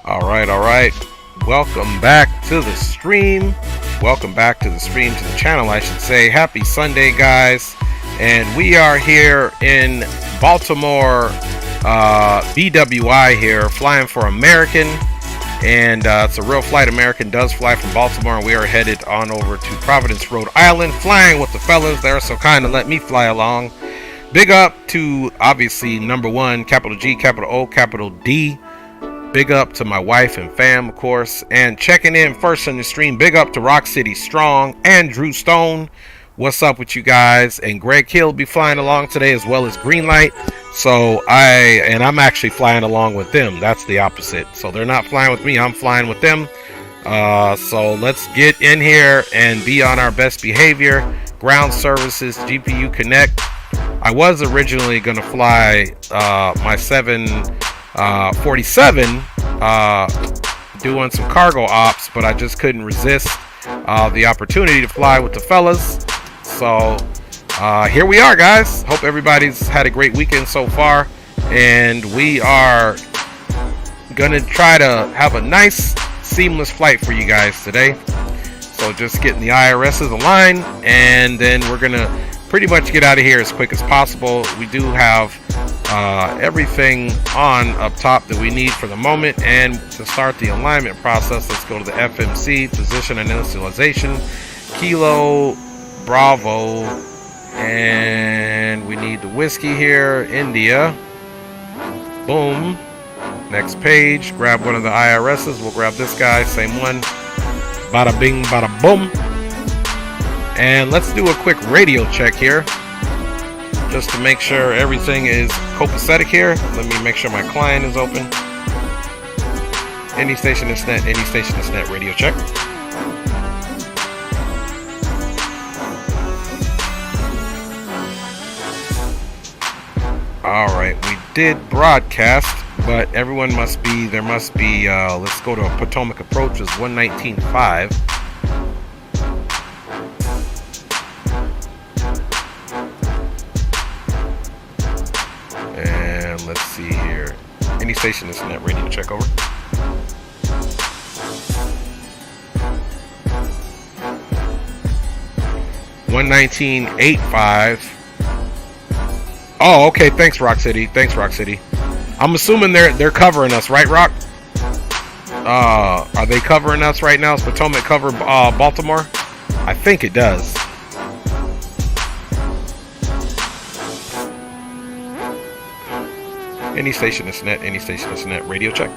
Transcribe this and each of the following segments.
All right. Welcome back to the stream. Welcome back to the stream, to the channel, I should say. Happy Sunday, guys. And we are here in Baltimore, BWI here, flying for American. And it's a real flight. American does fly from Baltimore, and we are headed on over to Providence, Rhode Island, flying with the fellas. They're so kind to let me fly along. Big up to, obviously, number one, capital G, capital O, capital D. Big up to my wife and fam, of course. And checking in first on the stream, big up to Rock City Strong and Drew Stone. What's up with you guys? And Greg Hill will be flying along today, as well as Greenlight. So I'm actually flying along with them. That's the opposite. So they're not flying with me, I'm flying with them. So let's get in here and be on our best behavior. Ground services, GPU Connect. I was originally going to fly my 747 doing some cargo ops, but I just couldn't resist the opportunity to fly with the fellas. So here we are, guys. Hope everybody's had a great weekend so far, and we are gonna try to have a nice seamless flight for you guys today. So just getting the IRSs aligned, and then we're gonna pretty much get out of here as quick as possible. We do have everything on up top that we need for the moment. And to start the alignment process, let's go to the FMC, position and initialization, Kilo Bravo, and we need the whiskey here, India. Boom. Next page, grab one of the IRSs. We'll grab this guy, same one. Bada bing, bada boom. And let's do a quick radio check here, just to make sure everything is copacetic here. Let me make sure my client is open. Any station is net, radio check. All right, we did broadcast, but everyone must be, let's go to a Potomac approach, is 119.5. And let's see here. Any station is net, radio check, over. $119.85. Oh, okay. Thanks, Rock City. I'm assuming they're covering us, right, Rock? Are they covering us right now? Does Potomac cover Baltimore? I think it does. Any station is net, radio check.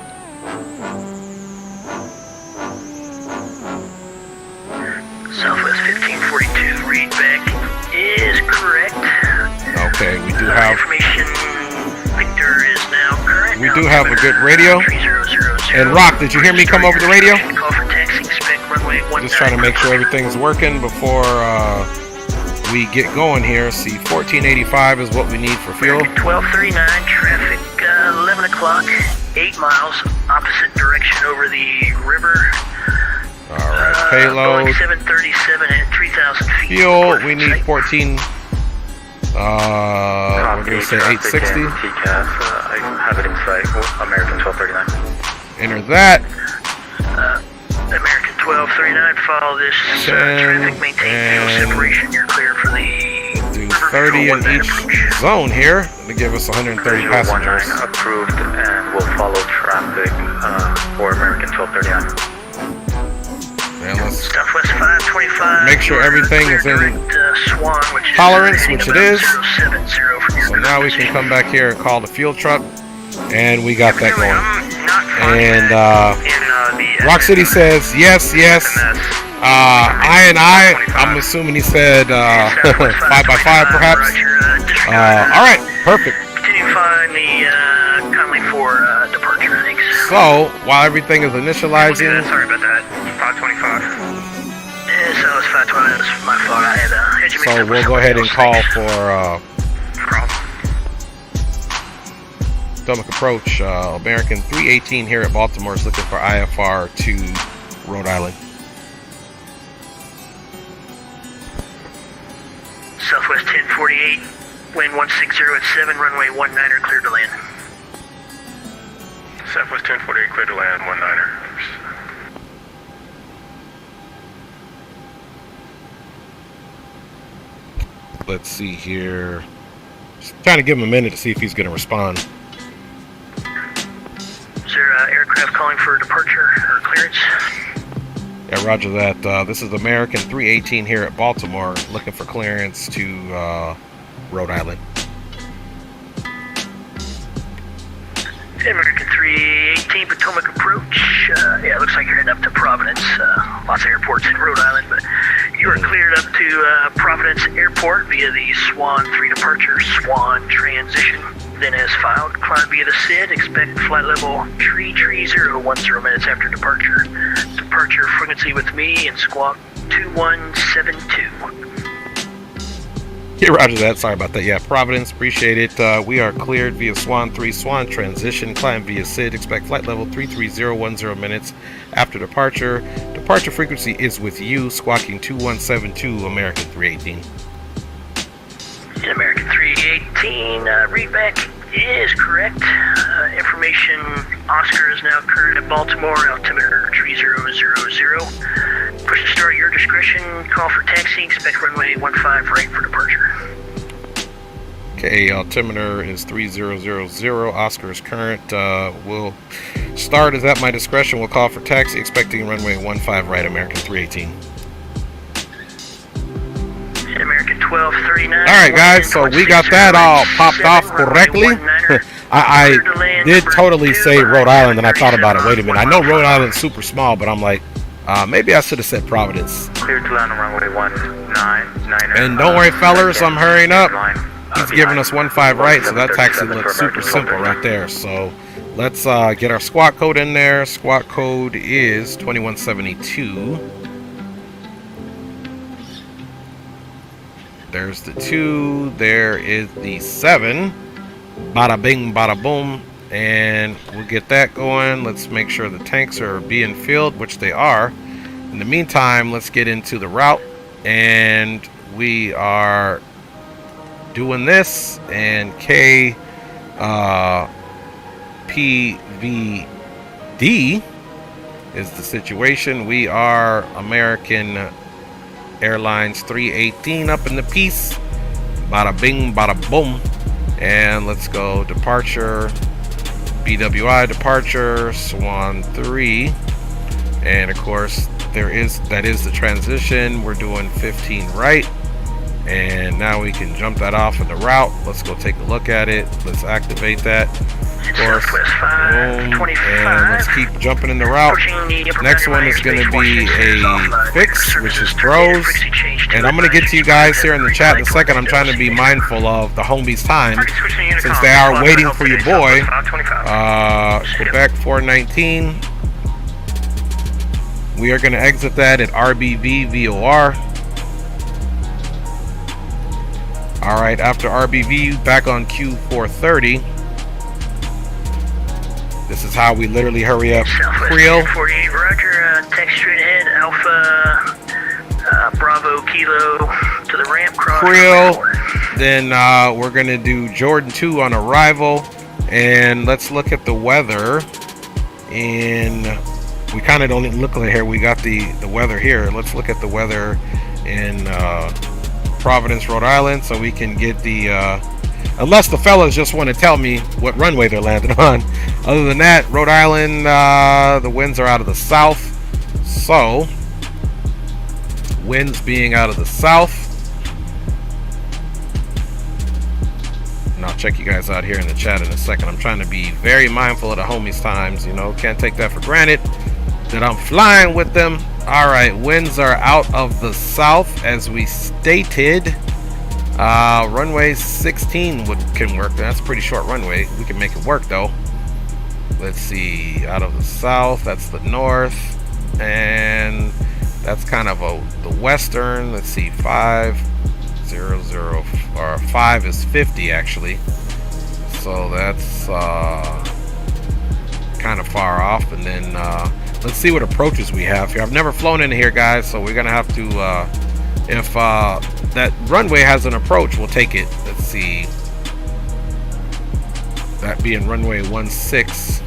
Southwest 1542, read back is correct. Okay, we do have information. Victor is now current. We do have a good radio. And Rock, did you hear me come over the radio? Call for taxi, expect runway 19. Just trying to make sure everything's working before we get going here. See, 1485 is what we need for fuel. 1239, traffic 11 o'clock, 8 miles, opposite direction over the river. Alright, payload. Boeing 737 at 3,000 feet. Fuel, we need 14. We're going to say 860. I have it in sight, American 1239. Enter that. American 1239, follow this traffic, maintain fuel separation. You're clear for the do 30 in each zone here to give us 130 passengers. Approved, and we'll follow traffic for American 1239. And let's Southwest 525. make sure everything is in Swan, tolerance, which it is. So now we can come back here and call the fuel truck, and we got that going. And Rock City says yes. I'm assuming he said 5x5 perhaps. All right, perfect. Continue to find the Conley for departure. Thanks. So while everything is initializing, Sorry about that. 525. So it's 520. That's my fault. I had so we'll go ahead and call for Potomac approach. American 318 here at Baltimore is looking for IFR to Rhode Island. Southwest 1048, wind 160 at 7, runway 19 cleared to land. Southwest 1048, clear to land, 19er. Let's see here. Just trying to give him a minute to see if he's going to respond. Is there aircraft calling for departure or clearance? Yeah, roger that. This is American 318 here at Baltimore, looking for clearance to Rhode Island. American 318 Potomac approach. Yeah, it looks like you're heading up to Providence. Lots of airports in Rhode Island, but you are cleared up to Providence Airport via the Swan 3 departure, Swan transition. Then as filed, climb via the SID, expect flight level 33010 minutes after departure. Departure frequency with me and squawk 2172. Yeah, roger that. Sorry about that. Yeah, Providence, appreciate it. We are cleared via Swan 3, Swan transition, climb via SID, expect flight level 33010 minutes after departure. Departure frequency is with you, squawking 2172, American 318. American 318, readback is correct. Information, Oscar is now current at Baltimore, altimeter 3000. Push to start at your discretion, call for taxi, expect runway 15 right for departure. Okay, altimeter is 3000, Oscar is current. We'll start as at my discretion, we'll call for taxi, expecting runway 15 right, American 318. American 1239. Alright guys, so we got that all popped off correctly. I did totally say Rhode Island, and I thought about it. Wait a minute, I know Rhode Island's super small, but I'm like, maybe I should have said Providence. Clear to land on runway 19er. And don't worry fellas, I'm hurrying up. He's giving us 15 right, so that taxi looks super simple right there. So let's get our squawk code in there. Squawk code is 2172. There's the 2, there is the 7. Bada bing, bada boom. And we'll get that going. Let's make sure the tanks are being filled, which they are. In the meantime, let's get into the route. And we are doing this. And KPVD is the situation. We are American Airlines 318 up in the piece. Bada bing, bada boom. And let's go departure. BWI departure, Swan 3. And of course, that is the transition. We're doing 15 right. And now we can jump that off in the route. Let's go take a look at it. Let's activate that. Of course, boom, and let's keep jumping in the route. Next one is going to be a fix, which is bros. And I'm going to get to you guys here in the chat in a second. I'm trying to be mindful of the homies' time, since they are waiting for your boy. Quebec 419. We are going to exit that at RBV VOR. Alright, after RBV, back on Q430. This is how we literally hurry up. Creel. 48, roger, text straight ahead, Alpha, Bravo, Kilo, to the ramp cross. Creel. Then we're going to do Jordan 2 on arrival. And let's look at the weather. And we kind of don't look like here. We got the weather here. Let's look at the weather in Providence, Rhode Island, so we can get the unless the fellas just want to tell me what runway they're landing on. Other than that, Rhode Island, the winds are out of the south, so winds being out of the south, and I'll check you guys out here in the chat in a second. I'm trying to be very mindful of the homies' times, you know, can't take that for granted that I'm flying with them. Alright, winds are out of the south as we stated. Runway 16 can work. That's a pretty short runway. We can make it work though. Let's see, out of the south, that's the north, and that's kind of the western. Let's see, 500 or 5 is 50 actually. So that's kind of far off. And then let's see what approaches we have here. I've never flown into here, guys, so we're gonna have to if that runway has an approach, we'll take it. Let's see, that being runway 16.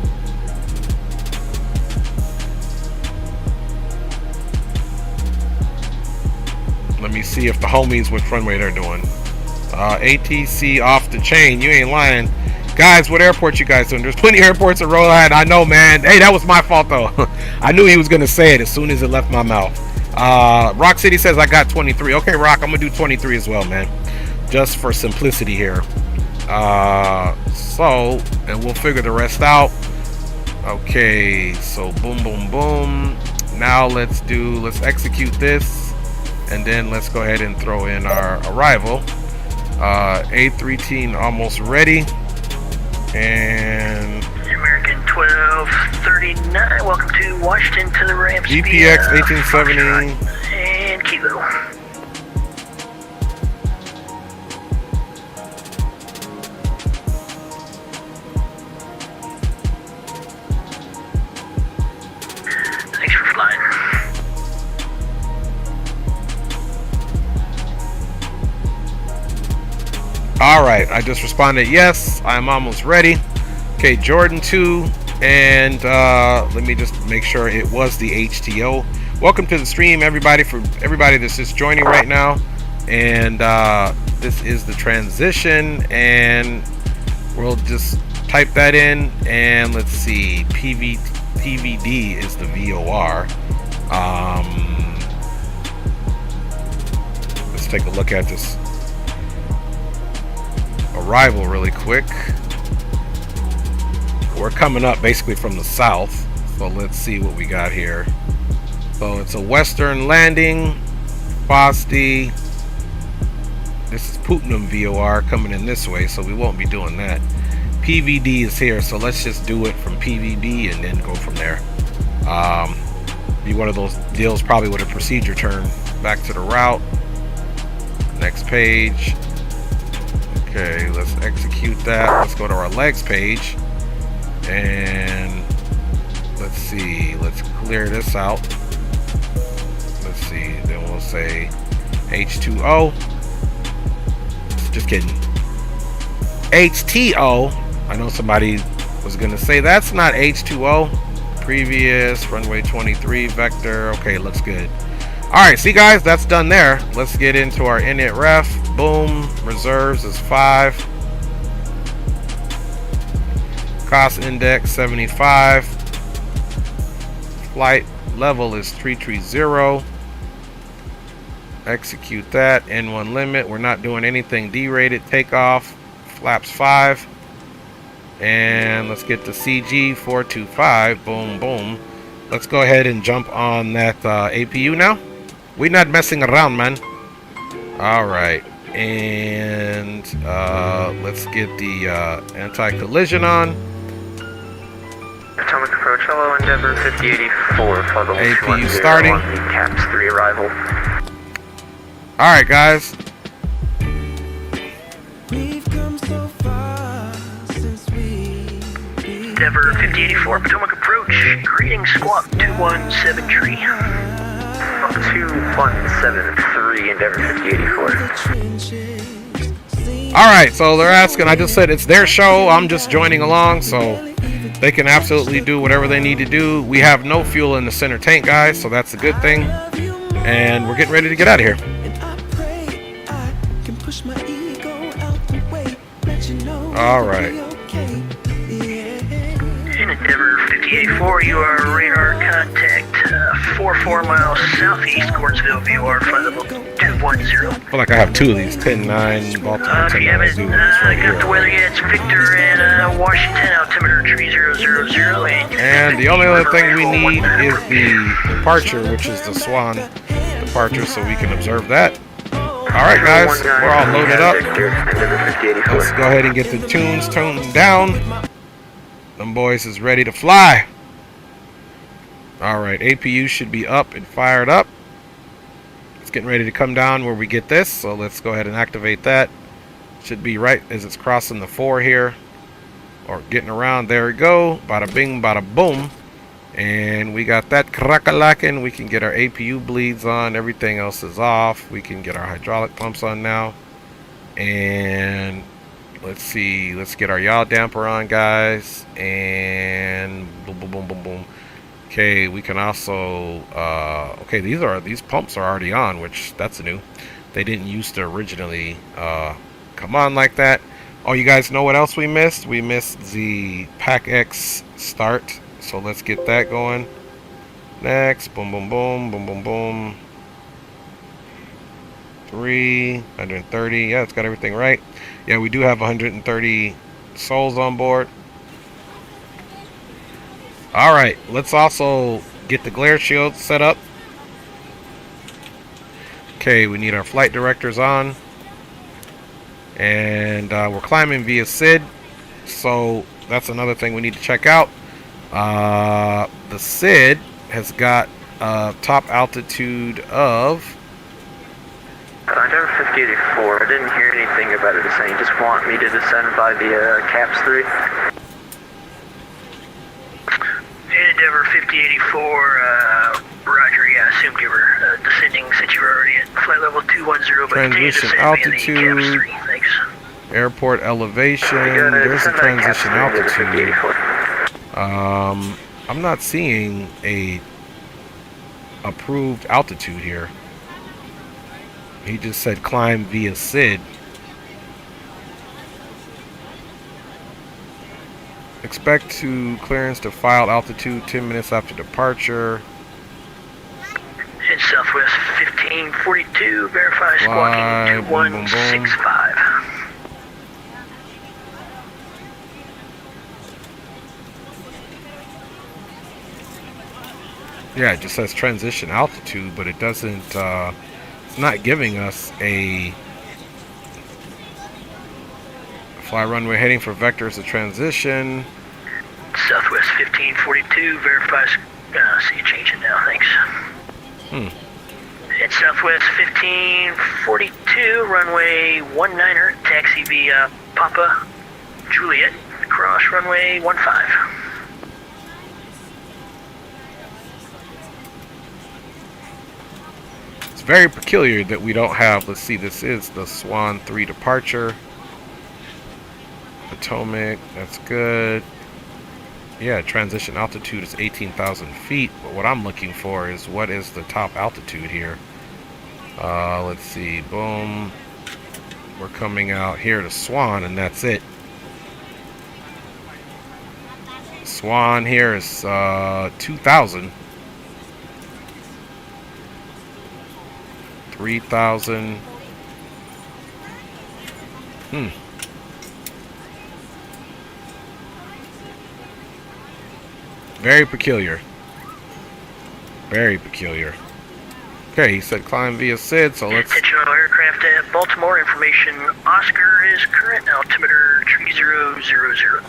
me see if the homies what runway they're doing. ATC off the chain. You ain't lying. Guys, what airport you guys doing? There's plenty of airports in Rhode Island. I know, man. Hey, that was my fault, though. I knew he was going to say it as soon as it left my mouth. Rock City says I got 23. Okay, Rock, I'm going to do 23 as well, man. Just for simplicity here. And we'll figure the rest out. Okay, so boom, boom, boom. Now let's execute this. And then let's go ahead and throw in our arrival. A3 almost ready. And American 1239, welcome to Washington to the ramps. GPX 1870 and Kilo. Thanks for flying. Alright, I just responded yes, I'm almost ready. Okay, Jordan 2, and let me just make sure it was the HTO. Welcome to the stream, everybody that's just joining right now. And this is the transition, and we'll just type that in, and let's see, PVD is the VOR. Let's take a look at this arrival really quick. We're coming up basically from the south, so let's see what we got here. So it's a western landing, Fosti. This is Putnam VOR coming in this way, so we won't be doing that. PVD is here, so let's just do it from PVB and then go from there. Be one of those deals probably with a procedure turn. Back to the route. Next page. Okay, let's execute that. Let's go to our legs page. And let's see. Let's clear this out. Let's see. Then we'll say H2O. Just kidding. HTO. I know somebody was going to say that's not H2O. Previous runway 23 vector. Okay, looks good. Alright, see guys, that's done there. Let's get into our init ref. Boom. Reserves is 5. Cost index 75. Flight level is 330. Execute that. N1 limit. We're not doing anything D-rated. Takeoff. Flaps 5. And let's get the CG 425. Boom, boom. Let's go ahead and jump on that APU now. We're not messing around, man. Alright. And let's get the anti-collision on. Atomic approach, hello, Endeavor 5084, follow APU starting. Caps 3 arrival. Alright, guys. Endeavor 5084, Potomac approach. Greetings, squawk 2173. 2173, Endeavor 5084. Alright, so they're asking, I just said it's their show, I'm just joining along, so they can absolutely do whatever they need to do. We have no fuel in the center tank, guys, so that's a good thing. And we're getting ready to get out of here. Alright. Endeavor 5084, you are radar contact 44 miles southeast, Gordonsville, VOR, flight level 210. I feel like I have two of these 10-9 Baltimore If you 10-9 haven't dudes got right here. the weather yet, it's Victor and Washington, altimeter 3000. And the only other thing we need is the departure, which is the Swan departure, so we can observe that. Alright guys, we're all loaded up. Let's go ahead and get the tunes toned down. Them boys is ready to fly. Alright, APU should be up and fired up. It's getting ready to come down where we get this, so let's go ahead and activate that. Should be right as it's crossing the 4 here. Or getting around, there we go. Bada bing, bada boom. And we got that crack-a-lackin'. We can get our APU bleeds on. Everything else is off. We can get our hydraulic pumps on now. And let's see. Let's get our yaw damper on, guys. And boom, boom, boom, boom, boom. Okay, we can also, okay, these pumps are already on, which that's new. They didn't used to originally come on like that. Oh, you guys know what else we missed? We missed the Pack X start. So let's get that going. Next, boom, boom, boom, boom, boom, boom. 130. Yeah, it's got everything right. Yeah, we do have 130 souls on board. All right, let's also get the glare shield set up. Okay, we need our flight directors on. And we're climbing via SID. So that's another thing we need to check out. The SID has got a top altitude of... Endeavor 5084. I didn't hear anything about it saying. Just want me to descend by the CAPS 3. Endeavor 5084, Roger, yeah, I assumed you were descending since you were already at flight level 210, but transition altitude, thanks. Airport elevation, there's a transition altitude. I'm not seeing a approved altitude here. He just said climb via SID. Expect to clearance to filed altitude 10 minutes after departure. In Southwest 1542, verify squawking 2165. Yeah, it just says transition altitude, but it doesn't, it's not giving us a fly runway heading for vectors of transition. Southwest 1542, verify, see you changing now, thanks. It's Southwest 1542, runway 19er, taxi via Papa Juliet, cross runway 15. It's very peculiar that we don't have, let's see, this is the Swan 3 departure. Potomac, that's good. Yeah, transition altitude is 18,000 feet, but what I'm looking for is what is the top altitude here. Let's see, boom. We're coming out here to Swan, and that's it. Swan here is 2,000. 3,000. Very peculiar. Very peculiar. Okay, he said climb via SID, so let's... Attention all aircraft at Baltimore. Information, Oscar is current altimeter 3000.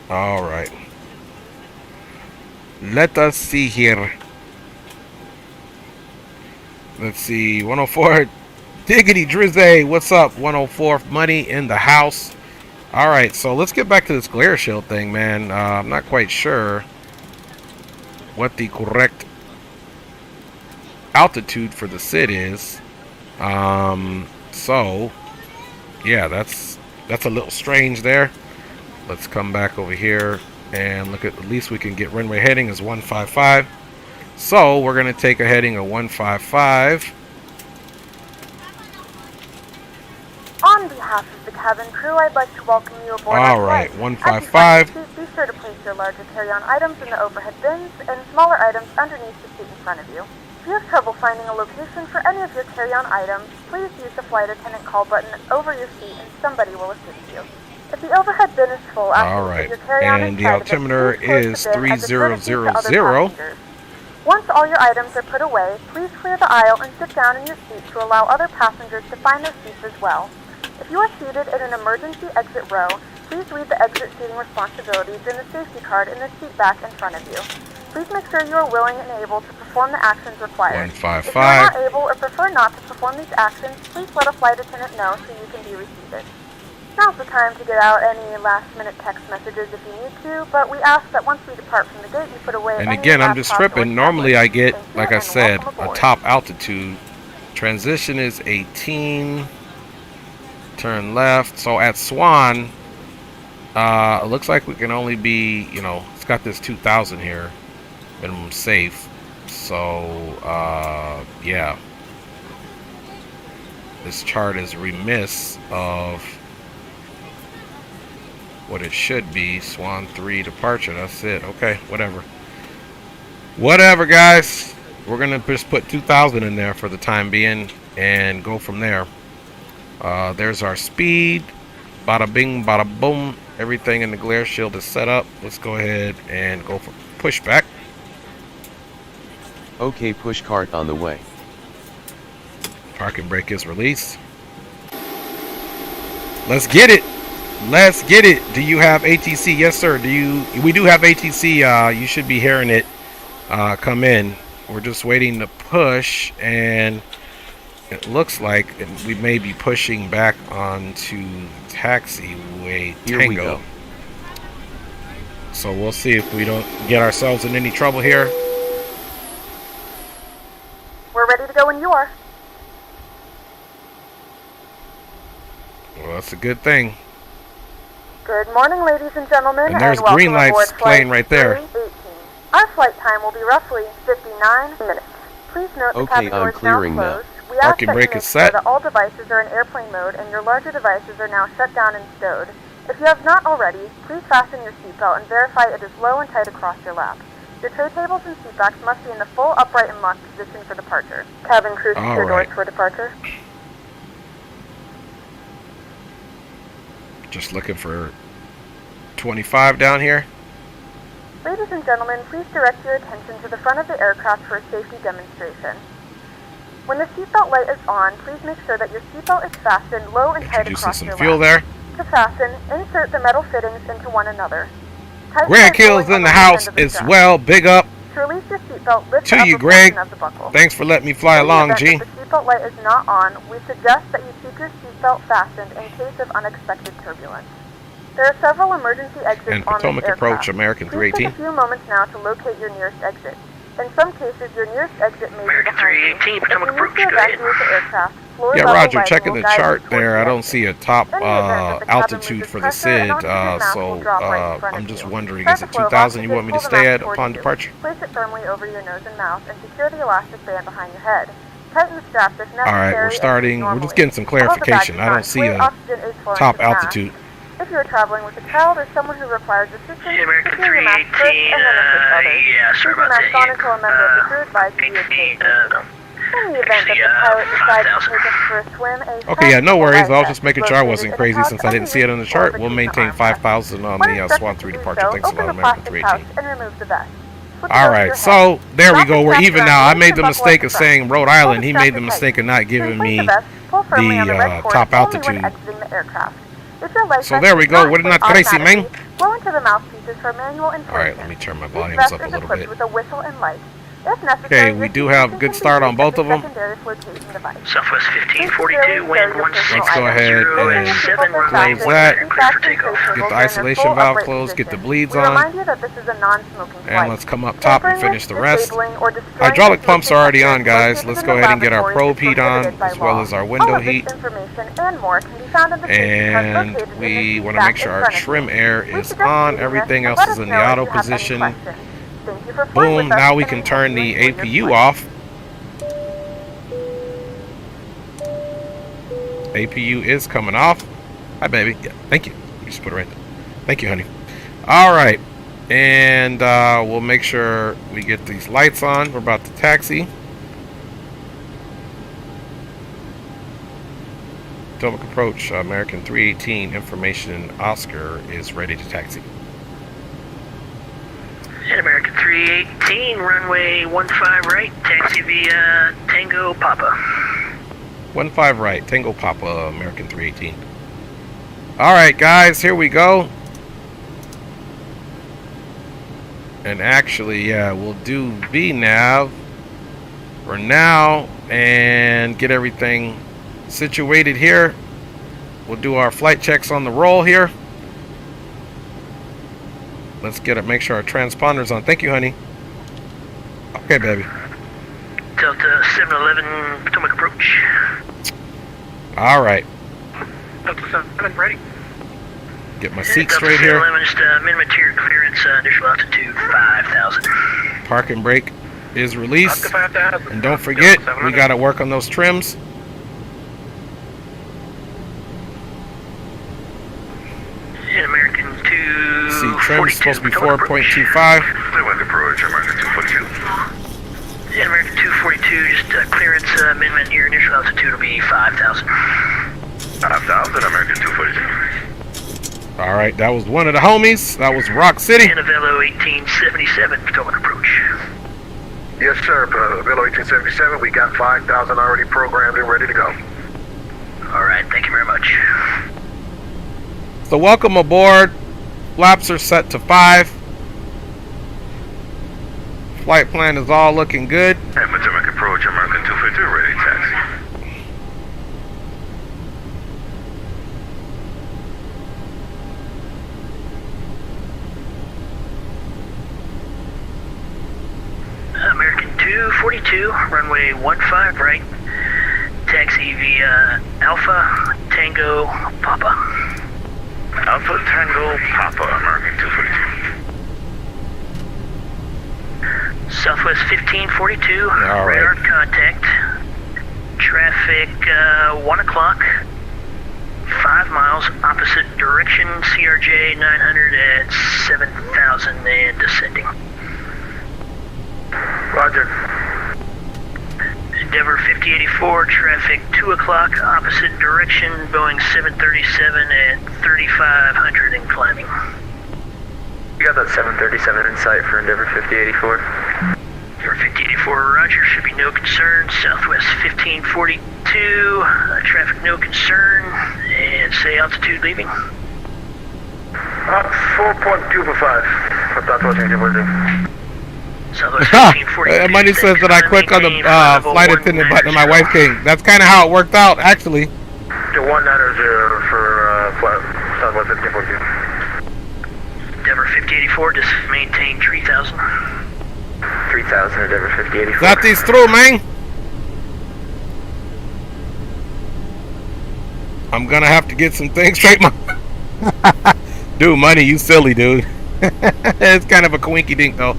Alright. Let us see here. Let's see, 104... Diggity Drizzy, what's up? 104 money in the house. Alright, so let's get back to this glare shield thing, man. I'm not quite sure what the correct altitude for the SID is. So, yeah, that's a little strange there. Let's come back over here and look at least we can get runway heading is 155. So, we're going to take a heading of 155. On behalf of the cabin crew, I'd like to welcome you aboard. All right, 155. Be sure to place your larger carry-on items in the overhead bins and smaller items underneath the seat in front of you. If you have trouble finding a location for any of your carry-on items, please use the flight attendant call button over your seat and somebody will assist you. If the overhead bin is full after your carry-on and the altimeter is 3000. Once all your items are put away, please clear the aisle and sit down in your seat to allow other passengers to find their seats as well. If you are seated in an emergency exit row, please read the exit seating responsibilities in the safety card in the seat back in front of you. Please make sure you are willing and able to perform the actions required. 155. If you are not able or prefer not to perform these actions, please let a flight attendant know so you can be reseated. Now's the time to get out any last-minute text messages if you need to, but we ask that once we depart from the gate, you put away and any again, I'm just laptops or tripping. Normally I get, Thank you, like I and said, welcome a aboard. top altitude. Transition is 18. Turn left. So at Swan, It looks like we can only be, you know, it's got this 2,000 here, minimum safe. So, yeah. This chart is remiss of what it should be. Swan 3 departure. That's it. Okay, whatever. Whatever, guys. We're going to just put 2,000 in there for the time being and go from there. There's our speed. Bada bing, bada boom. Everything in the glare shield is set up. Let's go ahead and go for pushback. Okay, push cart on the way. Parking brake is released. Let's get it. Let's get it. Do you have ATC? Yes, sir. We do have ATC. You should be hearing it come in. We're just waiting to push, and it looks like we may be pushing back onto taxiway Tango. Here we go. So we'll see if we don't get ourselves in any trouble here. We're ready to go when you are. Well, that's a good thing. Good morning, ladies and gentlemen, And there's welcome green lights aboard playing Flight right there. 318. Our flight time will be roughly 59 minutes. Please note the Okay, cabin I'm doors now clearing now. closed. We ask Parking that you brake make is sure set. that all devices are in airplane mode and your larger devices are now shut down and stowed. If you have not already, please fasten your seatbelt and verify it is low and tight across your lap. Your tray tables and seat backs must be in the full upright and locked position for departure. Cabin crew, secure All right. doors for departure. Just looking for 25 down here. Ladies and gentlemen, please direct your attention to the front of the aircraft for a safety demonstration. When the seatbelt light is on, please make sure that your seatbelt is fastened low and tight Introducing across some your fuel lap. there. To fasten, insert the metal fittings into one another. Tighten Greg the Hill's filling in the on house end of the as strap. well. Big up To release your seatbelt, lift to the you, upper Greg. portion of the buckle. Thanks for letting me fly In the along, event G. that the seatbelt light is not on, we suggest that you keep your seatbelt fastened in case of unexpected turbulence. There are several emergency exits And on Potomac this approach, aircraft. American Please take 318. a few moments now to locate your nearest exit. In some cases, your nearest exit may American be behind you. 318, If Potomac you need approach, to go ahead. evacuate the aircraft, floor Yeah, level Roger. lighting Checking will the guide you chart towards there. the I don't exit. see a top In the event that the cabin altitude loses for the pressure, SID. an oxygen mask will drop right in front I'm of just you. wondering, Start is the it flow of 2,000 you oxygen, want me to pull the stay mask at towards upon you. departure? Place it firmly over your nose and mouth and secure the elastic band behind your head. Tighten the straps if necessary. All right, we're and starting. normally. We're just getting some Above the clarification. baggage I don't line, see where a oxygen is flowing top to the mask. altitude. If you are traveling with a child or someone who requires assistance, American secure your mask first 318, and then assist others. yeah, sorry Keep your about mask that. on until a member of the crew advises you to take it. In the event that the pilot decides to take us for a swim, Okay, yeah, no worries. I was just vest making sure I located wasn't in the crazy pouch since I didn't see it on the underneath chart. the We'll achievement maintain armrest. 5,000 on When the instructed Swan to 3 do departure. so, Thanks a open lot, the American plastic pouch 318. and remove the vest. Flip it All over right, your so head. there we Strap go. the We're straps even around now. your I waist made and the buckle mistake at of the front. saying Rhode Pull Island. the He strap made the tight. mistake of not To giving inflate the me vest, pull firmly on the red the cord top only when altitude. exiting the aircraft. If your life So vest there we is go. not We're inflated not crazy, man. automatically, blow into the mouthpieces for manual inflation. All right, let me turn my Each volumes vest up a is little equipped bit. with a whistle and light. If necessary, Okay, we your do seat have can good be start on used both as of a them. secondary flotation device. Southwest 1542, wind 17. Let's go ahead and runway close that. clear for takeoff. Get the isolation valve closed, get the bleeds We on, remind you that this is a non-smoking flight. and let's come up top and Tampering finish the with, rest. disabling, or destroying Hydraulic the pumps are already on, located guys. in Let's the go ahead and get our laboratory probe is heat on, prohibited by as well law. as our All window of this heat. information and more can be found in the safety card And located in the we seat want to make back sure in our front of trim you. air We is suggest on. using this Everything and else let is us in the know if auto you have any position. questions. Thank you for flying Boom, with us, now we and can hope turn you the enjoy your APU flight. off. APU is coming off. Hi, baby. Yeah, thank you. You just put it right there. Thank you, honey. All right. And we'll make sure we get these lights on. We're about to taxi. Potomac approach, American 318, information Oscar is ready to taxi. And American 318, runway 15 right, taxi via Tango Papa. 15 right, Tango Papa, American 318. All right, guys, here we go. And actually, yeah, we'll do VNav for now and get everything situated here. We'll do our flight checks on the roll here. Let's get it, make sure our transponder's on. Thank you, honey. Okay, baby. Delta 711, Potomac approach. All right. Delta 7 ready. Get my seat straight here. Minimum interior clearance, initial altitude 5,000. Parking brake is released. And don't forget, we got to work on those trims. And American 242. See, trim's supposed to be 4.25. approach, American 242. And American 242, just clearance, minimum interior initial altitude will be 5,000. 5,000, American 242. All right, that was one of the homies. That was Rock City. And Velo 1877, Potomac approach. Yes, sir. Velo 1877, we got 5,000 already programmed and ready to go. All right, thank you very much. So welcome aboard. Flaps are set to 5. Flight plan is all looking good. And Potomac approach, American 252, ready to taxi. American 242, runway 15 right. Taxi via Alpha Tango Papa. Alpha Tango Papa, American 242. Southwest 1542, All right. radar contact. Traffic 1 o'clock. 5 miles opposite direction. CRJ 900 at 7,000 and descending. Roger. Endeavor 5084, traffic 2 o'clock, opposite direction, Boeing 737 at 3,500 and climbing. You got that 737 in sight for Endeavor 5084. Endeavor 5084, roger, should be no concern. Southwest 1542, traffic no concern, and say altitude leaving. 4.245. Southwest 1542. Southwest 1542. Money says that I click on the flight attendant button and my wife came. That's kind of how it worked out, actually. To 190 for Southwest 1542. Endeavor 5084, just maintain 3,000. 3000 Endeavor 5084. Got these through, man. I'm gonna have to get some things straight. Dude, money, you silly, dude. It's kind of a coinky dink, though.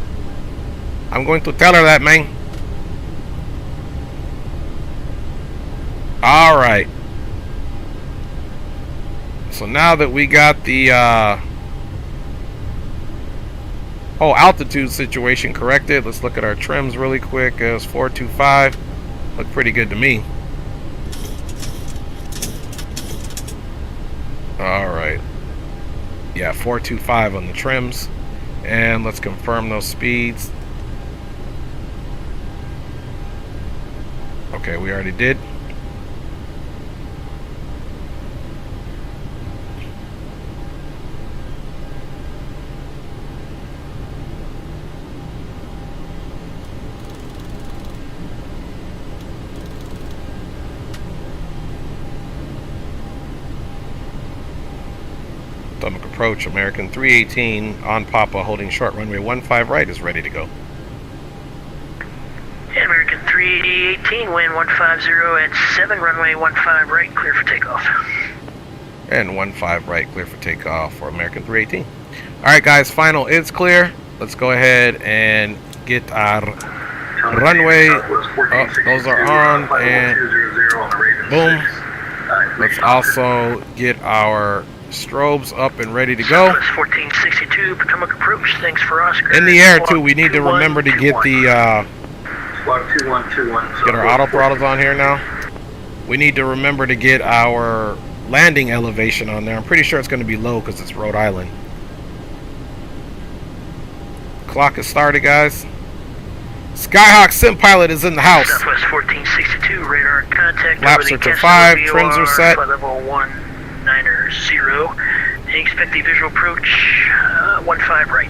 I'm going to tell her that, man. All right. So now that we got the whole altitude situation corrected, let's look at our trims really quick. It was 425. Look pretty good to me. All right. Yeah, 425 on the trims. And let's confirm those speeds. Okay, we already did. Stomach approach, American 318 on Papa, holding short runway 15 right is ready to go. American 318, wind 150 at 7, runway 15 right, clear for takeoff. And 15 right, clear for takeoff for American 318. Alright guys, final is clear. Let's go ahead and get our runway. Oh, those are on, and boom. Let's also get our strobes up and ready to go. 1462, Potomac approach, thanks for Oscar. In the air too, we need to remember to get the get our auto throttles on here now. We need to remember to get our landing elevation on there. I'm pretty sure it's going to be low because it's Rhode Island. Clock is started, guys. Skyhawk Sim Pilot is in the house. Southwest 1462, radar contact. Flaps are to 5, trims are set. Level 190. Expect the visual approach 15 right.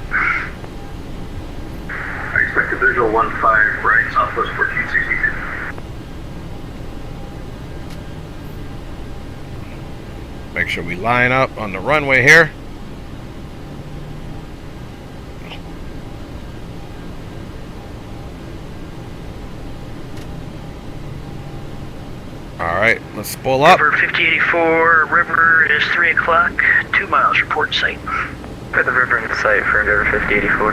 I expect a visual 15 right, Southwest 1462. Make sure we line up on the runway here. Alright, let's pull up. Denver 5084, river is 3 o'clock, 2 miles, report site. Put the river in sight for Denver 5084.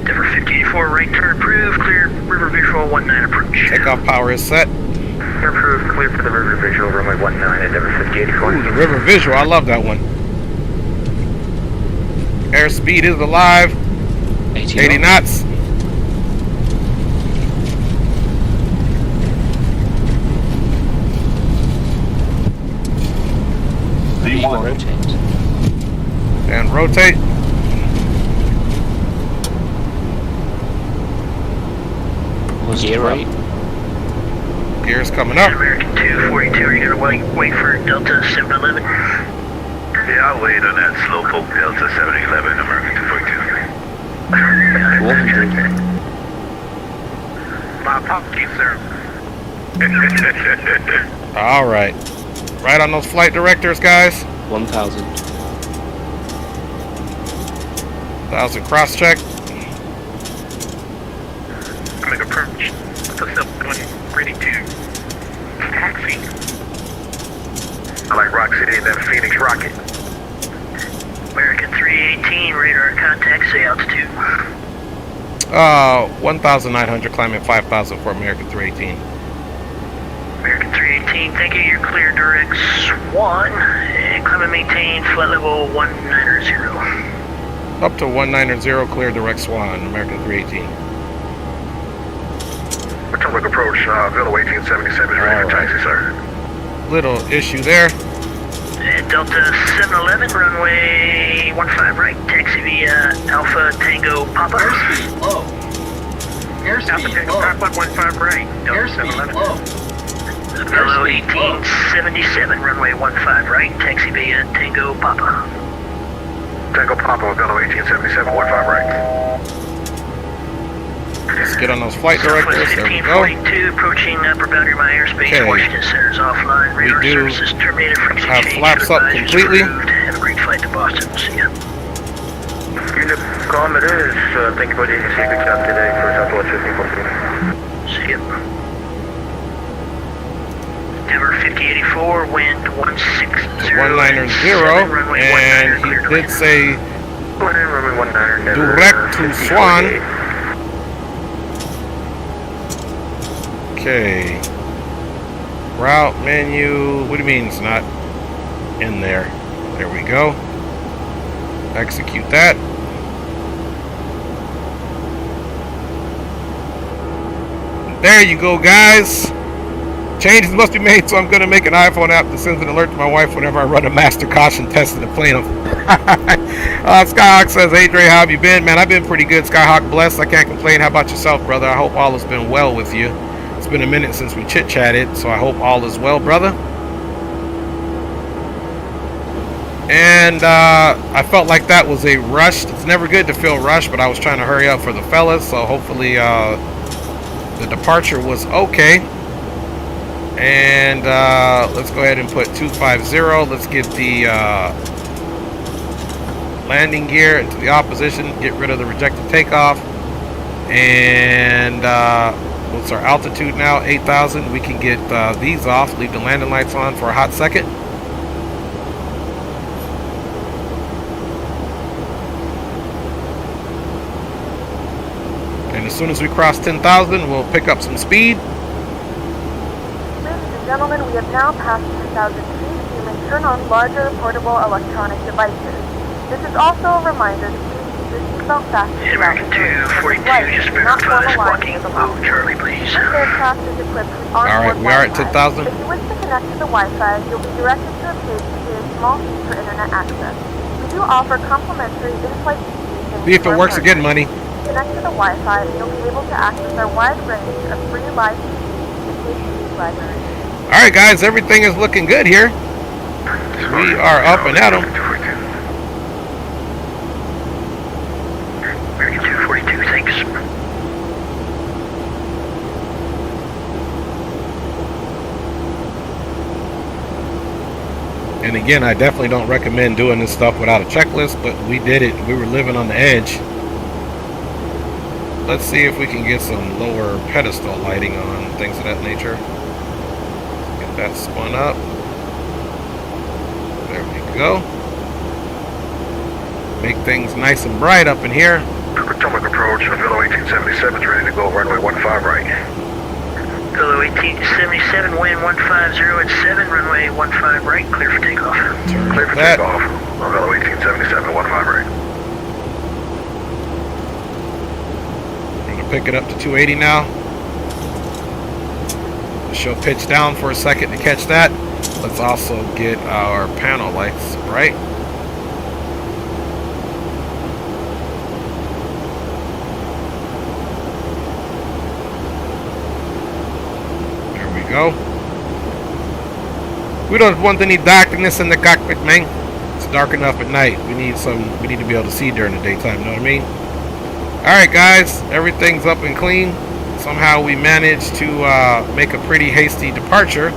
Denver 5084, right turn approved, clear river visual 19 approach. Takeoff power is set. Approved, clear for the river visual, runway 19 at Denver 5084. Ooh, the river visual, I love that one. Airspeed is alive. 80 knots. Rotate. And rotate. Gear right. Gears coming up. American 242, are you going to wait for Delta 711? Yeah, I'll wait on that slowpoke Delta 711, American 242. 400. My apologies, sir. All right. Right on those flight directors, guys. 1000. 1000 cross check. Make approach. Ready to taxi. I like Rock City and that Phoenix rocket. American 318, radar contact, say altitude. 1,900 climbing 5,000 for American 318. American 318, thank you, you're clear direct Swan, and climb and maintain flight level 190. Up to 190, clear direct Swan, American 318. Potomac approach, Villa 1877 is ready for taxi, sir. Little issue there. And Delta 711, runway 15 right, taxi via Alpha Tango Papa. Airspeed low. Alpha Tango Papa, 15 right, Delta 711. low. Villa 1877, runway 15 right, taxi via Tango Papa. Tango Papa, Villa 1877, 15 right. Let's get on those flight directors. There we go. 1542, approaching upper boundary of my airspace. Okay. Washington Center is offline. We Radar do services terminated. Frequency have change flaps to up advisors completely. approved. Have a great flight to Boston. We'll see ya. Unit Comm, it is. Thank you for the agency. Good job today for Southwest 54. See ya. Denver 5084, wind 160. 190, runway and 19, he clear did say Runway 19, direct to Swan. Okay. Route menu. What do you mean it's not in there? There we go. Execute that. There you go, guys. Changes must be made, so I'm going to make an iPhone app that sends an alert to my wife whenever I run a master caution test in the plane. Skyhawk says, hey Dre, how have you been? Man, I've been pretty good. Skyhawk, blessed. I can't complain. How about yourself, brother? I hope all has been well with you. It's been a minute since we chit-chatted, so I hope all is well, brother. And I felt like that was a rush. It's never good to feel rushed, but I was trying to hurry up for the fellas, so hopefully the departure was okay. And let's go ahead and put 250. Let's get the landing gear into the opposition, get rid of the rejected takeoff. And what's our altitude now? 8,000. We can get these off, leave the landing lights on for a hot second. And as soon as we cross 10,000, we'll pick up some speed. Ladies and gentlemen, we have now passed 10,000 feet. You may turn on larger portable electronic devices. This is also a reminder to please keep your seatbelt fastened. American 242, just verify this blocking low, Charlie, please. This aircraft is equipped with Alright, we are at 10,000. If you wish to connect to the Wi-Fi, you'll be directed to a page to pay a small fee for internet access. We do offer complimentary in-flight communication. See if it works again, money. Connect to the Wi-Fi and you'll be able to access our wide range of free live streams and HD libraries. Alright guys, everything is looking good here. We are up and at 'em. American 242, thanks. And again, I definitely don't recommend doing this stuff without a checklist, but we did it. We were living on the edge. Let's see if we can get some lower pedestal lighting on, things of that nature. that spun up. There we go. Make things nice and bright up in here. Potomac approach, Velo 1877 is ready to go, runway 15 right. Velo 1877, wind 150 at 7, runway 15 right, clear for takeoff. Clear for that. takeoff, Velo 1877, 15 right. I'm gonna pick it up to 280 now. She'll pitch down for a second to catch that. Let's also get our panel lights bright. Go. We don't want any darkness in the cockpit, man. It's dark enough at night. We need to be able to see during the daytime, you know what I mean? Alright guys, everything's up and clean. Somehow we managed to make a pretty hasty departure.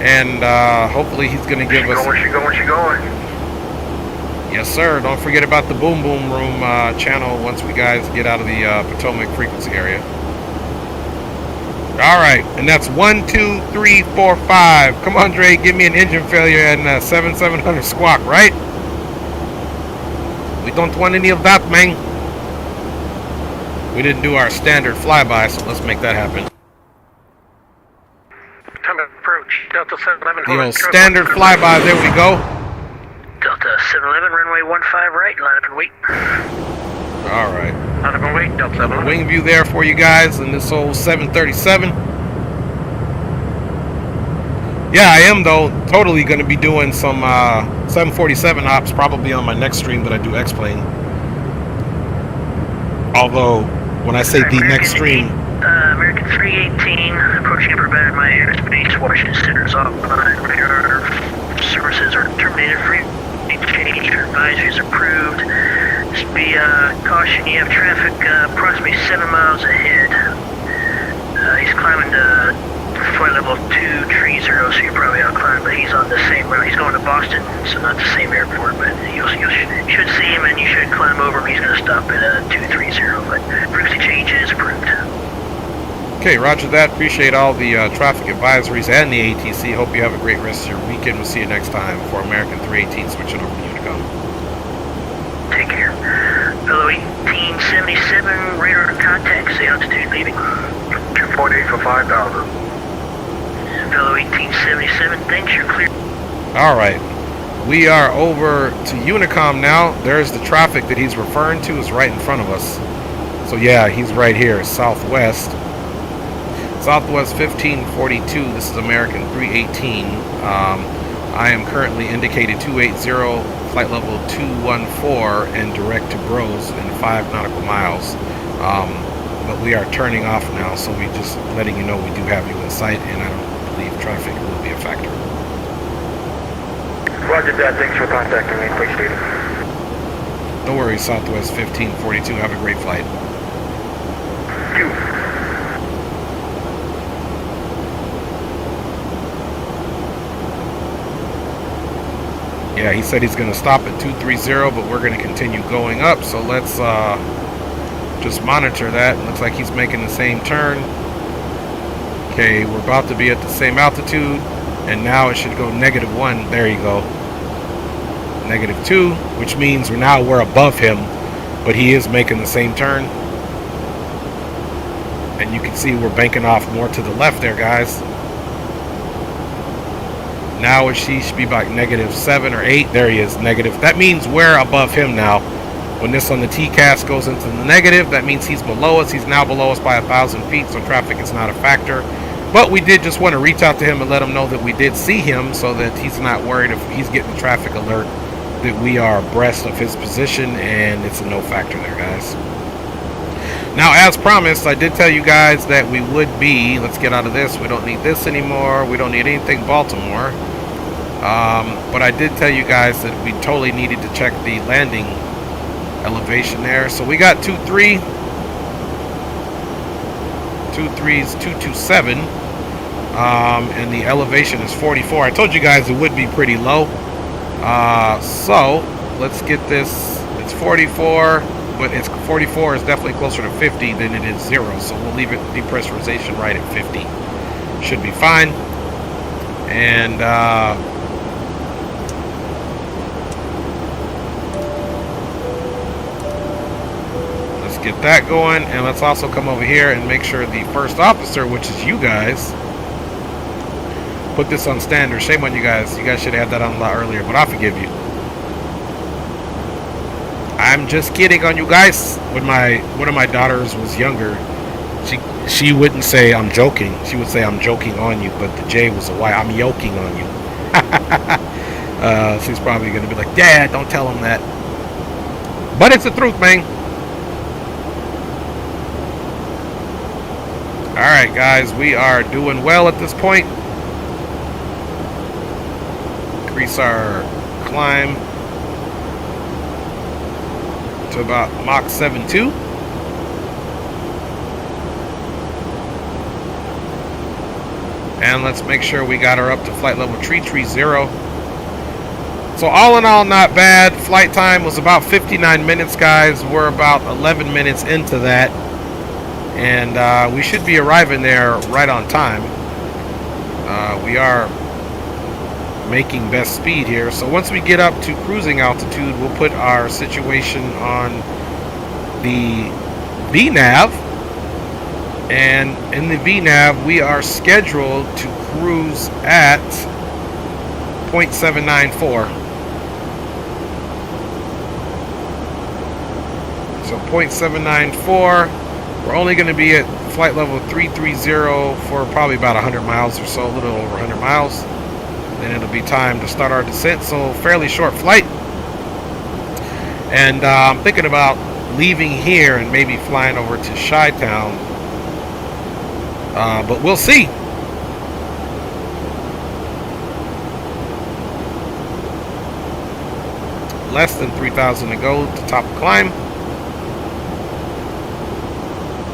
And hopefully he's gonna give us She going. Yes sir, don't forget about the Boom Boom Room channel once we guys get out of the Potomac frequency area. Alright, and that's 1, 2, 3, 4, 5. Come on, Dre, give me an engine failure and 7700 squawk, right? We don't want any of that, man. We didn't do our standard flyby, so let's make that happen. Potomac approach, Delta 711. The old standard flyby, there we go. Delta 711, runway 15 right, line up and wait. Alright. Line up and wait, Delta 711. Wing view there for you guys in this old 737. Yeah, I am though totally going to be doing some 747 ops probably on my next stream that I do X-Plane. Although, when I say the next stream... American 318, approaching upper bound of my airspace. Washington Center is offline. Radar services are terminated. Free change. Advisory is approved. Just be caution, you have traffic approximately 7 miles ahead. He's climbing to flight level 230, so you're probably out climbing, but he's on the same route. He's going to Boston, so not the same airport, but you should see him and you should climb over him. He's going to stop at 230, but frequency change is approved. Okay, roger that. Appreciate all the traffic advisories and the ATC. Hope you have a great rest of your weekend. We'll see you next time for American 318 switching over to Unicom. Take care. Velo 1877, radar contact, say altitude leaving. 2.8 for 5,000. Velo 1877, thanks, you're clear. Alright, we are over to Unicom now. There's the traffic that he's referring to is right in front of us. So yeah, he's right here, southwest. Southwest 1542, this is American 318. I am currently indicated 280, flight level 214, and direct to Groves in 5 nautical miles. But we are turning off now, so we're just letting you know we do have you in sight, and I don't believe traffic will be a factor. Roger that, thanks for contacting me, appreciate it. No worries, Southwest 1542, have a great flight. You. Yeah, he said he's going to stop at 230, but we're going to continue going up. So let's just monitor that. Looks like he's making the same turn. Okay, we're about to be at the same altitude, and now it should go -1. There you go. -2, which means we're above him, but he is making the same turn. And you can see we're banking off more to the left there, guys. Now she should be about -7 or 8. There he is, negative. That means we're above him now. When this on the TCAS goes into the negative, that means he's below us. He's now below us by 1,000 feet, so traffic is not a factor. But we did just want to reach out to him and let him know that we did see him, so that he's not worried if he's getting a traffic alert that we are abreast of his position, and it's a no factor there, guys. Now, as promised, I did tell you guys that we would be, let's get out of this, we don't need this anymore, we don't need anything Baltimore, but I did tell you guys that we totally needed to check the landing elevation there. So we got 23, 23's 227, and the elevation is 44. I told you guys it would be pretty low, so let's get this. It's 44, but it's 44 is definitely closer to 50 than it is 0, so we'll leave it depressurization right at 50. Should be fine. And let's get that going, and let's also come over here and make sure the first officer, which is you guys, put this on standard. Shame on you guys. You guys should have had that on a lot earlier, but I forgive you. I'm just kidding on you guys. When one of my daughters was younger, she wouldn't say I'm joking. She would say I'm joking on you, but the J was a Y. I'm yoking on you. She's probably gonna be like, Dad, don't tell him that. But it's the truth, man. Alright guys, we are doing well at this point. Increase our climb to about Mach 7.2. And let's make sure we got her up to flight level 330. So all in all, not bad. Flight time was about 59 minutes, guys. We're about 11 minutes into that. And we should be arriving there right on time. We are making best speed here. So once we get up to cruising altitude, we'll put our situation on the VNAV. And in the VNAV, we are scheduled to cruise at 0.794. So 0.794. We're only going to be at flight level 330 for probably about 100 miles or so, a little over 100 miles. Then it'll be time to start our descent. So fairly short flight. And I'm thinking about leaving here and maybe flying over to Chi-Town. But we'll see. Less than 3,000 to go to top of climb.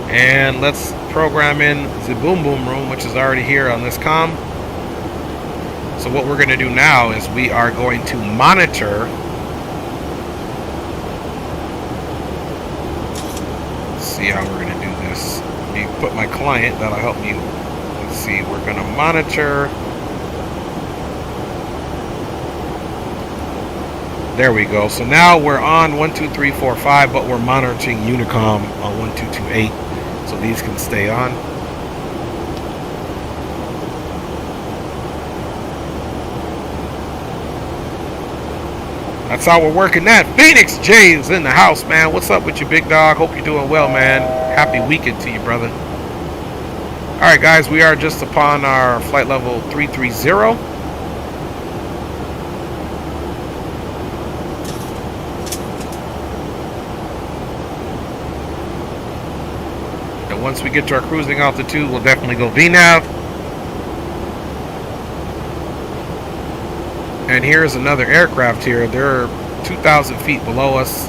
And let's program in the boom boom room, which is already here on this comm. So what we're going to do now is we are going to monitor. Let's see how we're going to do this. Let me put my client, that'll help me. Let's see, we're going to monitor. There we go. So now we're on 12345, but we're monitoring Unicom on 1228. So these can stay on. That's how we're working that. Phoenix J is in the house, man. What's up with you, big dog? Hope you're doing well, man. Happy weekend to you, brother. Alright, guys. We are just upon our flight level 330. Once we get to our cruising altitude, we'll definitely go VNAV. And here's another aircraft here. They're 2,000 feet below us.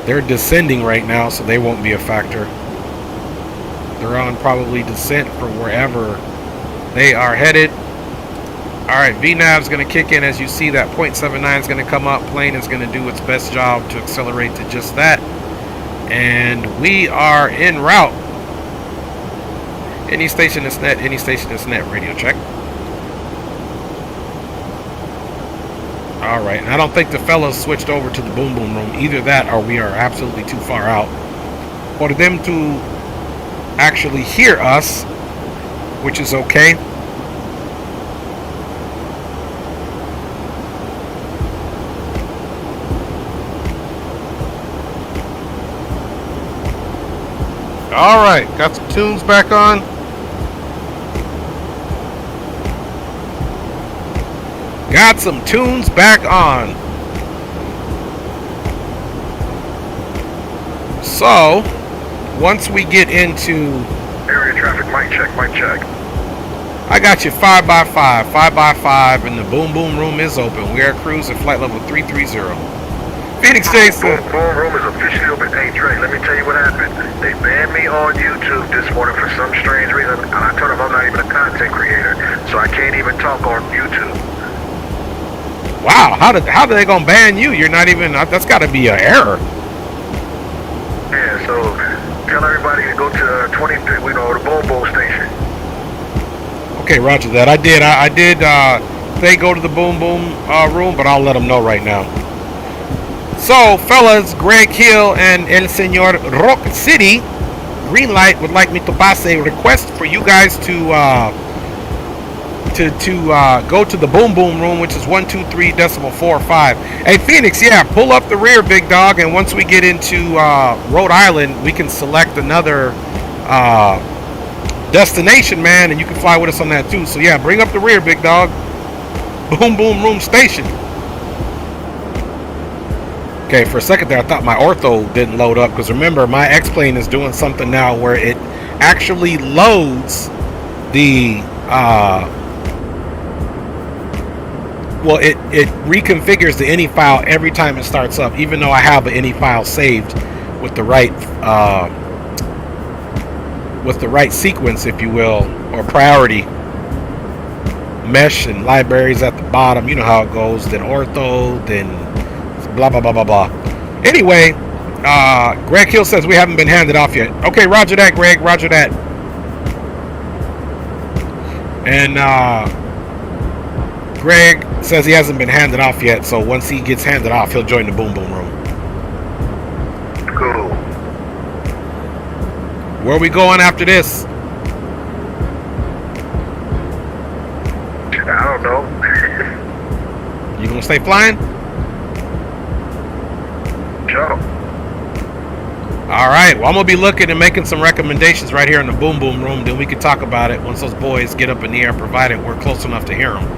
They're descending right now, so they won't be a factor. They're on probably descent for wherever they are headed. Alright, VNAV is going to kick in. As you see, that 0.79 is going to come up. Plane is going to do its best job to accelerate to just that. And we are en route. Any station is net, radio check. Alright, and I don't think the fellas switched over to the boom boom room. Either that or we are absolutely too far out for them to actually hear us, which is okay. Alright, got some tunes back on. Got some tunes back on. So, once we get into area traffic, mic check, mic check. I got you 5x5, 5x5, and the boom boom room is open. We are cruising flight level 330. Phoenix Jason. Boom room is officially open. Hey Trey, let me tell you what happened. They banned me on YouTube this morning for some strange reason, and I told them I'm not even a content creator, so I can't even talk on YouTube. Wow, how did they gonna ban you? You're not even. That's got to be an error. Yeah, so tell everybody to go to 23. We know the Bobo station. Okay, roger that. I did. They go to the boom boom room, but I'll let them know right now. So, fellas, Greg Hill and El Senor Rock City Greenlight would like me to pass a request for you guys to go to the boom boom room, which is 123.45. Hey, Phoenix, yeah, pull up the rear, big dog, and once we get into Rhode Island, we can select another destination, man, and you can fly with us on that too. So yeah, bring up the rear, big dog. Boom boom room station. Okay, for a second there I thought my ortho didn't load up, because remember, my X-Plane is doing something now where it actually loads the well, it reconfigures the ini file every time it starts up, even though I have an ini file saved with the right sequence, if you will, or priority. Mesh and libraries at the bottom, you know how it goes. Then ortho, then blah blah blah blah blah. Anyway, Greg Hill says we haven't been handed off yet. Okay, roger that, Greg. Roger that. And Greg says he hasn't been handed off yet, so once he gets handed off, he'll join the boom boom room. Cool. Where are we going after this? I don't know. You gonna stay flying? Sure. All right. Well, I'm gonna be looking and making some recommendations right here in the boom boom room. Then we can talk about it once those boys get up in the air, provided we're close enough to hear them.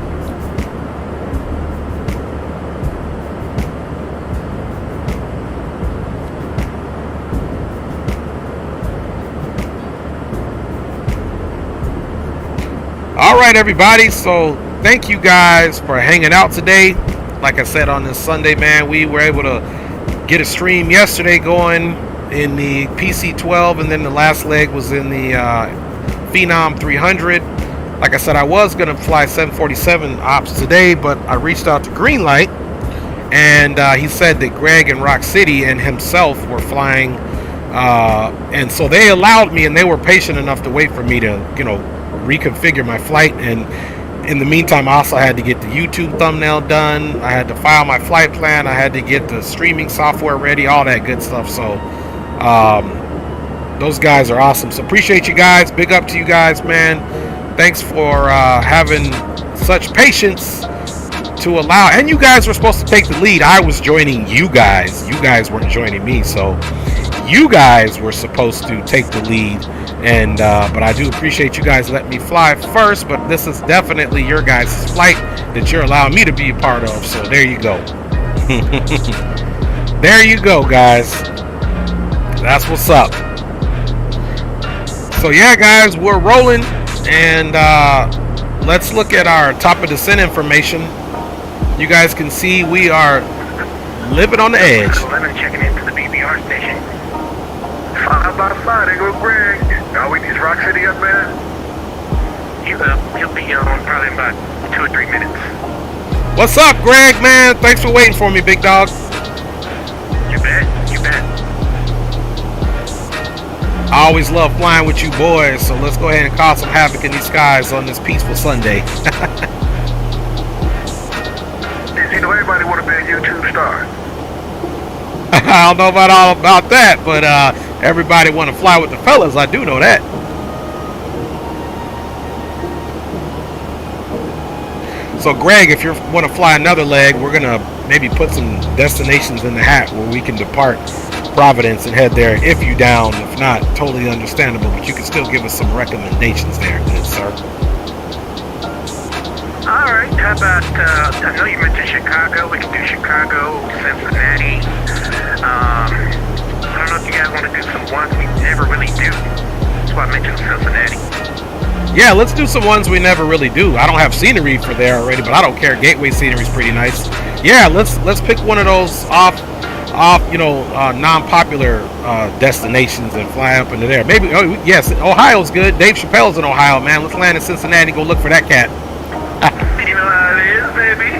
All right, everybody. So thank you guys for hanging out today. Like I said, on this Sunday, man, we were able to get a stream yesterday going in the PC-12, and then the last leg was in the Phenom 300. Like I said, I was going to fly 747 ops today, but I reached out to Greenlight, and he said that Greg and Rock City and himself were flying, and so they allowed me, and they were patient enough to wait for me to, you know, reconfigure my flight. And in the meantime, I also had to get the YouTube thumbnail done. I had to file my flight plan. I had to get the streaming software ready, all that good stuff. So those guys are awesome. So appreciate you guys. Big up to you guys, man. Thanks for having such patience to allow. And you guys were supposed to take the lead. I was joining you guys. You guys weren't joining me. So you guys were supposed to take the lead. And but I do appreciate you guys letting me fly first, but this is definitely your guys' flight that you're allowing me to be a part of. So there you go. There you go, guys. That's what's up. So yeah, guys, we're rolling, and let's look at our top of descent information. You guys can see we are living on the edge. 11 checking into the BBR station. 5 by 5, there go Greg. Now we need Rock City up, man. He's up. He'll be on probably in about 2 or 3 minutes. What's up, Greg, man? Thanks for waiting for me, big dog. You bet. You bet. I always love flying with you boys, so let's go ahead and cause some havoc in these skies on this peaceful Sunday. You know, everybody want to be a YouTube star. I don't know about all about that, but everybody want to fly with the fellas. I do know that. So, Greg, if you want to fly another leg, we're going to maybe put some destinations in the hat where we can depart Providence and head there if you down. If not, totally understandable, but you can still give us some recommendations there, good sir. All right. How about, I know you mentioned Chicago. We can do Chicago, Cincinnati. I don't know if you guys want to do some ones we never really do. That's why I mentioned Cincinnati. Yeah, let's do some ones we never really do. I don't have scenery for there already, but I don't care. Gateway scenery is pretty nice. Yeah, let's pick one of those off you know, non-popular destinations and fly up into there. Maybe, oh yes, Ohio's good. Dave Chappelle's in Ohio, man. Let's land in Cincinnati and go look for that cat. You know how it is, baby.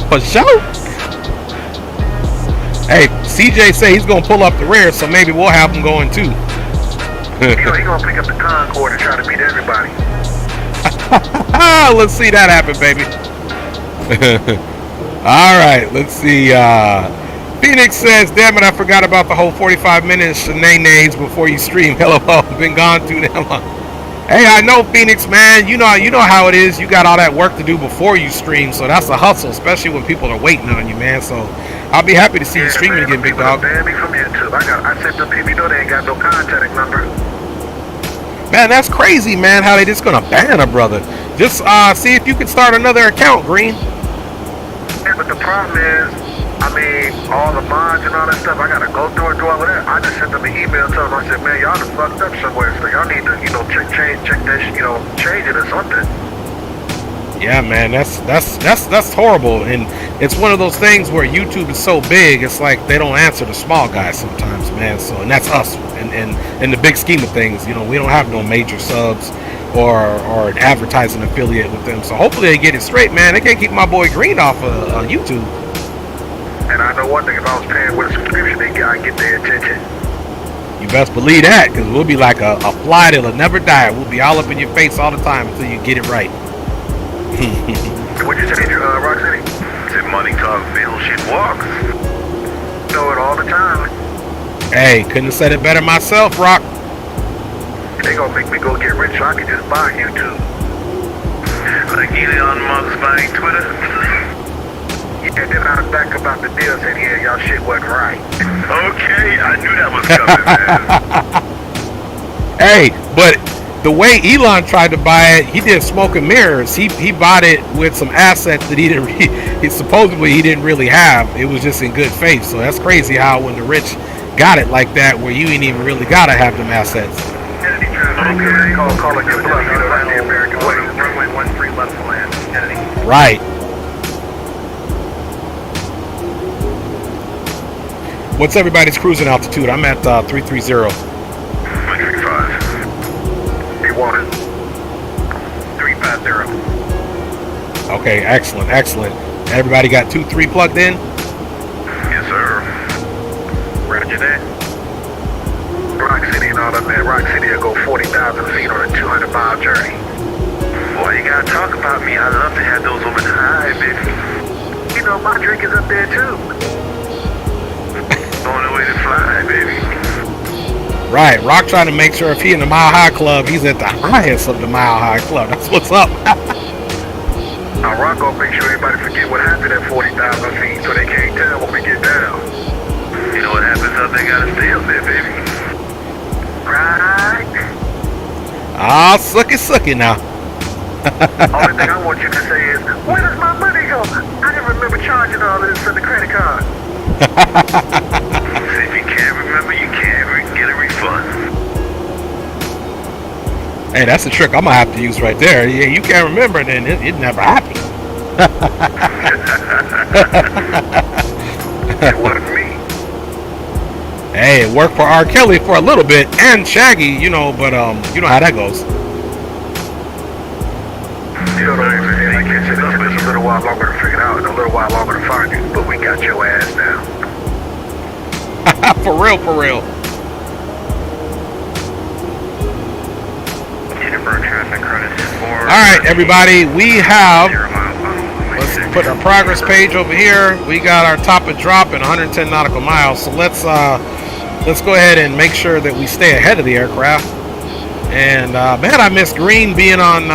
For sure. Hey, CJ say he's gonna pull up the rear, so maybe we'll have him going too. He gonna pick up the Concorde and try to beat everybody. Let's see that happen, baby. All right, let's see. Phoenix says, "Damn it, I forgot about the whole 45 minutes shenanigans before you stream. Hello, been gone too damn long." Hey, I know, Phoenix, man. You know how it is. You got all that work to do before you stream, so that's a hustle, especially when people are waiting on you, man. So I'll be happy to see you streaming again, big dog. Ban me from YouTube. I sent them people, you know they ain't got no contact number. Man, that's crazy, man. How they just gonna ban a brother? Just see if you can start another account, Green. Yeah, but the problem is, I mean, all the mods and all that stuff, I gotta go through and do all of that. I just sent them an email telling them, I said, man, y'all done fucked up somewhere, so y'all need to, check this, change it or something. Yeah, man, that's horrible, and it's one of those things where YouTube is so big, it's like they don't answer the small guys sometimes, man. So, and that's us, and in the big scheme of things, we don't have no major subs or an advertising affiliate with them. So hopefully they get it straight, man. They can't keep my boy Green off of YouTube. And I know one thing, if I was paying with a subscription, I get their attention. You best believe that, because we'll be like a fly that'll never die. We'll be all up in your face all the time until you get it right. What'd you say, Rock City? Said money talk, bill shit walks. Know it all the time. Hey, couldn't have said it better myself, Rock. They gonna make me go get rich so I can just buy YouTube. Like Elon Musk buying Twitter. Yeah, then I was back about the deal, said, yeah, y'all shit wasn't right. Okay, I knew that was coming, man. Hey, but the way Elon tried to buy it, he did smoke and mirrors. He bought it with some assets that he supposedly he didn't really have. It was just in good faith. So that's crazy how when the rich got it like that, where you ain't even really gotta have them assets. Okay, call it your bluff, that's the American way. Runway 13 left to land, Kennedy. Right. What's everybody's cruising altitude? I'm at 330. 135. He wanted 350. Okay, excellent. Everybody got 2-3 plugged in? Yes, sir. Roger that. Rock City and all that, man. Rock City will go 40,000 feet on a 200-mile journey. Boy, you gotta talk about me. I love to have those over the high, baby. My drink is up there, too. Only way to fly, baby. Right, Rock trying to make sure if he in the Mile High Club, he's at the highest of the Mile High Club. That's what's up. Now, Rock gonna make sure everybody forget what happened at 40,000 feet so they can't tell when we get down. You know what happens up there? Gotta stay up there, baby. Right. Ah, sucky now. Only thing I want you to say is, where does my money go? I didn't remember charging all of this on the credit card. So if you can't remember, you can't get a refund. Hey, that's a trick I'm gonna have to use right there. Yeah, you can't remember, then it never happened. It wasn't me. Hey, it worked for R. Kelly for a little bit and Shaggy, but you know how that goes. You know what I'm saying? Like it took us a little while longer to figure it out and a little while longer to find you, but we got your ass now. For real. Alright, everybody, we have, let's put our progress page over here. We got our top of drop at 110 nautical miles. So let's go ahead and make sure that we stay ahead of the aircraft. And man, I miss Green being on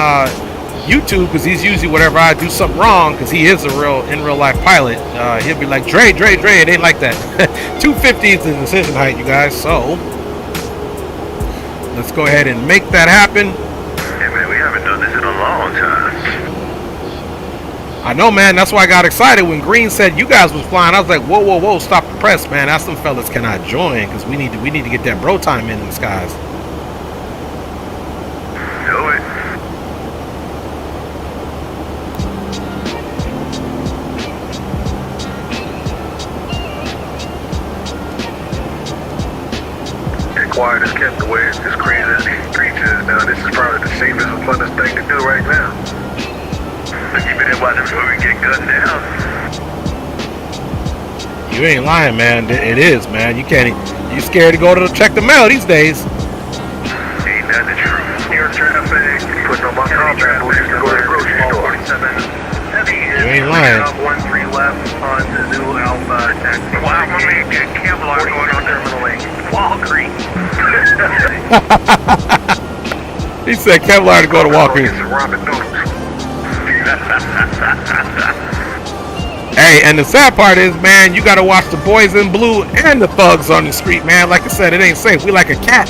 YouTube, because he's usually whenever I do something wrong, because he is a in real life pilot, he'll be like, Dre, it ain't like that. 250 is the decision height, you guys. So let's go ahead and make that happen. Yeah, man, we haven't done this in a long time. I know, man. That's why I got excited when Green said you guys was flying. I was like, whoa, stop the press, man. That's some fellas cannot join, because we need to get that bro time in the skies. Do it. Quiet is kept away. It's as crazy as these streets is now. This is probably the safest and funnest thing to do right now. But you better watch before we get gunned down. You ain't lying, man. It is, man. You can't. You scared to go to check the mail these days. Ain't that the truth? Near traffic. Putting on my combat boots to go to the grocery store. 47. Heavy is You ain't lying. 1-3 left on the new Alpha taxi. Wow, my man got Kevlar going on Terminal 8. Walgreens. He said Kevlar to go to Walgreens. Get some ramen noodles. Hey, and the sad part is, man, you gotta watch the boys in blue and the thugs on the street, man. Like I said, it ain't safe. We like a cat.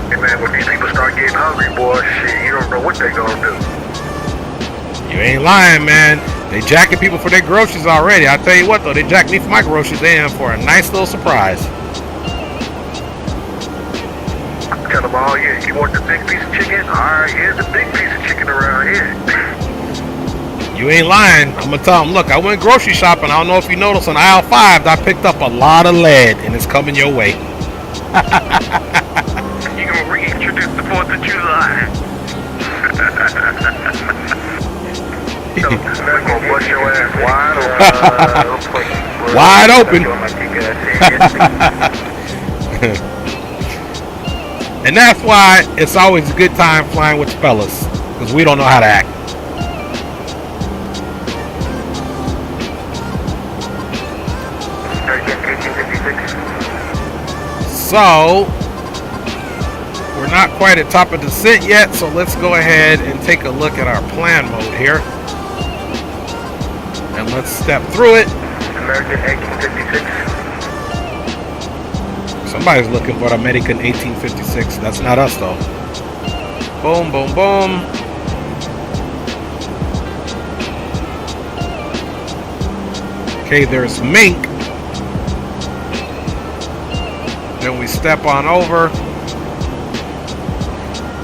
Hey man, when these people start getting hungry, boy, shit, you don't know what they gonna do. You ain't lying, man. They jacking people for their groceries already. I tell you what, though, they jacked me for my groceries. They in for a nice little surprise. Tell them, oh yeah, you want the big piece of chicken? Alright, here's the big piece of chicken around here. You ain't lying. I'm gonna tell them, look, I went grocery shopping. I don't know if you noticed on aisle 5, I picked up a lot of lead, and it's coming your way. You gonna reintroduce the 4th of July. Tell them, they're gonna bust your ass Wide open. And that's why it's always a good time flying with the fellas, because we don't know how to act. So, we're not quite at top of descent yet, so let's go ahead and take a look at our plan mode here. And let's step through it. American 1856. Somebody's looking for American 1856. That's not us, though. Boom, boom, boom. Okay, there's mink. Then we step on over.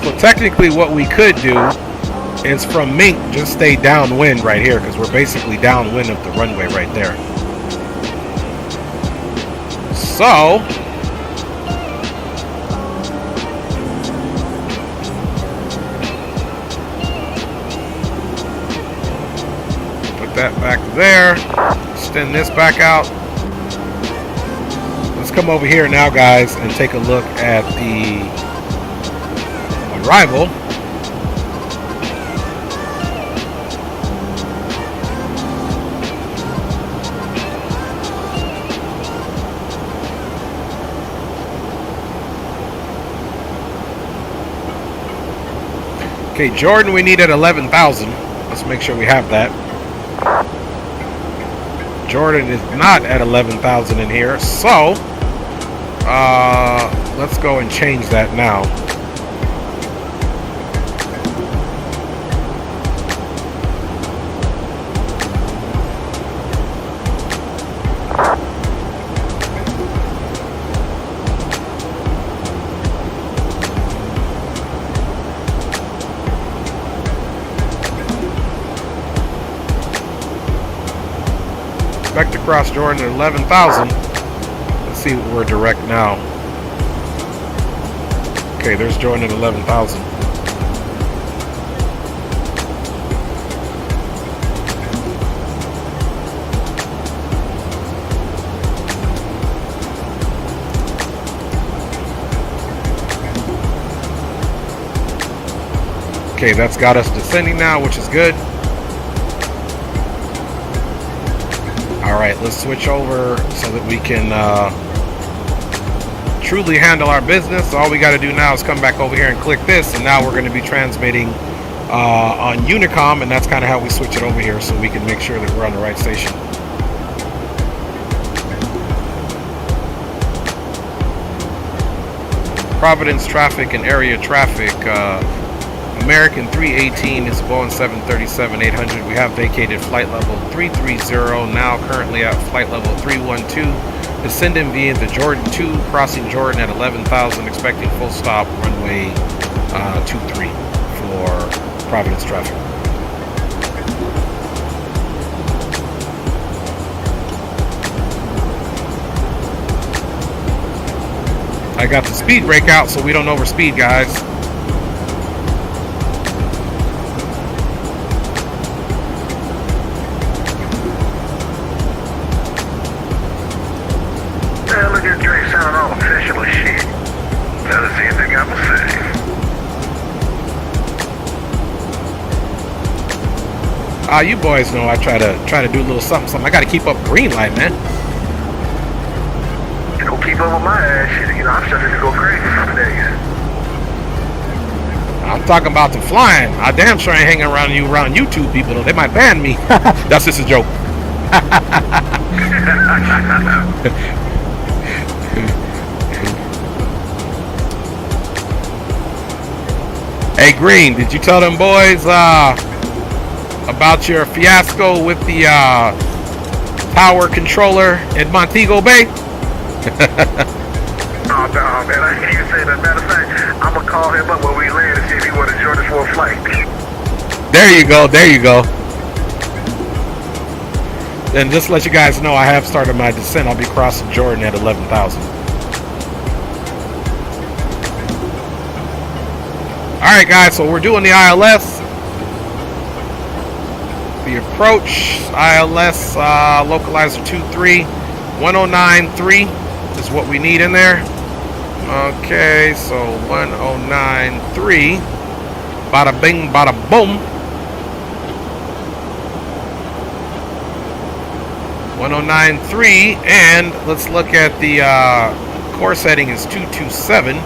So technically what we could do is from mink just stay downwind right here, because we're basically downwind of the runway right there. So put that back there. Extend this back out. Let's come over here now, guys, and take a look at the arrival. Okay, Jordan, we need at 11,000. Let's make sure we have that. Jordan is not at 11,000 in here, so let's go and change that now. Expect to cross Jordan at 11,000. Let's see what we're direct now. Okay, there's Jordan at 11,000. Okay, that's got us descending now, which is good. Alright, let's switch over so that we can truly handle our business. All we got to do now is come back over here and click this, and now we're going to be transmitting on Unicom, and that's kind of how we switch it over here so we can make sure that we're on the right station. Providence traffic and area traffic. American 318 is Boeing 737-800. We have vacated flight level 330, now currently at flight level 312. Descending via the Jordan 2, crossing Jordan at 11,000, expecting full stop runway 23 for Providence traffic. I got the speed brake out so we don't overspeed, guys. You boys know I try to do a little something. I got to keep up green light, man. You don't keep up with my ass shit. You know, I'm starting to go crazy some days. I'm talking about the flying. I damn sure ain't hanging around YouTube people though. They might ban me. That's just a joke. Hey Green, did you tell them boys about your fiasco with the power controller in Montego Bay? Oh no, man, I can't even say that. Matter of fact, I'm gonna call him up when we land and see if he wanna join us for a flight. There you go, there you go. And just to let you guys know, I have started my descent. I'll be crossing Jordan at 11,000. Alright guys, so we're doing the ILS. The approach, ILS localizer 2.3, 1093 is what we need in there. Okay, so 1093. Bada bing, bada boom. 1093, and let's look at the core setting is 227.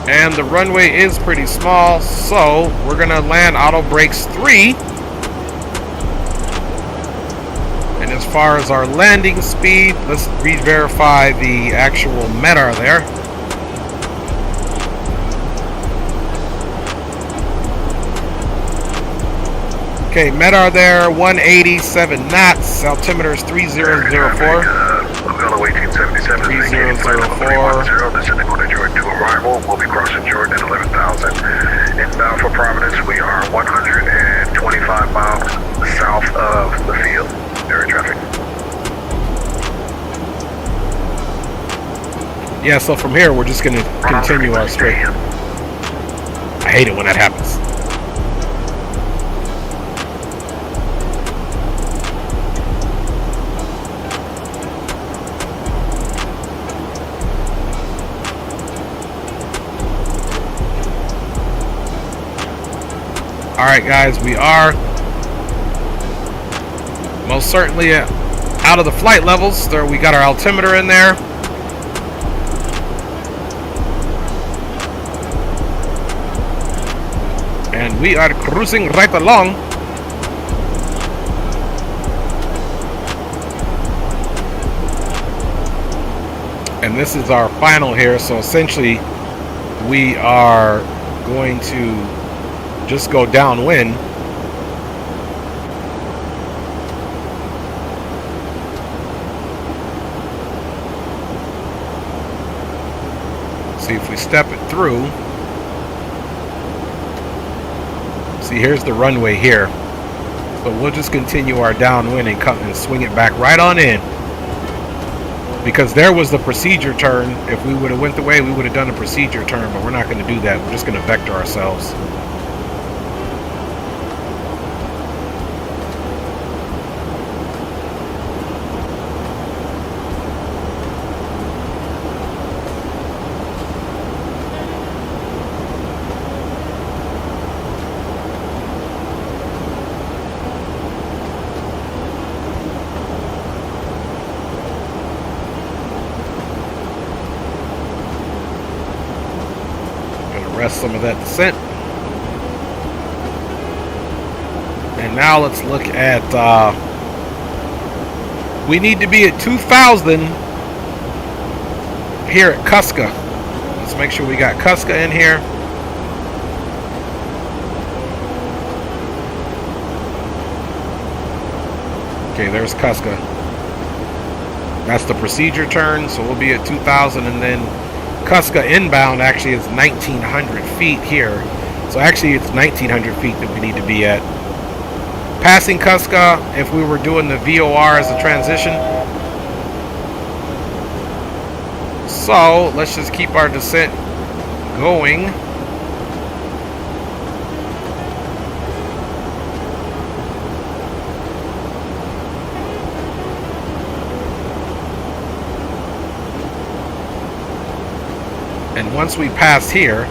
And the runway is pretty small, so we're gonna land auto brakes 3. And as far as our landing speed, let's re-verify the actual METAR there. Okay, METAR there, 187 knots, altimeter is 3004. 3004. Descending on Jordan to arrival. We'll be crossing Jordan at 11,000. Inbound for Providence, we are 125 miles south of the field. Area traffic. Yeah, so from here we're just going to continue our straight. I hate it when that happens. Alright guys, we are most certainly out of the flight levels. There, we got our altimeter in there. And we are cruising right along. And this is our final here, so essentially we are going to just go downwind. See if we step it through. See, here's the runway here. So we'll just continue our downwind and cut and swing it back right on in. Because there was the procedure turn. If we would have went the way, we would have done a procedure turn, but we're not going to do that. We're just going to vector ourselves. Rest some of that descent. And now let's look at we need to be at 2,000 here at Cuska. Let's make sure we got Cuska in here. Okay, there's Cuska. That's the procedure turn, so we'll be at 2,000, and then Cuska inbound actually is 1,900 feet here. So actually it's 1900 feet that we need to be at. Passing Cuska if we were doing the VOR as a transition. So let's just keep our descent going. And once we pass here,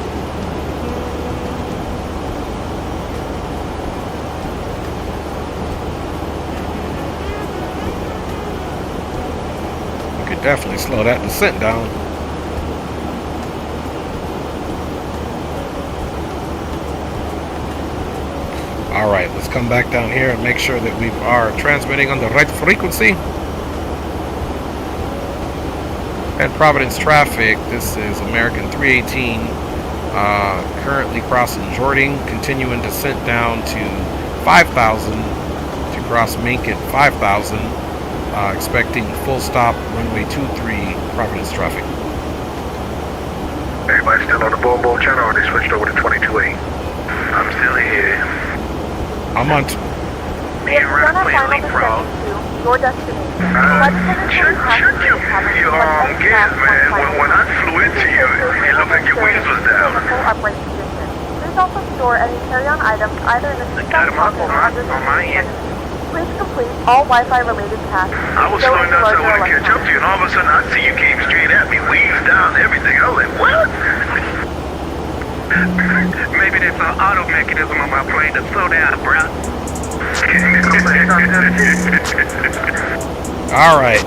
we could definitely slow that descent down. All right, let's come back down here and make sure that we are transmitting on the right frequency. And Providence traffic, this is American 318, currently crossing Jordan, continuing descent down to 5,000 to cross Mink at 5,000, expecting full stop runway 23 Providence traffic. Everybody still on the Boom Boom channel, or they switched over to 22A? I'm still here. I'm on. We have begun our final descent to your destination. Shut your gas, man. When I flew into you, it looked like your wheels was down. Please also store any carry-on items either in the seatbelt pocket or under the seat. Please complete all Wi-Fi related tasks. I was slowing down so I wanted to catch up to you, and all of a sudden I see you came straight at me, wheels down, everything. I was like, what? Maybe there's an auto mechanism on my plane to slow down, bro. All right,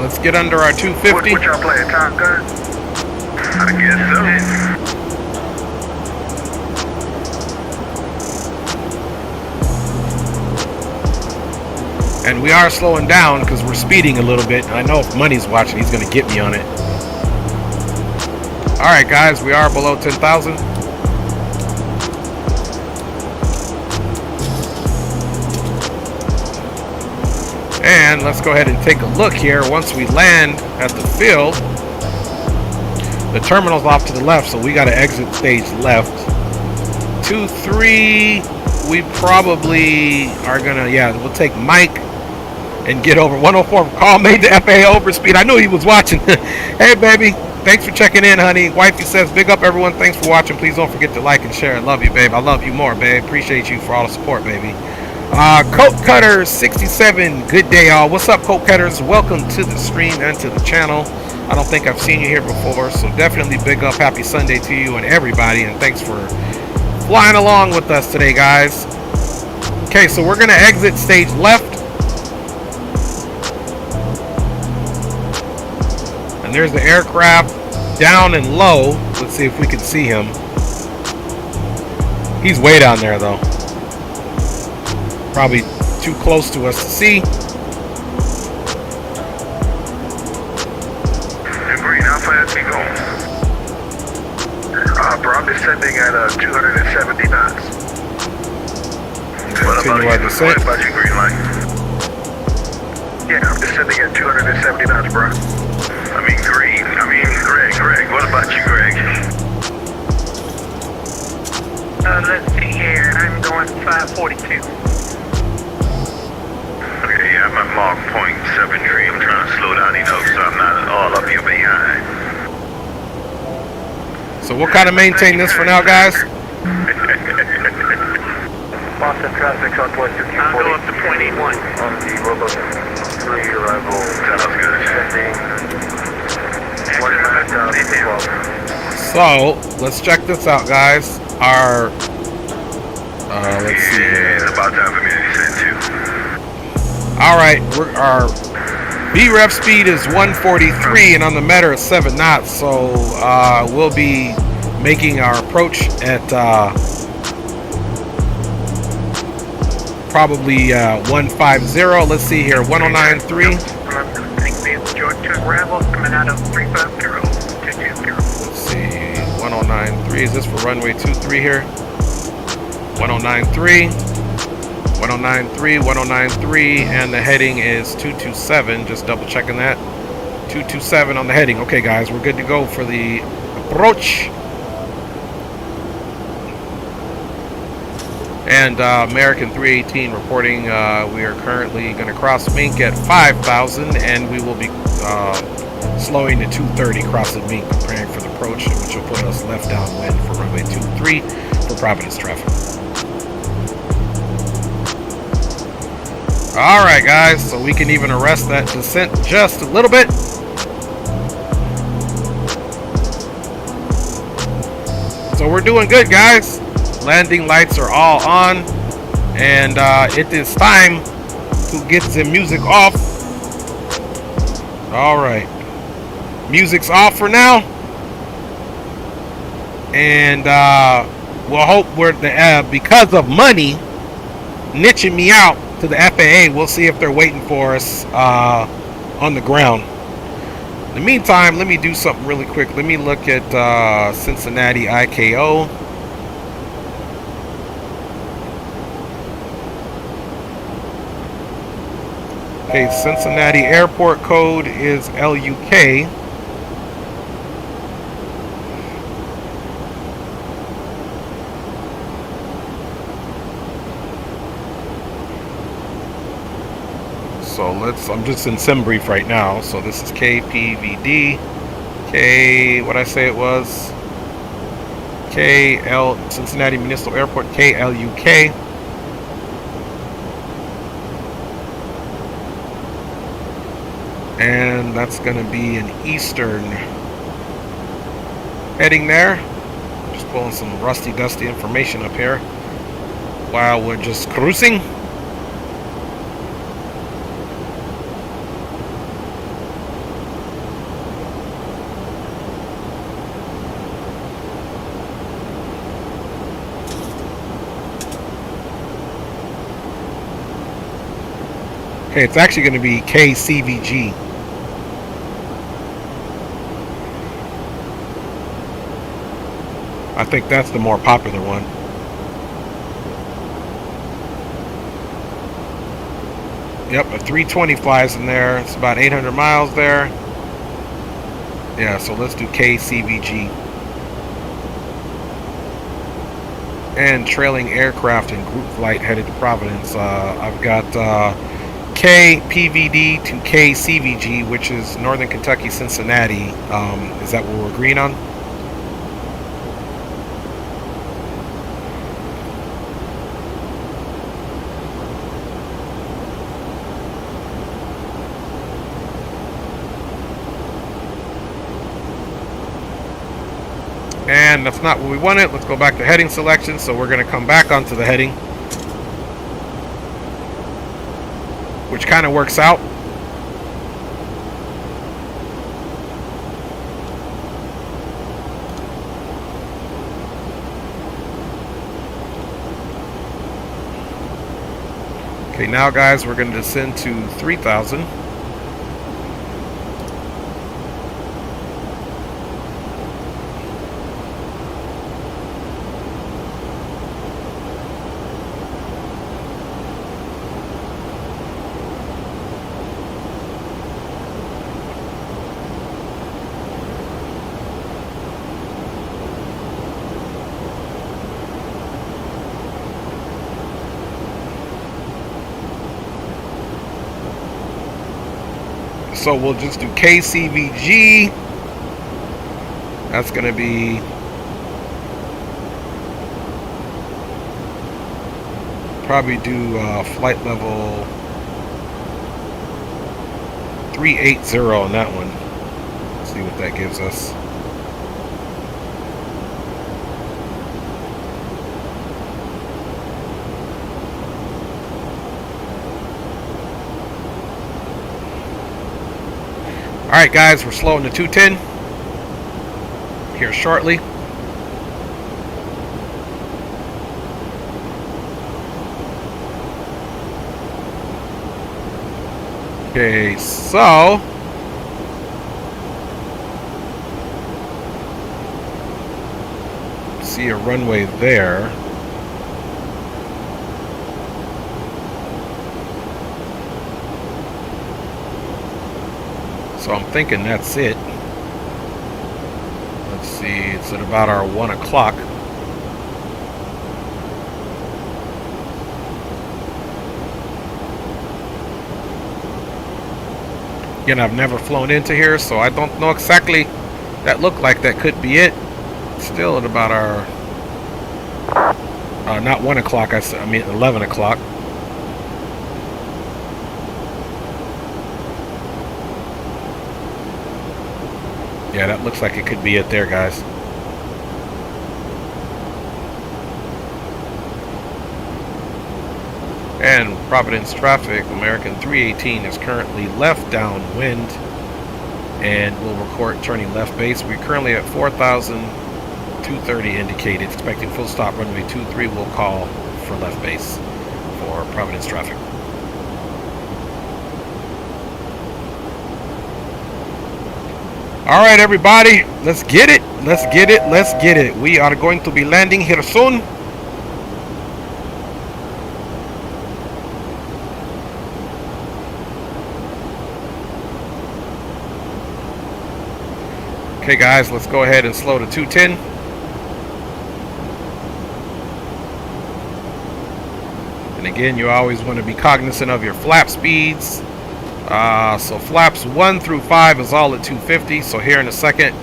let's get under our 250. What y'all playing, Top Gun? I guess so. And we are slowing down because we're speeding a little bit. I know if Money's watching, he's going to get me on it. All right, guys, we are below 10,000. And let's go ahead and take a look here. Once we land at the field, the terminal's off to the left, so we got to exit stage left. 2-3, we probably are gonna, yeah, we'll take Mike and get over 104. Call made the FAA overspeed. I knew he was watching. Hey, baby, thanks for checking in, honey. Wifey says, big up, everyone. Thanks for watching. Please don't forget to like and share. I love you, babe. I love you more, babe. Appreciate you for all the support, baby. Coat Cutter 67, good day, y'all. What's up, Coat Cutters? Welcome to the stream and to the channel. I don't think I've seen you here before, so definitely big up. Happy Sunday to you and everybody, and thanks for flying along with us today, guys. Okay, so we're gonna exit stage left, and there's the aircraft down and low. Let's see if we can see him. He's way down there though, probably too close to us to see. Green, how fast he going? Bro, I'm descending at 270 knots. Continue our descent. What about you, Green Light? Yeah, I'm descending at 270 knots, bro. Greg, what about you, Greg? Let's see here. I'm going 542. Okay, yeah, I'm at Mach 0.73. I'm trying to slow down, so I'm not all up your behind. So we'll kind of maintain this for now, guys. Boston traffic southwest 240. I'll go up to 0.81. On the Robo 3 arrival. Sounds good. So let's check this out, guys. Our let's see here. It's about time for me to descend too. All right, our VREF speed is 143, and on the Meta is 7 knots. So we'll be making our approach at probably 150. Let's see here, 1093. Coming out of 350. Let's see, 1093. Is this for runway 23 here? 1093. 1093, 1093, and the heading is 227. Just double checking that. 227 on the heading. Okay, guys, we're good to go for the approach. And American 318 reporting we are currently going to cross Mink at 5,000, and we will be slowing to 230 crossing Mink, preparing for the approach, which will put us left downwind for runway 23 for Providence traffic. Alright guys, so we can even arrest that descent just a little bit. So we're doing good, guys. Landing lights are all on, and it is time to get the music off. Alright, music's off for now, and we'll hope we're because of money niching me out to the FAA. We'll see if they're waiting for us on the ground. In the meantime, let me do something really quick. Let me look at Cincinnati IKO. Okay, Cincinnati airport code is LUK. So I'm just in SimBrief right now. So this is KPVD. What I say it was? Cincinnati Municipal Airport, KLUK. And that's going to be an Eastern heading there. Just pulling some rusty dusty information up here while we're just cruising. Okay, it's actually going to be KCVG. I think that's the more popular one. Yep, a 320 flies in there. It's about 800 miles there. Yeah, so let's do KCVG. And trailing aircraft in group flight headed to Providence. I've got KPVD to KCVG, which is Northern Kentucky, Cincinnati. Is that what we're agreeing on? And that's not what we wanted. Let's go back to heading selection. So we're going to come back onto the heading, which kind of works out. Okay, now guys, we're going to descend to 3,000. So we'll just do KCVG. That's going to be probably do flight level 380 on that one. Let's see what that gives us. Alright guys, we're slowing to 210 here shortly. Okay, so see a runway there. So I'm thinking that's it. Let's see, it's at about our 1 o'clock. Again, I've never flown into here, so I don't know exactly. That looked like that could be it. Still at about our not 1 o'clock. I mean 11 o'clock. Yeah, that looks like it could be it there, guys. And Providence traffic, American 318 is currently left downwind and will record turning left base. We're currently at 4,230 indicated. Expecting full stop runway 23 will call for left base for Providence traffic. All right, everybody, let's get it. Let's get it. Let's get it. We are going to be landing here soon. Okay, guys, let's go ahead and slow to 210. And again, you always want to be cognizant of your flap speeds. So flaps 1 through 5 is all at 250. So here in a second,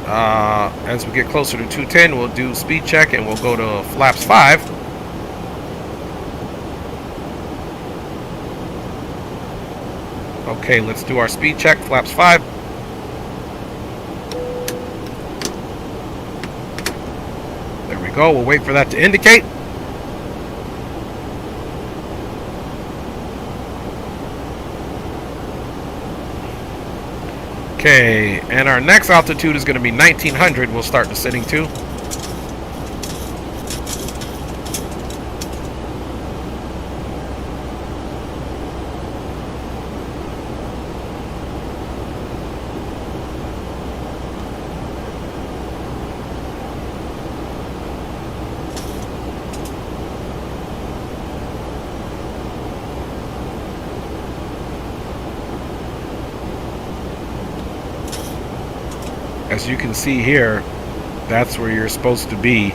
as we get closer to 210, we'll do speed check and we'll go to flaps 5. Okay, let's do our speed check, flaps 5. There we go. We'll wait for that to indicate. Okay, and our next altitude is going to be 1900. We'll start descending to. As you can see here, that's where you're supposed to be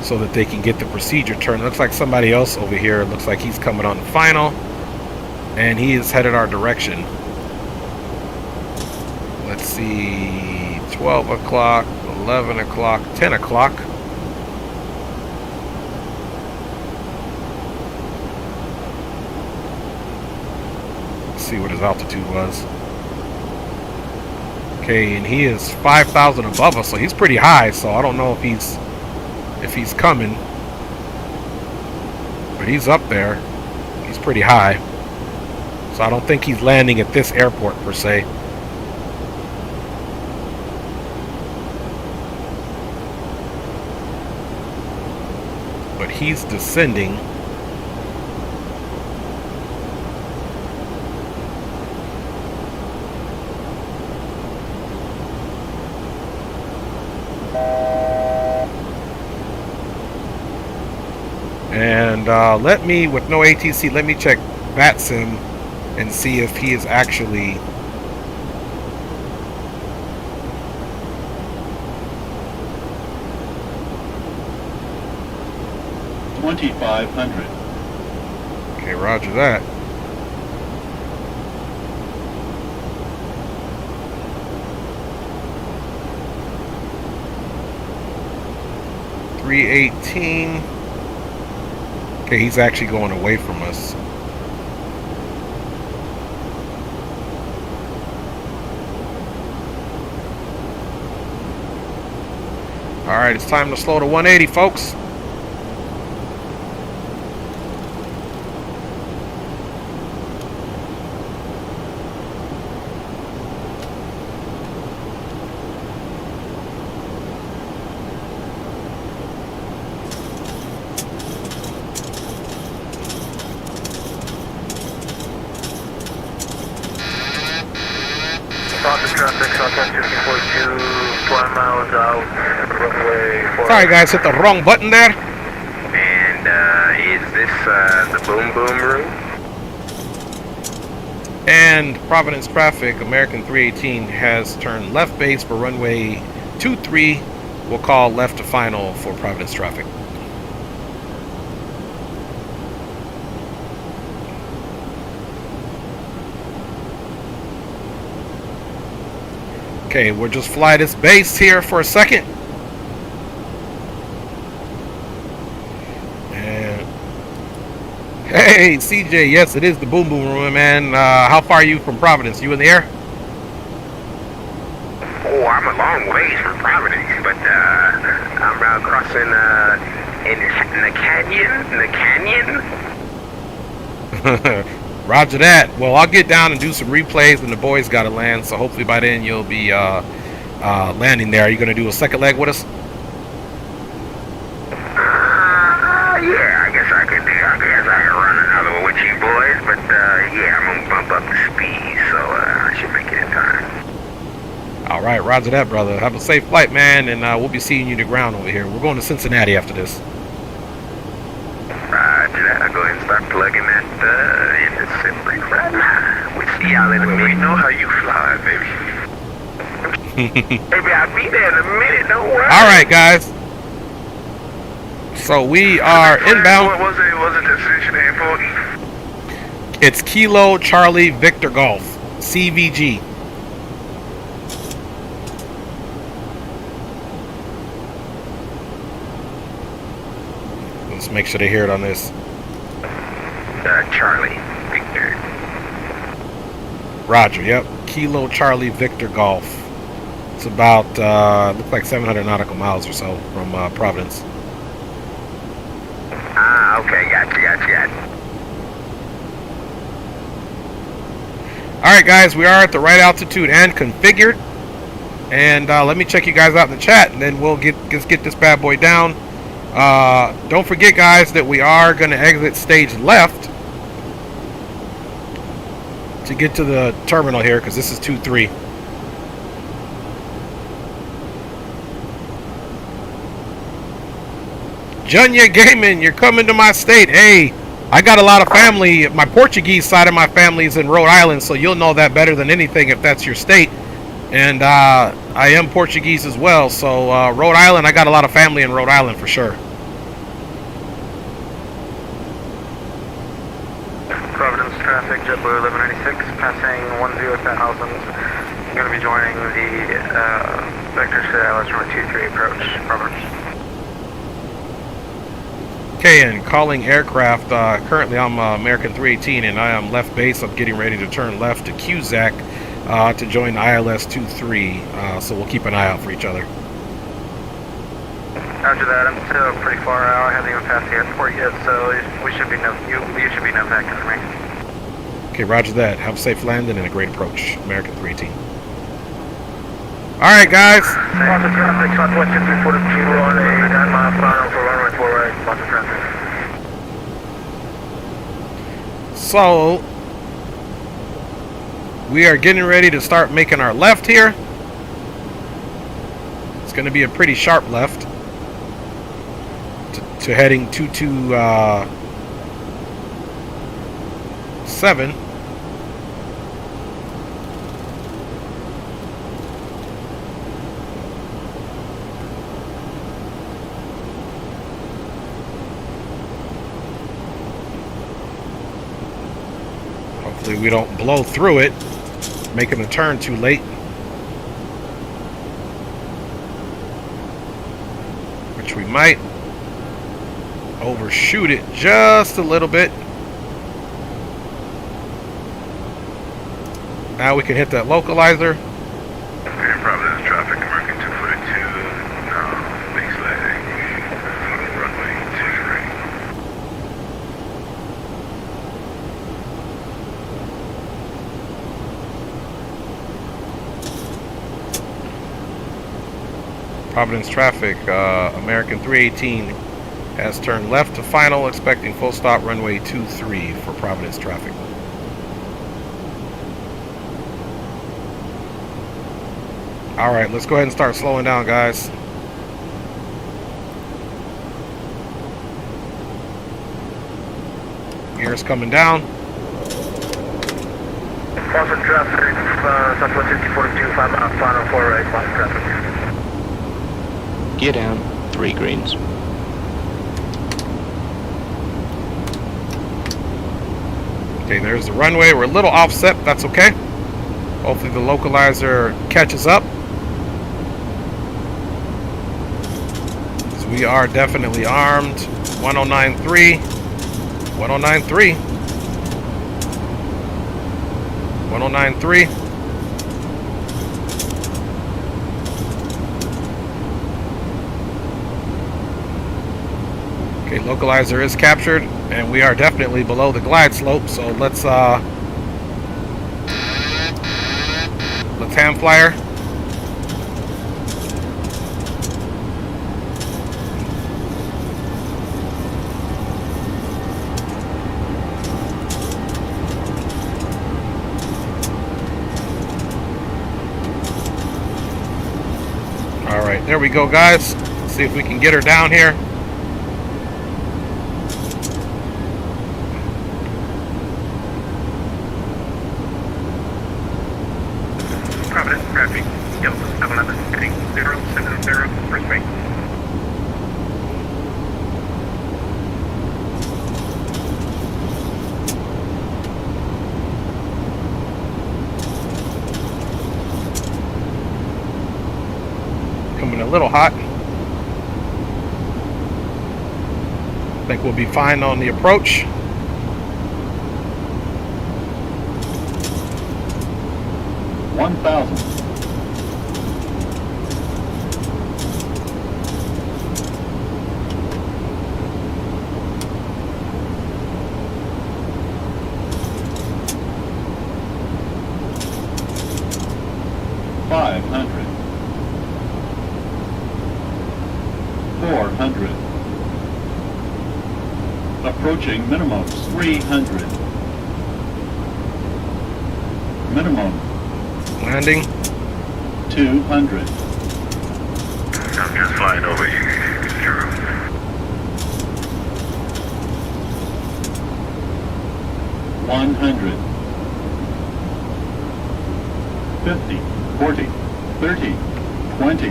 so that they can get the procedure turn. Looks like somebody else over here. Looks like he's coming on final, and he is headed our direction. Let's see, 12 o'clock, 11 o'clock, 10 o'clock. Let's see what his altitude was. Okay, and he is 5,000 above us, so he's pretty high. So I don't know if he's coming, but he's up there. He's pretty high, so I don't think he's landing at this airport per se. But he's descending. And let me, with no ATC, let me check VATSIM and see if he is actually $2,500. Okay, roger that. $318. Okay, he's actually going away from us. All right, it's time to slow to 180, folks. Sorry guys, hit the wrong button there. And is this the boom boom room? And Providence traffic, American 318 has turned left base for runway 23. We'll call left to final for Providence traffic. Okay, we'll just fly this base here for a second. And hey, CJ, yes, it is the Boom Boom Room, man. How far are you from Providence? You in the air? Oh, I'm a long ways from Providence, but I'm crossing in the canyon. Roger that. Well, I'll get down and do some replays, and the boys got to land. So hopefully by then you'll be landing there. Are you gonna do a second leg with us? Yeah, I guess I could run another one with you boys, but yeah, I'm gonna bump up the speed, so I should make it in time. All right, roger that, brother. Have a safe flight, man, and we'll be seeing you to ground over here. We're going to Cincinnati after this. Roger that. I'll go ahead and start plugging that into Cincinnati right now. We'll see y'all in a minute. We know how you fly, baby. Baby, I'll be there in a minute, don't worry. All right, guys. So we are inbound. What was the destination airport? It's Kilo Charlie Victor Golf, CVG. Let's make sure they hear it on this. Charlie Victor. Roger, yep. Kilo Charlie Victor Golf. It's about, looks like 700 nautical miles or so from Providence. Ah, okay, gotcha. Alright guys, we are at the right altitude and configured. And let me check you guys out in the chat, and then we'll get this bad boy down. Don't forget, guys, that we are going to exit stage left to get to the terminal here, because this is 2-3. Junya Gaming, you're coming to my state. Hey, I got a lot of family. My Portuguese side of my family is in Rhode Island, so you'll know that better than anything if that's your state. And I am Portuguese as well, so Rhode Island, I got a lot of family in Rhode Island for sure. Providence traffic, JetBlue 1196, passing 10,000. I'm going to be joining the Vector Dallas runway 23 approach, Providence. Okay, and calling aircraft, currently I'm American 318 and I am left base. I'm getting ready to turn left to Cusack to join ILS 23, so we'll keep an eye out for each other. After that, I'm still pretty far out. I haven't even passed the airport yet, so you should be no backing for me. Okay, roger that. Have a safe landing and a great approach. American 318. Alright, guys. Lots of traffic, Southwest 2342 on a 9-mile final for runway 4 right. Lots of traffic. So, we are getting ready to start making our left here. It's going to be a pretty sharp left to heading 227. Hopefully we don't blow through it, making a turn too late. Which we might. Overshoot it just a little bit. Now we can hit that localizer. Providence traffic, American 242, base landing, runway 23. Providence traffic, American 318 has turned left to final, expecting full stop runway 23 for Providence traffic. Alright, let's go ahead and start slowing down, guys. Gears coming down. Lots of traffic, Southwest 5042, 5-mile final 4 right. Lots of traffic. Gear down, 3 greens. Okay, there's the runway. We're a little offset, but that's okay. Hopefully the localizer catches up. We are definitely armed. 1093. 1093. 1093. Okay, localizer is captured, and we are definitely below the glide slope, so let's ham flyer. Alright, there we go, guys. Let's see if we can get her down here. Providence traffic, Delta 711, heading 070, first rate. Coming a little hot. I think we'll be fine on the approach. One thousand. $500. 400. Approaching minimum 300. Minimum Landing. 200. I'm just flying over you. Sure. 100. 50, 40, 30, 20,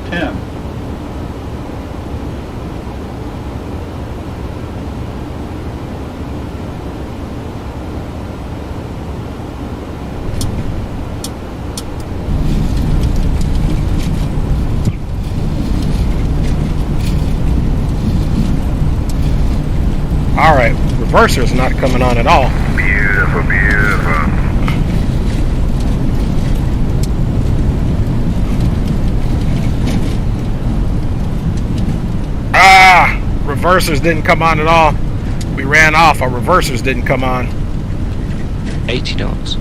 10. Alright, reverser's not coming on at all. Beautiful, beautiful. Ah! Reversers didn't come on at all. We ran off, our reversers didn't come on. 80 knots.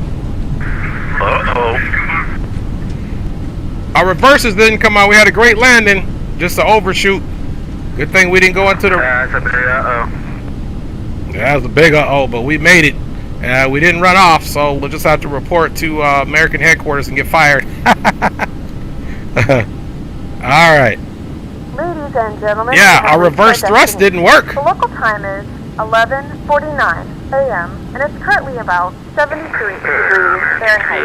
Uh-oh. Our reversers didn't come on. We had a great landing. Just an overshoot. Good thing we didn't go into the... That's a big uh-oh. Yeah, that was a big uh-oh, but we made it. We didn't run off, so we'll just have to report to American headquarters and get fired. Alright. Ladies and gentlemen, Yeah, our reverse thrust didn't work. The local time is 11:49 a.m. and it's currently about 73 degrees Fahrenheit.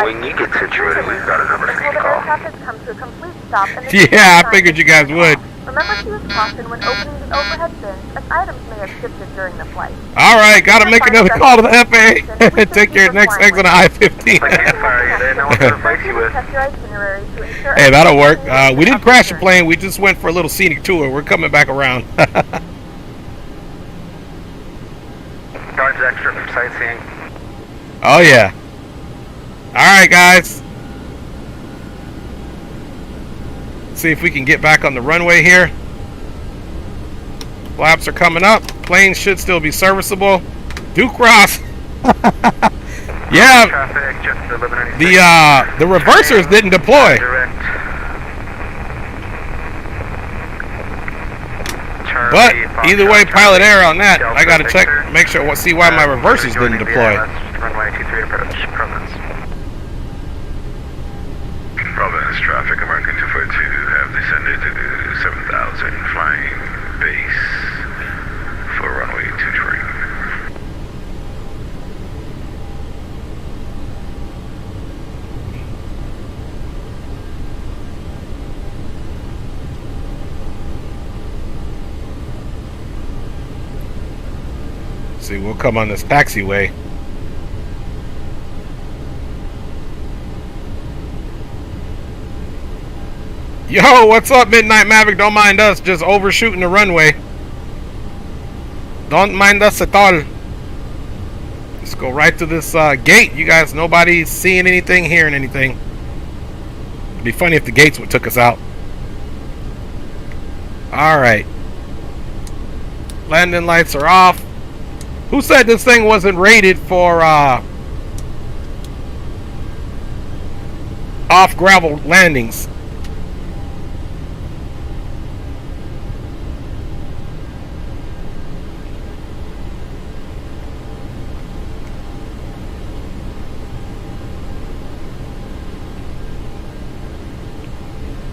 When you get situated, we've got an emergency until the call. air traffic comes to a complete stop and the Yeah, I figured you guys would. Remember to use caution when opening the overhead bins, as items may have shifted during the flight. Alright, gotta make another call to the FAA. Take your next exit on I-15. Hey, that'll work. We didn't crash the plane, we just went for a little scenic tour. We're coming back around. Charge extra for sightseeing. Oh yeah. Alright guys. See if we can get back on the runway here. Flaps are coming up. Planes should still be serviceable. Due cross. Yeah. Traffic, just The reversers didn't deploy. But either way, pilot error on that. I gotta check, make sure, see why my reversers didn't deploy. Runway 23 approach, Providence. Providence traffic, American 242 have descended to 7,000, flying base for runway 23. See, we'll come on this taxiway. Yo, what's up, Midnight Maverick? Don't mind us, just overshooting the runway. Don't mind us at all. Let's go right to this gate. You guys, nobody's seeing anything, hearing anything. It'd be funny if the gates would took us out. Alright. Landing lights are off. Who said this thing wasn't rated for off gravel landings?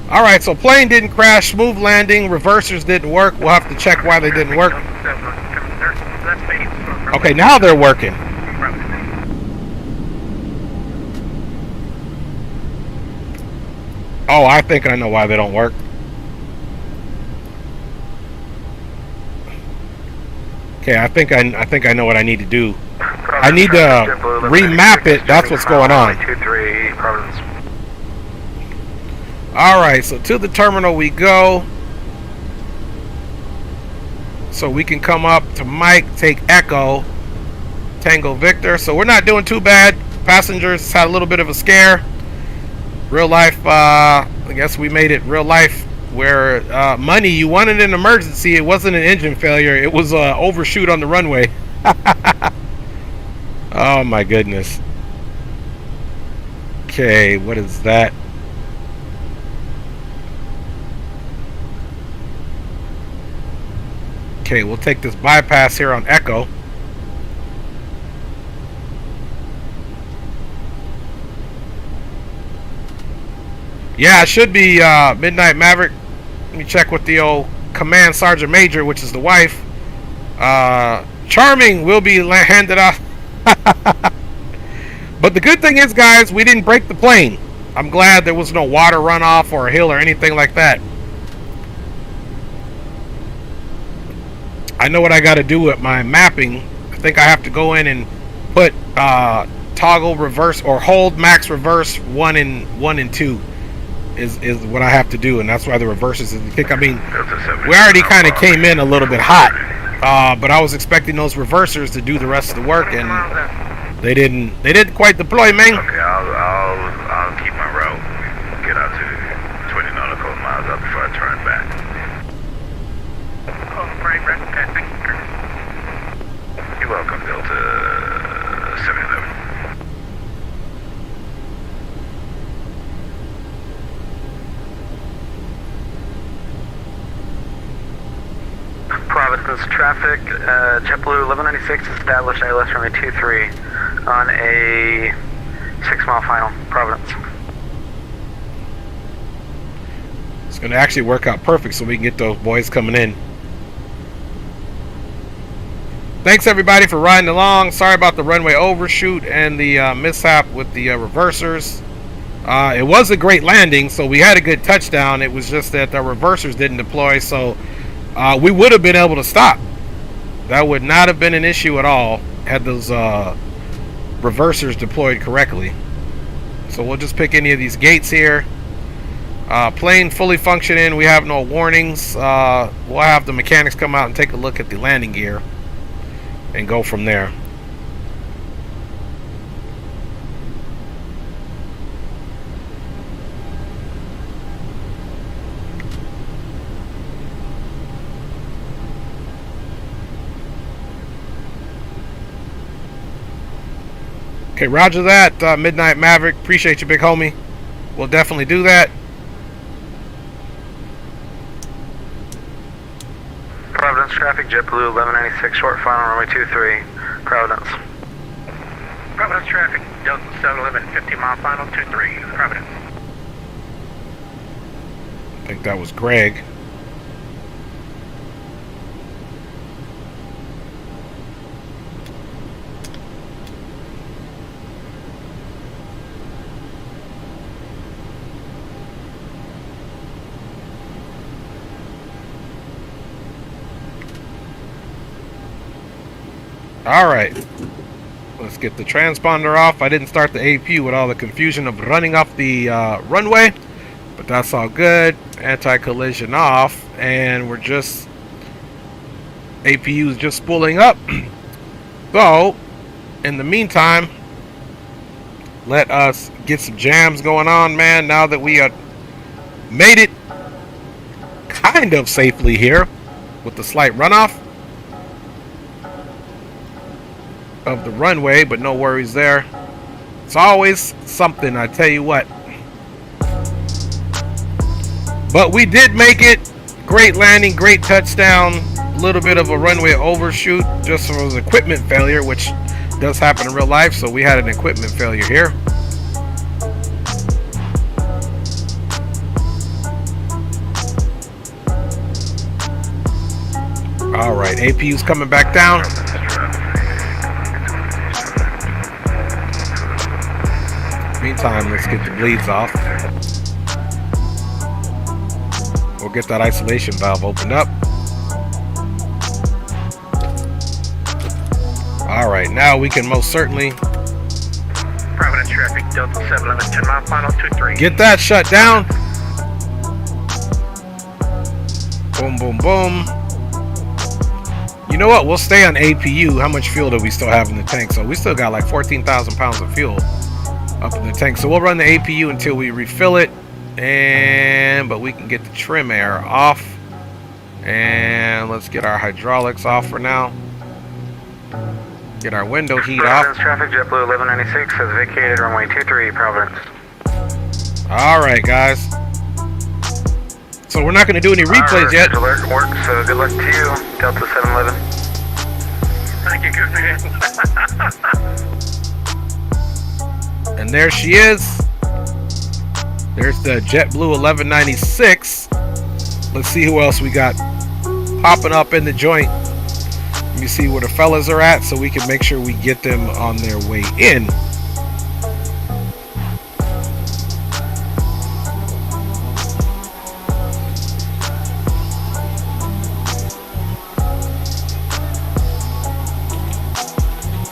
Alright, so plane didn't crash, smooth landing, reversers didn't work. We'll have to check why they didn't work. Okay, now they're working. Oh, I think I know why they don't work. Okay, I think I know what I need to do. I need to remap it. That's what's going on. Alright, so to the terminal we go. So we can come up to Mike, take Echo, Tango Victor. So we're not doing too bad. Passengers had a little bit of a scare. Real life, I guess we made it real life where money, you wanted an emergency. It wasn't an engine failure. It was overshoot on the runway. Oh my goodness. Okay, what is that? Okay, we'll take this bypass here on Echo. Yeah, it should be Midnight Maverick. Let me check with the old Command Sergeant Major, which is the wife. Charming will be handed off. But the good thing is, guys, we didn't break the plane. I'm glad there was no water runoff or a hill or anything like that. I know what I got to do with my mapping. I think I have to go in and put toggle reverse or hold max reverse 1 and 2 is what I have to do, and that's why the reverses is the kick. I mean, we already kind of came in a little bit hot, but I was expecting those reversers to do the rest of the work, and they didn't quite deploy, man. Okay, I'll keep my route. Get out to 20 nautical miles up before I turn back. You're welcome, Delta 711. Providence traffic, JetBlue 1196 established ALS runway 23 on a 6-mile final, Providence. It's going to actually work out perfect so we can get those boys coming in. Thanks everybody for riding along. Sorry about the runway overshoot and the mishap with the reversers. It was a great landing, so we had a good touchdown. It was just that the reversers didn't deploy, so we would have been able to stop. That would not have been an issue at all had those reversers deployed correctly. So we'll just pick any of these gates here. Plane fully functioning. We have no warnings. We'll have the mechanics come out and take a look at the landing gear and go from there. Okay, roger that, Midnight Maverick. Appreciate you, big homie. We'll definitely do that. Providence traffic, JetBlue 1196 short final runway 23, Providence. Providence traffic, Delta 711 50-mile final 23, Providence. I think that was Greg. Alright, let's get the transponder off. I didn't start the AP with all the confusion of running off the runway, but But that's all good. Anti-collision off, and we're just APU is just spooling up. So in the meantime, let us get some jams going on, man. Now that we have made it kind of safely here with the slight runoff of the runway, but no worries there. It's always something, I tell you what. But we did make it. Great landing, great touchdown. A little bit of a runway overshoot just from an equipment failure, which does happen in real life. So we had an equipment failure here. All right, APU's coming back down. Meantime, let's get the bleeds off. We'll get that isolation valve opened up. All right, now we can most certainly Providence traffic, Delta 711, 10 mile final 23. get that shut down. Boom, boom, boom. You know what? We'll stay on APU. How much fuel do we still have in the tank? So we still got like 14,000 pounds of fuel up in the tank. So we'll run the APU until we refill it. But we can get the trim air off. And let's get our hydraulics off for now. Get our window heat off. Traffic, JetBlue 1196 has vacated runway 23, Providence. All right, guys. So we're not going to do any replays yet. Alert works, so good luck to you, Delta 711. Thank you, good man. And there she is. There's the JetBlue 1196. Let's see who else we got popping up in the joint. Let me see where the fellas are at so we can make sure we get them on their way in.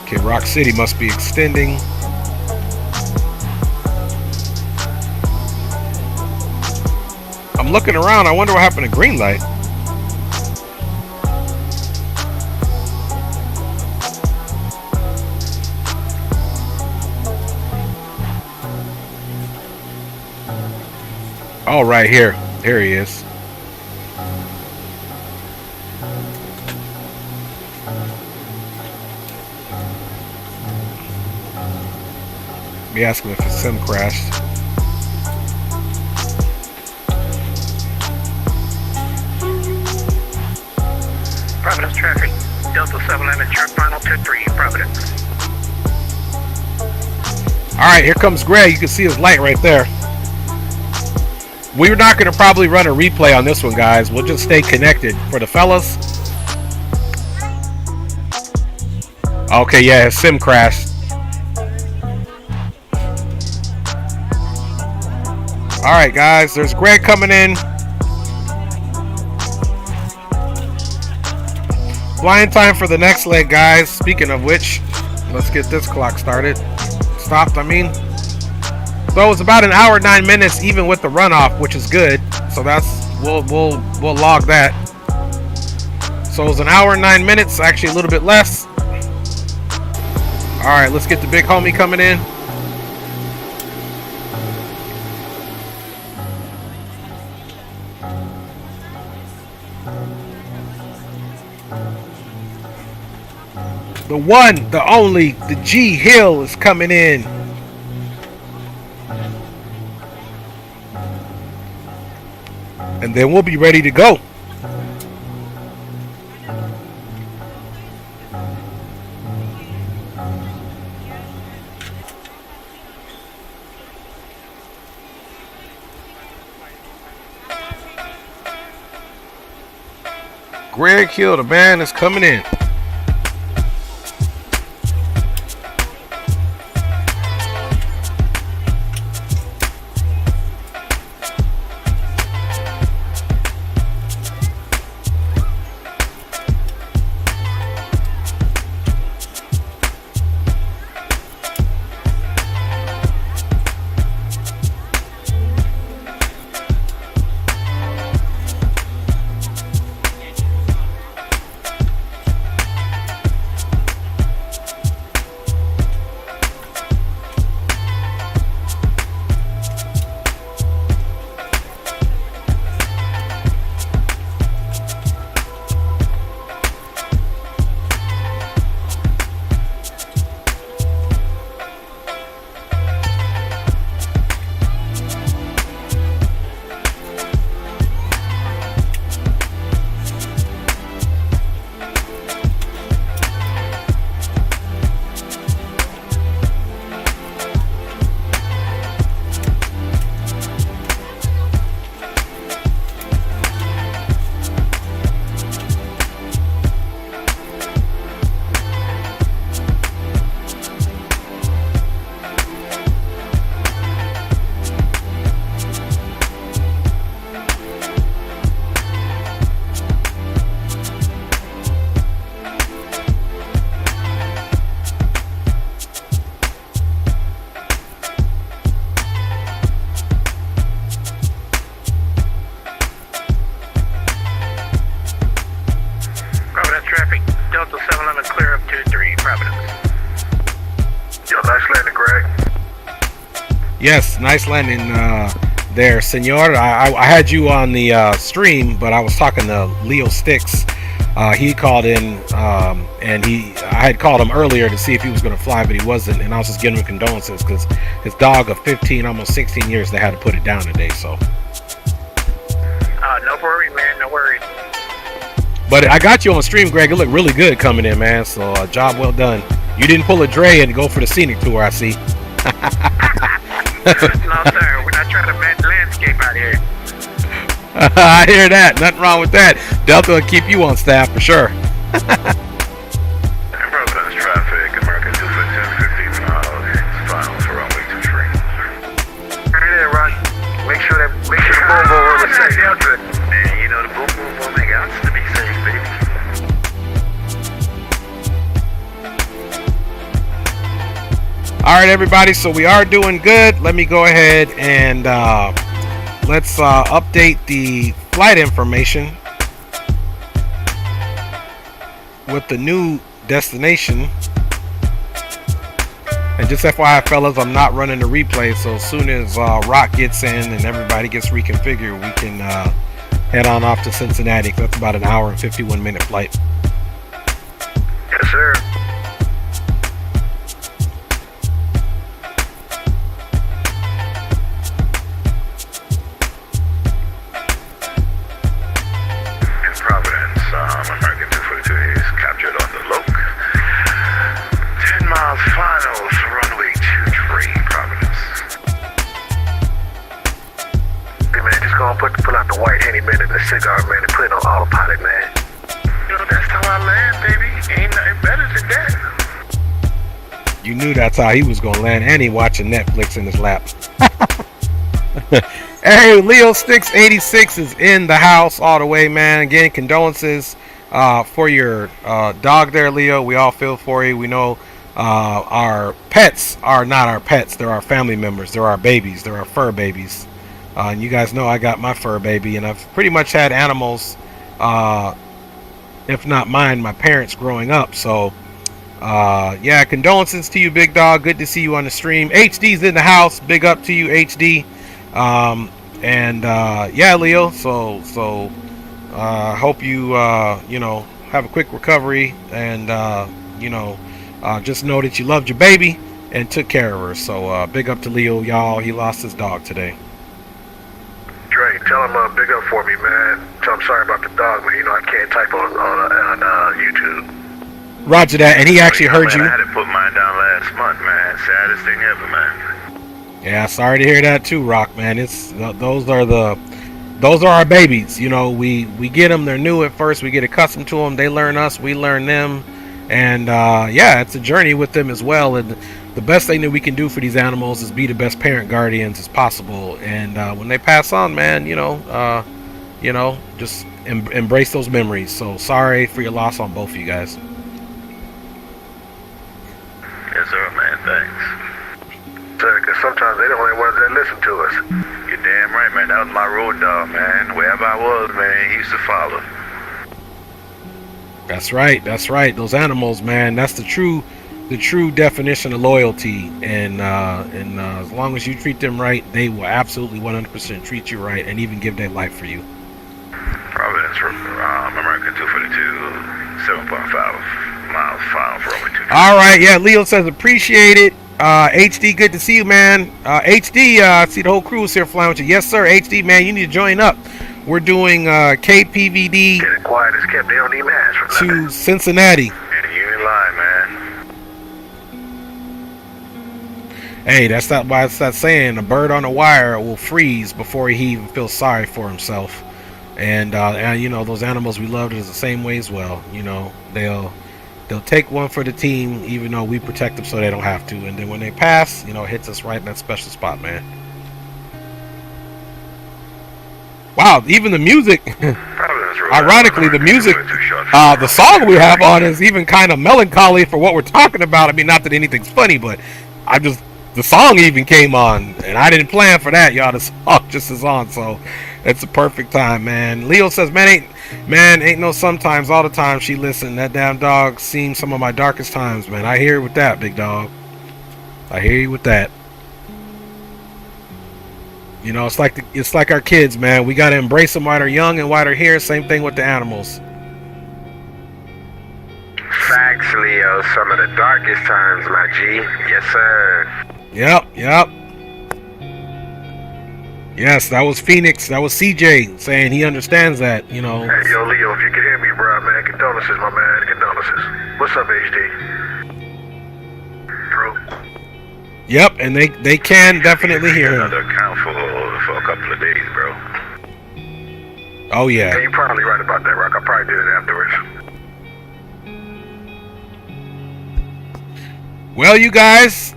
Okay, Rock City must be extending. I'm looking around. I wonder what happened to green light. Oh, right here. Here he is. Let me ask him if his sim crashed. Providence traffic, Delta 711, chart final 23, Providence. Alright, here comes Greg. You can see his light right there. We're not going to probably run a replay on this one, guys. We'll just stay connected for the fellas. Okay, yeah, his sim crashed. Alright, guys, there's Greg coming in. Flying time for the next leg, guys. Speaking of which, let's get this clock started. Stopped, I mean. So it's about an hour 9 minutes, even with the runoff, which is good. So that's we'll log that. So it's an hour 9 minutes, actually a little bit less. All right, let's get the big homie coming in. The one, the only, the G Hill is coming in. And then we'll be ready to go. Greg Hill, the man, is coming in. Yes, nice landing there, senor. I had you on the stream, but I was talking to Leo Sticks. He called in, and I had called him earlier to see if he was going to fly, but he wasn't, and I was just giving him condolences because his dog of 15, almost 16 years, they had to put it down today, so. No worries, man, no worries. But I got you on stream, Greg. It looked really good coming in, man, so job well done. You didn't pull a Dre and go for the scenic tour, I see. No, sir, we're not trying to match landscape out here. I hear that. Nothing wrong with that. Delta will keep you on staff for sure. Providence traffic, American 210, 15 miles, final for runway 23. Right there, Rock. Make sure the boom boom will safe. Man, you know the boom boom will make out to be safe, baby. All right, everybody. So we are doing good. Let me go ahead and let's update the flight information with the new destination. And just FYI, fellas, I'm not running the replay, so as soon as Rock gets in and everybody gets reconfigured, we can head on off to Cincinnati. That's about an hour and 51-minute flight. Yes, sir. American 242 is captured on the Loke. 10 miles finals, runway 23, Providence. Hey man, just gonna pull out the white Henny man and the cigar man and put it on autopilot, man. You know, that's how I land, baby. Ain't nothing better than that. You knew that's how he was gonna land, and he watching Netflix in his lap. Hey, Leo Sticks 86 is in the house all the way, man. Again, condolences for your dog there, Leo. We all feel for you. We know our pets are not our pets. They're our family members. They're our babies. They're our fur babies. And you guys know I got my fur baby, and I've pretty much had animals, if not mine, my parents growing up. So, yeah, condolences to you, big dog. Good to see you on the stream. HD's in the house. Big up to you, HD. Yeah, Leo, so hope you you know, have a quick recovery, and you know, just know that you loved your baby and took care of her. So big up to Leo, y'all. He lost his dog today. Dre, tell him big up for me, man. Tell him sorry about the dog, man. You know I can't type on YouTube. Roger that. And he actually heard you. I had to put mine down last month, man. Saddest thing ever, man. Yeah, sorry to hear that too, Rock, man. It's those are our babies. You know, we get them. They're new at first. We get accustomed to them. They learn us. We learn them. And yeah, it's a journey with them as well. And the best thing that we can do for these animals is be the best parent guardians as possible. And when they pass on, man, you know, just embrace those memories. So sorry for your loss on both of you guys. Yes, sir, man. Thanks. Because sometimes they're the only ones that listen to us. You're damn right, man. That was my road dog, man. Wherever I was, man, he used to follow. That's right. That's right. Those animals, man. That's the true definition of loyalty. And as long as you treat them right, they will absolutely 100% treat you right and even give their life for you. Providence, American 242, 7.5 miles final for only 2. All right. Yeah, Leo says appreciate it. HD, good to see you, man. HD, I see the whole crew is here flying with you. Yes, sir. HD, man, you need to join up. We're doing KPVD Getting quiet as kept. They don't even ask for to Cincinnati. And you ain't lying, man. Hey, that's not why it's that saying. A bird on a wire will freeze before he even feels sorry for himself. And you know, those animals we love is the same way as well. You know, they'll take one for the team, even though we protect them so they don't have to. And then when they pass, you know, it hits us right in that special spot, man. Wow, even the music. Ironically, the music, the song we have on is even kind of melancholy for what we're talking about. I mean, not that anything's funny, but the song even came on, and I didn't plan for that, y'all. The song just is on, so it's a perfect time, man. Leo says, ain't no sometimes, all the time she listened. That damn dog seen some of my darkest times, man. I hear you with that, big dog. I hear you with that. You know, it's like our kids, man. We gotta embrace them while they're young and while they're here. Same thing with the animals. Facts, Leo. Some of the darkest times, my G. Yes, sir. Yep. Yes, that was Phoenix. That was CJ saying he understands that, you know. Hey, yo, Leo, if you can hear me, bro, man, condolences, my man, condolences. What's up, HD? True. Yep, and they can definitely hear him. Another account for a couple of days, bro. Oh, yeah. You're probably right about that, Rock. I'll probably do it afterwards. Well, you guys.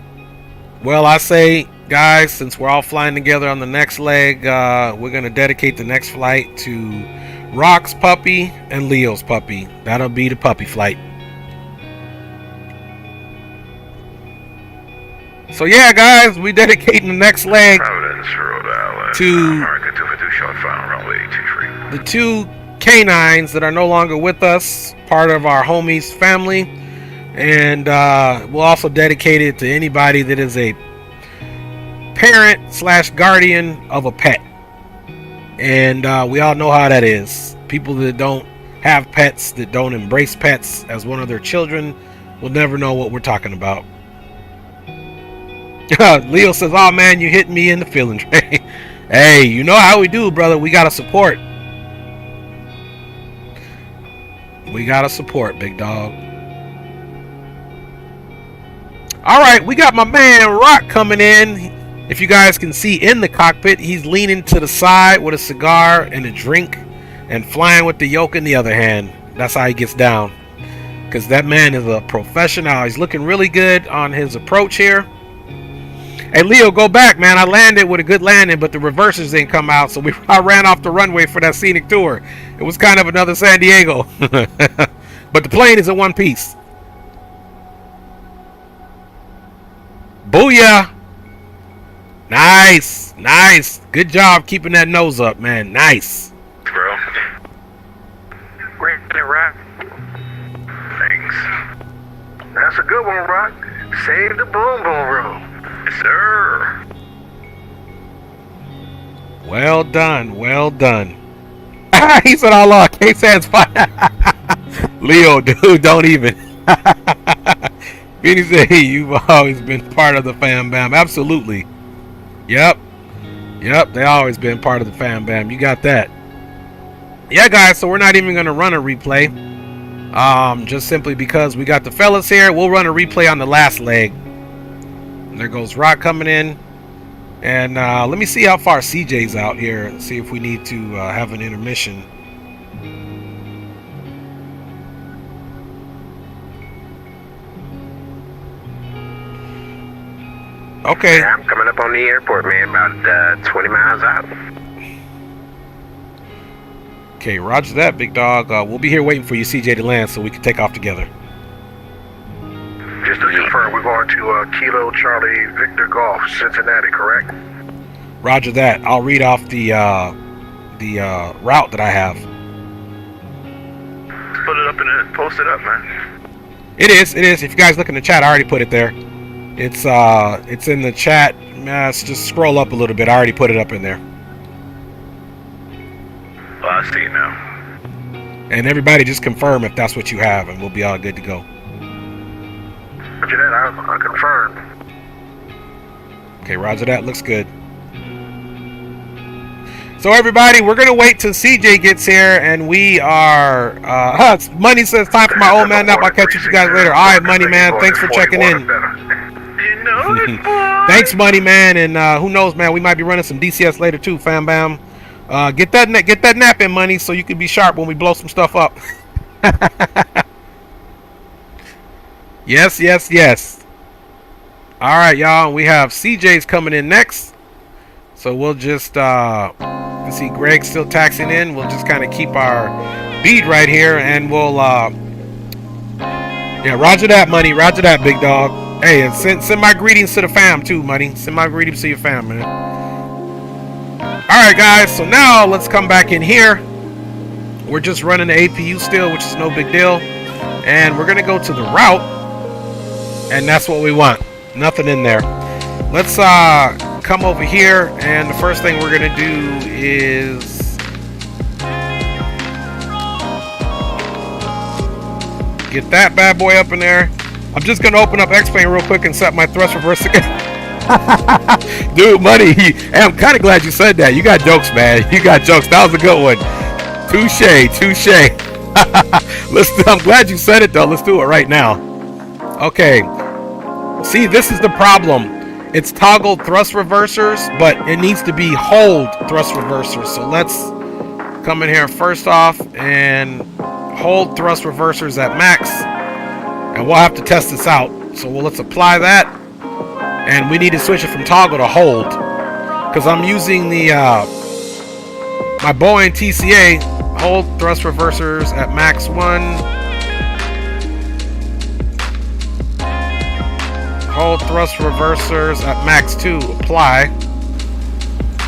Well, I say, guys, since we're all flying together on the next leg, we're going to dedicate the next flight to Rock's puppy and Leo's puppy. That'll be the puppy flight. So yeah, guys, we dedicating the next leg Providence, Rhode Island. to America 252 short file, runway 23. the 2 canines that are no longer with us, part of our homies family. And we'll also dedicate it to anybody that is a parent/guardian of a pet. And we all know how that is. People that don't have pets, that don't embrace pets as one of their children, will never know what we're talking about. Leo says, oh man, you hit me in the feelings. Hey, you know how we do, brother. We gotta support. We gotta support, big dog. Alright, we got my man Rock coming in. If you guys can see in the cockpit, he's leaning to the side with a cigar and a drink and flying with the yoke in the other hand. That's how he gets down. Because that man is a professional. He's looking really good on his approach here. Hey, Leo, go back, man. I landed with a good landing, but the reversers didn't come out, so I ran off the runway for that scenic tour. It was kind of another San Diego. But the plane is in one piece. Booyah! Nice. Good job keeping that nose up, man. Nice. Bro. Great, Rock. Thanks. That's a good one, Rock. Save the boom boom room. Yes, sir. Well done. He said all off. K-San's fine. Leo, dude, don't even. He said, hey, you've always been part of the fam bam. Absolutely. Yep, they always been part of the fam bam. You got that. Yeah, guys, so we're not even going to run a replay. Just simply because we got the fellas here. We'll run a replay on the last leg. And there goes Rock coming in. And let me see how far CJ's out here and see if we need to have an intermission. Okay. Yeah, I'm coming up on the airport, man, about 20 miles out. Okay, roger that, big dog. We'll be here waiting for you, CJ, to land so we can take off together. Just to confirm, we're going to Kilo Charlie Victor Golf, Cincinnati, correct? Roger that. I'll read off the route that I have. Put it up and post it up, man. It is. If you guys look in the chat, I already put it there. It's in the chat. Let's just scroll up a little bit. I already put it up in there. Well, I see it now. And everybody just confirm if that's what you have, and we'll be all good to go. Roger that, I confirmed. Okay, roger that. Looks good. So everybody, we're gonna wait till CJ gets here, and we are. Money says time for my old man nap. I'll catch you guys later. All right, Money Man. Thanks for checking in. You know it, boy. Thanks, Money Man, and who knows, man? We might be running some DCS later too, fam bam. Get that nap in, Money, so you can be sharp when we blow some stuff up. Yes. All right, y'all. We have CJ's coming in next, so we'll just let's see. Greg's still taxing in. We'll just kind of keep our bead right here, and we'll yeah. Roger that, Money. Roger that, big dog. Hey, and send my greetings to the fam too, Money. Send my greetings to your fam, man. Alright, guys, so now let's come back in here. We're just running the APU still, which is no big deal. And we're going to go to the route. And that's what we want. Nothing in there. Let's come over here, and the first thing we're gonna do is get that bad boy up in there. I'm just gonna open up X-Plane real quick and set my thrust reverse again. Dude, money. Hey, I'm kind of glad you said that. You got jokes, man. You got jokes. That was a good one. Touche, touche. I'm glad you said it though. Let's do it right now. Okay. See, this is the problem. It's toggled thrust reversers, but it needs to be hold thrust reversers. So let's come in here first off and hold thrust reversers at max. And we'll have to test this out. So let's apply that. And we need to switch it from toggle to hold. Because I'm using the my Boeing TCA. Hold thrust reversers at max 1. Hold thrust reversers at max 2. Apply.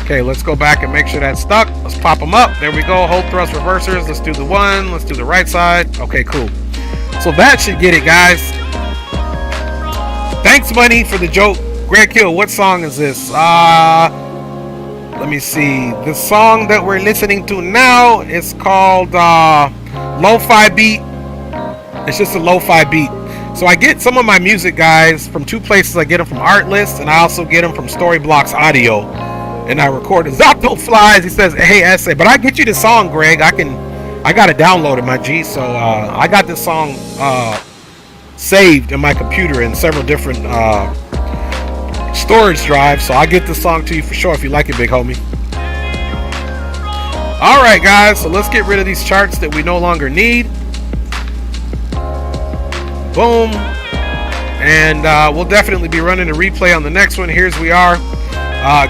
Okay, let's go back and make sure that's stuck. Let's pop them up. There we go. Hold thrust reversers. Let's do the one. Let's do the right side. Okay, cool. So that should get it, guys. Thanks, Money, for the joke. Greg Hill, what song is this? Let me see. The song that we're listening to now is called Lo-Fi Beat. It's just a lo-fi beat. So I get some of my music, guys, from two places. I get them from Artlist, and I also get them from Storyblocks Audio. And I record it. Zato Flies, he says, hey, essay. But I get you the song, Greg. I got it downloaded, my G. So I got this song saved in my computer in several different storage drives. So I'll get this song to you for sure if you like it, big homie. All right, guys. So let's get rid of these charts that we no longer need. Boom. And we'll definitely be running a replay on the next one. Here's we are.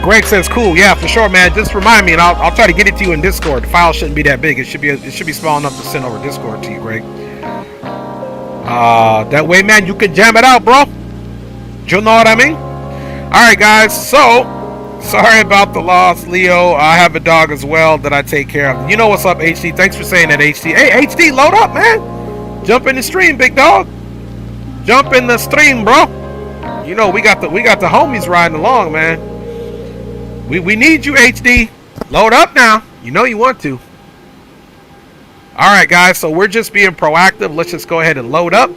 Greg says, cool. Yeah, for sure, man. Just remind me, and I'll try to get it to you in Discord. The file shouldn't be that big. It should be small enough to send over Discord to you, Greg. That way, man, you can jam it out, bro. You know what I mean? All right, guys. So, sorry about the loss, Leo. I have a dog as well that I take care of. You know what's up, HD? Thanks for saying that, HD. Hey, HD, load up, man. Jump in the stream, big dog. Jump in the stream, bro. You know we got the homies riding along, man. We need you, HD. Load up now. You know you want to. All right, guys. So we're just being proactive. Let's just go ahead and load up.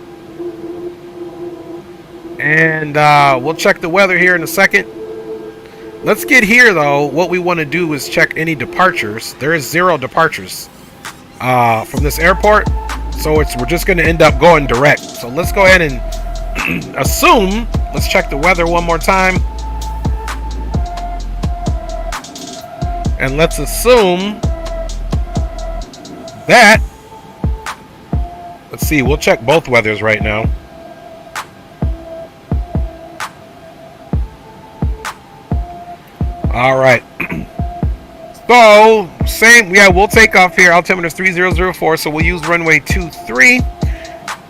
And we'll check the weather here in a second. Let's get here, though. What we want to do is check any departures. There is 0 departures from this airport. So we're just going to end up going direct. So let's go ahead and assume. Let's check the weather one more time. And let's assume that, let's see, we'll check both weathers right now. All right. So, same, yeah, we'll take off here. Altimeter is 3004, so we'll use runway 23.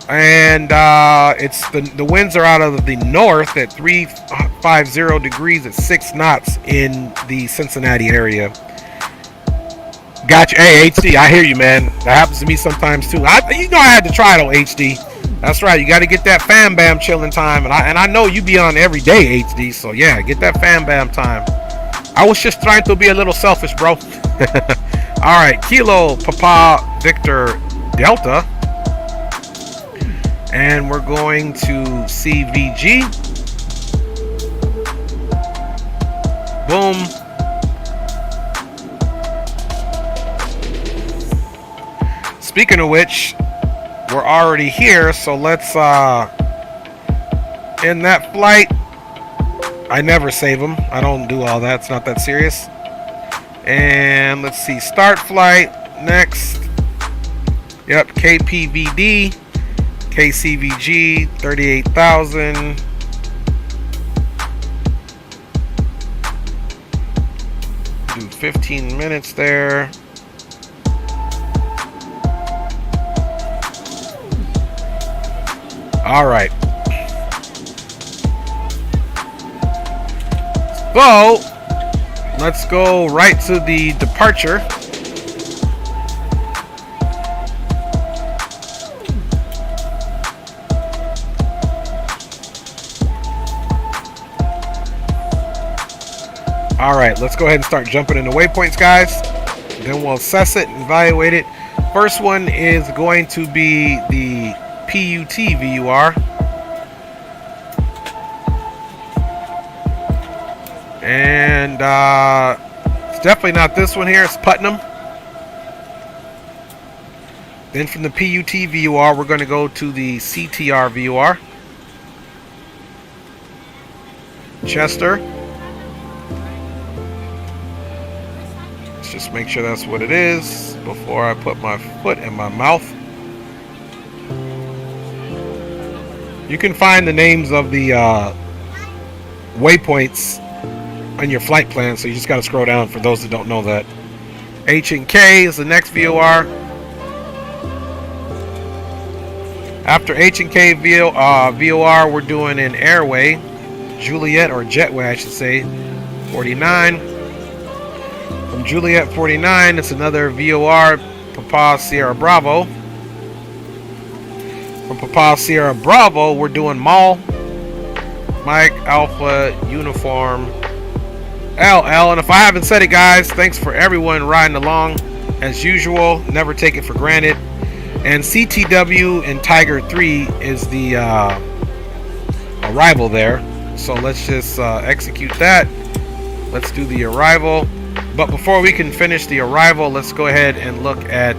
And it's the winds are out of the north at 350 degrees at 6 knots in the Cincinnati area. Gotcha. Hey, HD, I hear you, man. That happens to me sometimes too. You know I had to try it on HD. That's right. You got to get that fam bam chilling time, and I know you be on every day, HD. So yeah, get that fam bam time. I was just trying to be a little selfish, bro. All right, Kilo Papa Victor Delta, and we're going to CVG. Boom. Speaking of which, we're already here, so let's end that flight. I never save them. I don't do all that. It's not that serious. And let's see. Start flight. Next. Yep. KPVD. KCVG. 38,000. Do 15 minutes there. All right. So, let's go right to the departure. All right, let's go ahead and start jumping into waypoints, guys. Then we'll assess it and evaluate it. First one is going to be the PUT VUR. And it's definitely not this one here. It's Putnam. Then from the PUT VUR, we're going to go to the CTR VUR. Chester. Let's just make sure that's what it is before I put my foot in my mouth. You can find the names of the waypoints on your flight plan, so you just got to scroll down for those that don't know that. H&K is the next VOR. After H&K VOR, we're doing an airway, Juliet or Jetway, I should say, 49. From Juliet 49, it's another VOR, Papa Sierra Bravo. From Papa Sierra Bravo, we're doing Mall, Mike Alpha Uniform LL. And if I haven't said it, guys, thanks for everyone riding along as usual. Never take it for granted. And CTW and Tiger 3 is the arrival there. So let's just execute that. Let's do the arrival. But before we can finish the arrival, let's go ahead and look at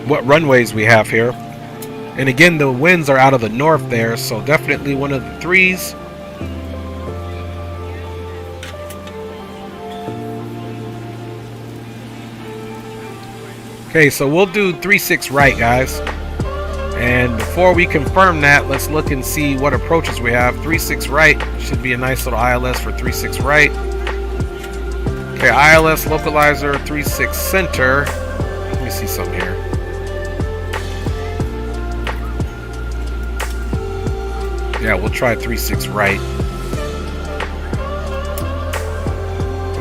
what runways we have here. And again, the winds are out of the north there, so definitely one of the 3s. Okay, so we'll do 36 right, guys. And before we confirm that, let's look and see what approaches we have. 36 right should be a nice little ILS for 36 right. Okay, ILS localizer 36 center. Let me see something here. Yeah, we'll try 36 right.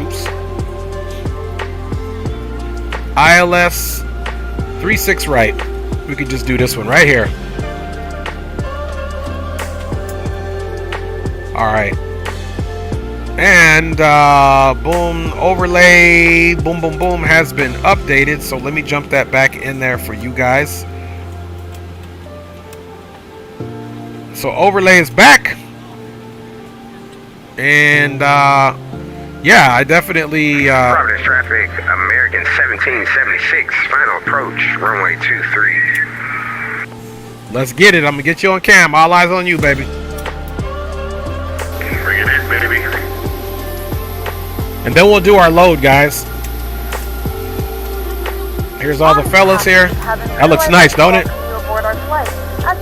Oops. ILS 36 right. We could just do this one right here. Alright. And boom, overlay, boom, boom, boom has been updated. So let me jump that back in there for you guys. So overlay is back. And yeah, I definitely Providence traffic, American 1776, final approach, runway 23. Let's get it. I'm gonna get you on cam. All eyes on you, baby. Bring it in, baby. And then we'll do our load, guys. Here's all the fellas here. That looks nice, don't it? As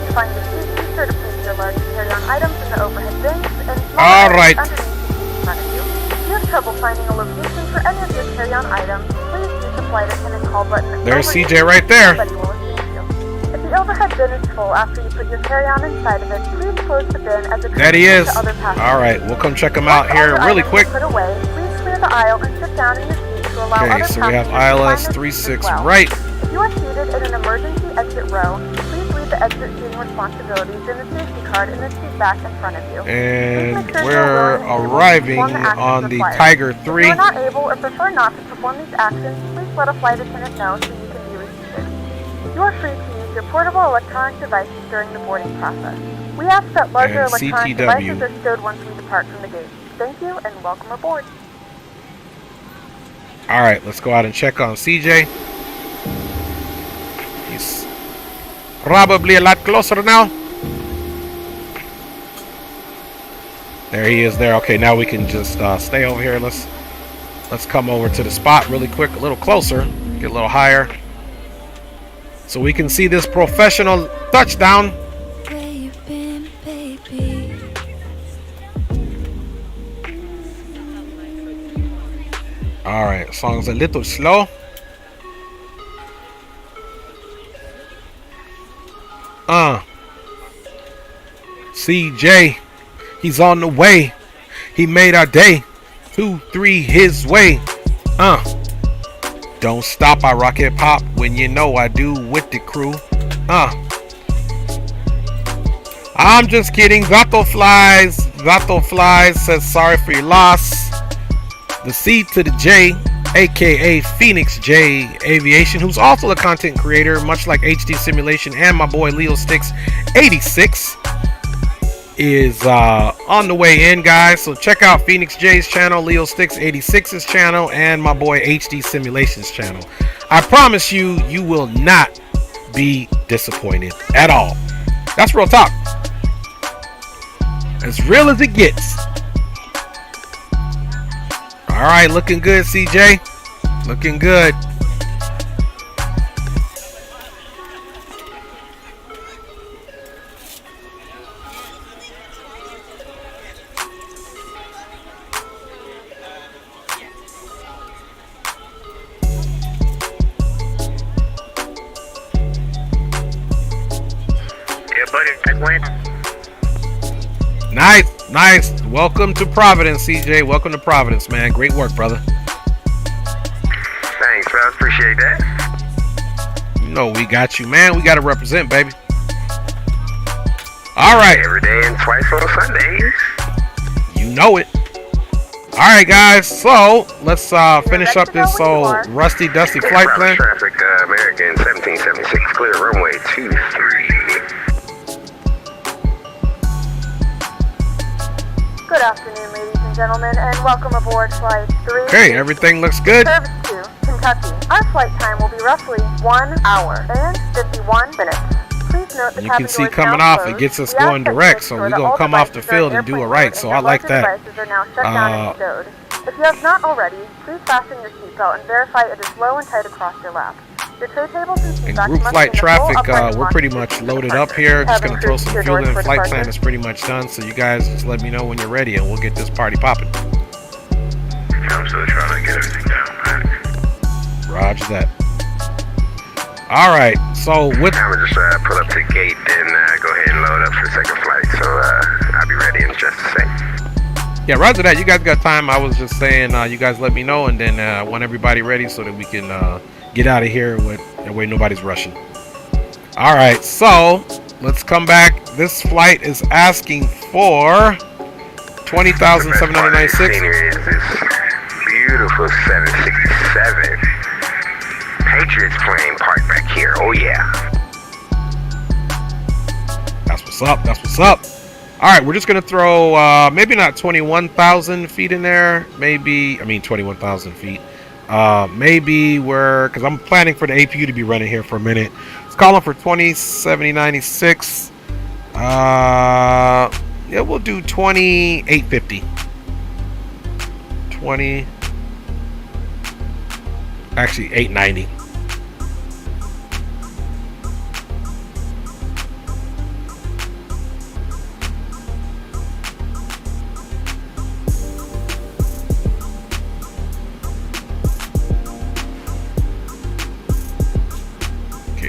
you find your seat, be sure to place your large carry-on items in the overhead bins and small all right. items underneath the seat in front of you. If you have trouble finding a location for any of your carry-on items, please use the flight attendant call button. There's CJ right there. Somebody will assist you. If the overhead bin is full after you put your carry-on inside of it, please close the bin as a That he is. to other passengers. All right, we'll come check him out here really quick. Put away, please clear the aisle and sit down in your seat to allow Okay, other so we have passengers to find ILS their seats 36 as well. right. If you are seated in an emergency exit row, please read the exit seating responsibilities in the safety card in the seat back in front of you. And Please make sure we're you are willing to arriving perform the actions on the required. Tiger If 3. you are not able or prefer not to perform these actions, please let a flight attendant know so you can be reseated. You are free to use your portable electronic devices during the boarding process. We ask that larger And electronic CTW. devices are stowed once we depart from the gate. Thank you and welcome aboard. All right, let's go out and check on CJ. He's probably a lot closer now. There he is there. Okay, now we can just stay over here. Let's come over to the spot really quick, a little closer, get a little higher, so we can see this professional touchdown. All right, song's a little slow. CJ, he's on the way. He made our day. 2, 3, his way. Don't stop, I rock hip hop when you know I do with the crew. I'm just kidding. Gato flies. Zato Flies says sorry for your loss. The C to the J, aka Phoenix J Aviation, who's also a content creator, much like HD Simulation and my boy LeoSticks 86, is on the way in, guys. So check out Phoenix J's channel, LeoSticks 86's channel, and my boy HD Simulation's channel. I promise you, you will not be disappointed at all. That's real talk. As real as it gets. All right, looking good, CJ. Looking good. Yeah, buddy, I went. Nice, nice. Welcome to Providence, CJ. Welcome to Providence, man. Great work, brother. Thanks, bro. Appreciate that. You know we got you, man. We got to represent, baby. All right. Every day and twice on Sundays. You know it. All right, guys. So let's finish up this old rusty, dusty flight plan. Traffic, American 1776, clear runway 23. Good afternoon, ladies and gentlemen, and welcome aboard Flight 3. Okay, everything looks good. Service to Kentucky. Our flight time will be roughly 1 hour and 51 minutes. Please note the You can see coming off, it gets us going direct, so we're going to come off the field and do it right, so I like that. Devices are now shut down and stowed. If you have not already, please fasten your seatbelt and verify it is low and tight across your lap. Your tray tables and seat In backs group must flight be in the full traffic, upright we're pretty much position loaded for up here. Just going to throw some fuel in. Flight plan is pretty much done, so you guys just let me know when you're ready and we'll get this party popping. I'm still trying to get everything down, man. Roger that. All right, so with I'm gonna just pull up to the gate and go ahead and load up for the second flight, so I'll be ready in just a sec. yeah, roger that. You guys got time. I was just saying, you guys let me know, and then I want everybody ready so that we can get out of here with that way nobody's rushing. All right, so let's come back. This flight is asking for 20,796. Is this beautiful 767 Patriots plane parked back here. Oh yeah. That's what's up. That's what's up. All right, we're just gonna throw maybe not 21,000 feet in there. Maybe 21,000 feet. Maybe because I'm planning for the APU to be running here for a minute. It's calling for 207096. Yeah, we'll do 2850. 20. Actually, 890.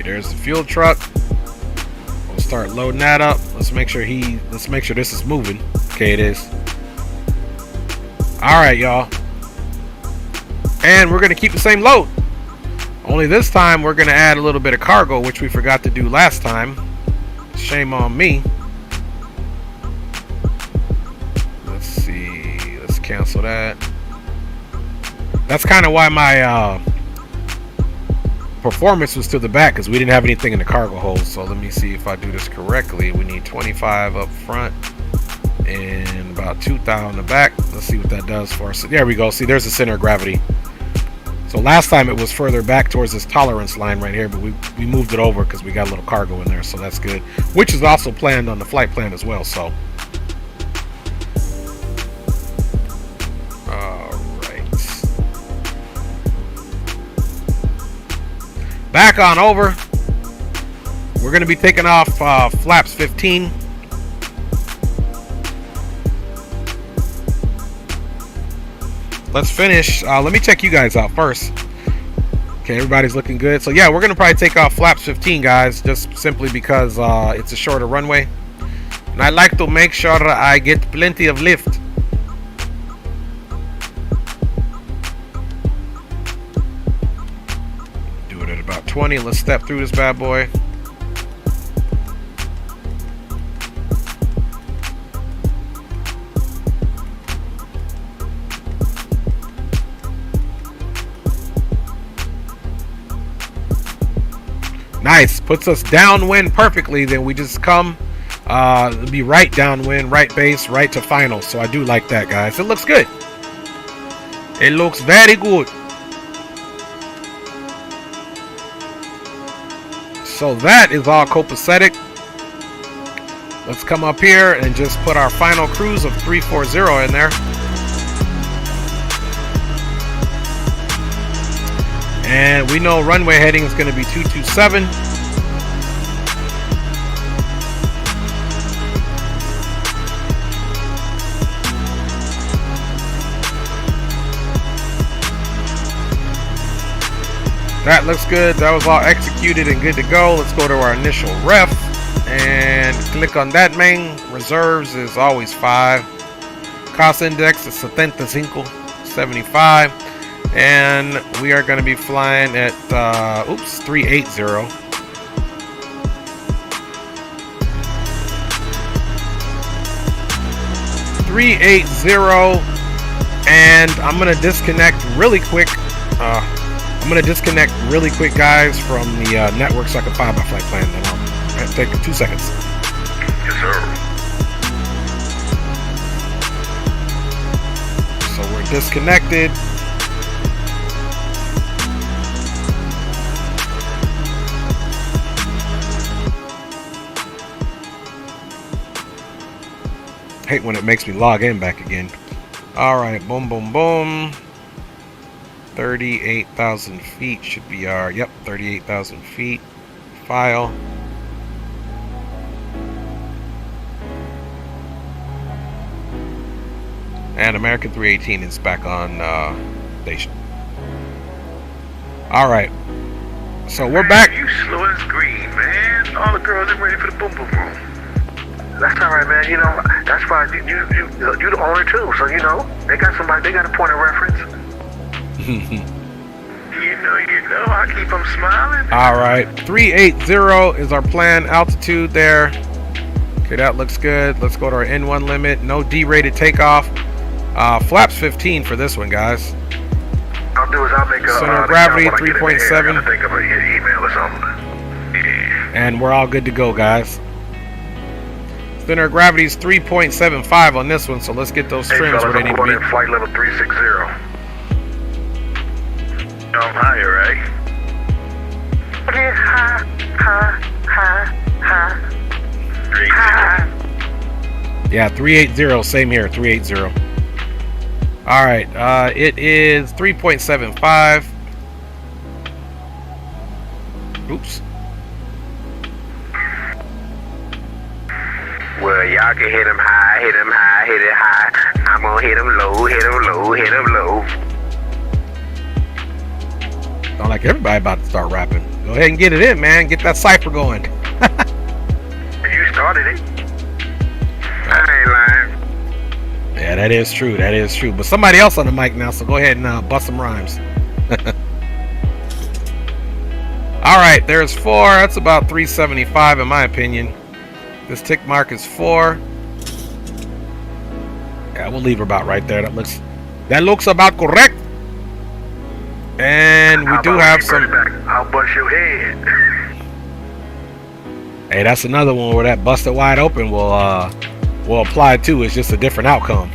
There's the fuel truck. We'll start loading that up. Let's make sure this is moving. Okay, it is. All right, y'all. And we're gonna keep the same load. Only this time we're gonna add a little bit of cargo, which we forgot to do last time. Shame on me. Let's see. Let's cancel that. That's kind of why my performance was to the back, because we didn't have anything in the cargo hold. So let me see if I do this correctly. We need 25 up front and about 2,000 in the back. Let's see what that does for us. There we go. See, there's the center of gravity. So last time it was further back towards this tolerance line right here, but we moved it over because we got a little cargo in there, so that's good, which is also planned on the flight plan as well. So back on over. We're going to be taking off flaps 15. Let's finish. Let me check you guys out first. Okay, everybody's looking good. So yeah, we're going to probably take off flaps 15, guys, just simply because it's a shorter runway. And I like to make sure I get plenty of lift. About 20. Let's step through this bad boy. Nice. Puts us downwind perfectly. Then we just come, be right downwind, right base, right to final. So I do like that, guys. It looks good. It looks very good. So that is all copacetic. Let's come up here and just put our final cruise of 340 in there. And we know runway heading is going to be 227. That looks good. That was all executed and good to go. Let's go to our initial ref and click on that main. Reserves is always 5. Cost index is 75. And we are going to be flying at 380. 380, and I'm going to disconnect really quick. Guys, from the network so I can find my flight plan. Then I'll take 2 seconds. Yes, sir. So we're disconnected. Hate when it makes me log in back again. All right, boom, boom, boom. 38,000 feet should be our, 38,000 feet. File. And American 318 is back on station. All right. So we're back. You slow as green, man. All the girls are ready for the boom boom boom. That's all right, man. You know, that's why you the owner too. So you know, they got somebody. They got a point of reference. You know, I keep them smiling. All right, 380 is our planned altitude there. Okay, that looks good. Let's go to our N1 limit. No D-rated takeoff. Flaps 15 for this one, guys. I'll do is I'll make a center of gravity 3.7. I think of an email or something. Yeah. And we're all good to go, guys. Center of gravity is 3.75 on this one, so let's get those trims fellas, where they need to be. Flight level 360. I'm higher, right? Yeah, 380. Same here, 380. All right, it is 3.75. Oops. Well, y'all can hit him high, hit him high, hit it high. I'm gonna hit him low, hit him low, hit him low. Sound like everybody about to start rapping. Go ahead and get it in, man. Get that cipher going. You started it. I ain't lying. Yeah, that is true. That is true. But somebody else on the mic now, so go ahead and bust some rhymes. All right, there's 4. That's about 375 in my opinion. This tick mark is 4. Yeah, we'll leave her about right there. That looks about correct. And we do have some. I'll bust your head. Hey, that's another one where that busted wide open will apply too. It's just a different outcome.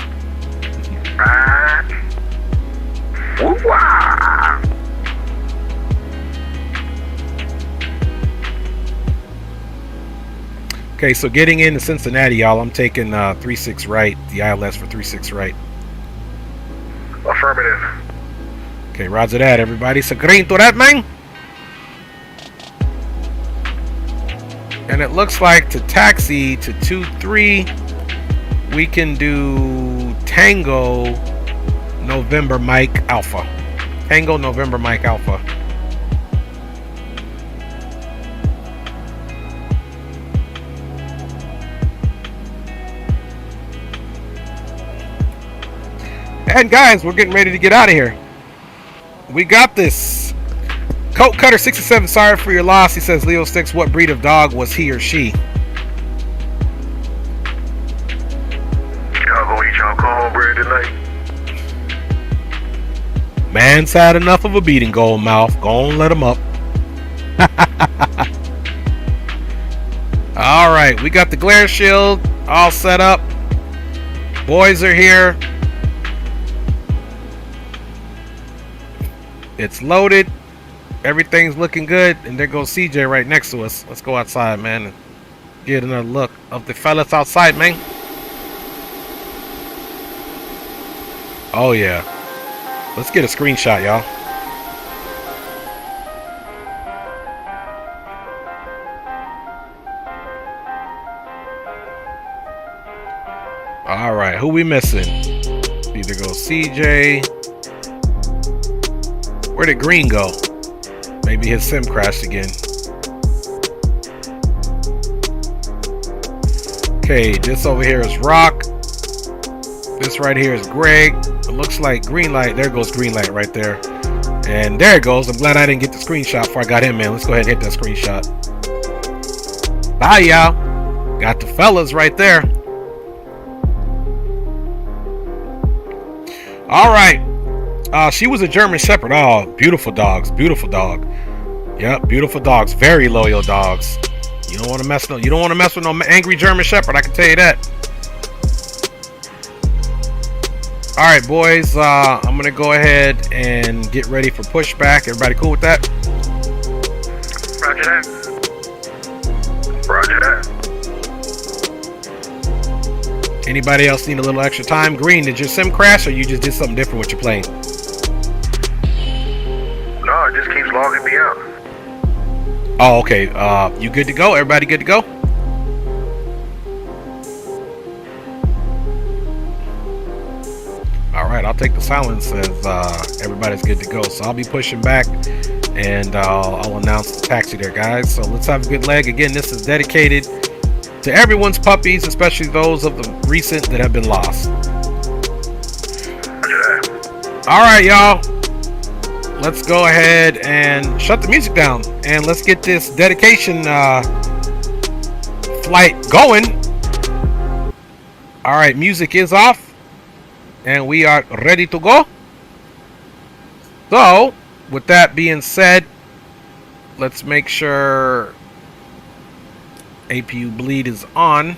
Right. Woo-wah. Okay, so getting into Cincinnati, y'all, I'm taking 36 right, the ILS for 36 right. Affirmative. Okay, roger that, everybody. So green to that, man. And it looks like to taxi to 23, we can do Tango November Mike Alpha. Tango November Mike Alpha. And guys, we're getting ready to get out of here. We got this. Coat Cutter 67, sorry for your loss. He says, Leo Sticks, what breed of dog was he or she? Y'all gonna eat y'all cornbread tonight? Man's had enough of a beating, Gold Mouth. Go on, let him up. All right, we got the glare shield all set up. Boys are here. It's loaded. Everything's looking good. And there goes CJ right next to us. Let's go outside, man, and get another look of the fellas outside, man. Oh, yeah. Let's get a screenshot, y'all. All right, who we missing? Either go CJ. Where did Green go? Maybe his sim crashed again. Okay, this over here is Rock. This right here is Greg. It looks like green light. There goes green light right there. And there it goes. I'm glad I didn't get the screenshot before I got him, man. Let's go ahead and hit that screenshot. Bye, y'all. Got the fellas right there. All right. She was a German Shepherd. Oh, beautiful dogs. Beautiful dog. Yep, beautiful dogs. Very loyal dogs. You don't want to mess with no angry German Shepherd. I can tell you that. All right, boys. I'm gonna go ahead and get ready for pushback. Everybody cool with that? Roger that. Roger that. Anybody else need a little extra time? Green, did your sim crash or you just did something different with your plane? No, it just keeps logging me out. Oh, okay. You good to go? Everybody good to go? All right, I'll take the silence as everybody's good to go. So I'll be pushing back and I'll announce the taxi there, guys. So let's have a good leg. Again, this is dedicated to everyone's puppies, especially those of the recent that have been lost. All right, y'all. Let's go ahead and shut the music down and let's get this dedication flight going. All right, music is off and we are ready to go. So, with that being said, let's make sure APU bleed is on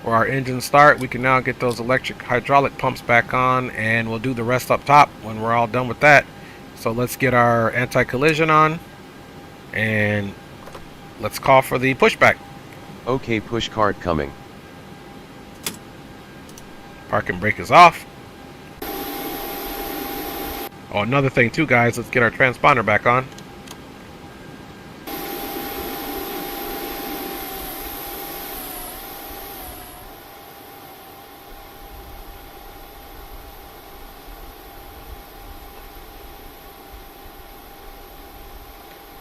for our engine start. We can now get those electric hydraulic pumps back on and we'll do the rest up top when we're all done with that. So let's get our anti-collision on and let's call for the pushback. Okay, push cart coming. Parking brake is off. Oh, another thing too, guys, let's get our transponder back on.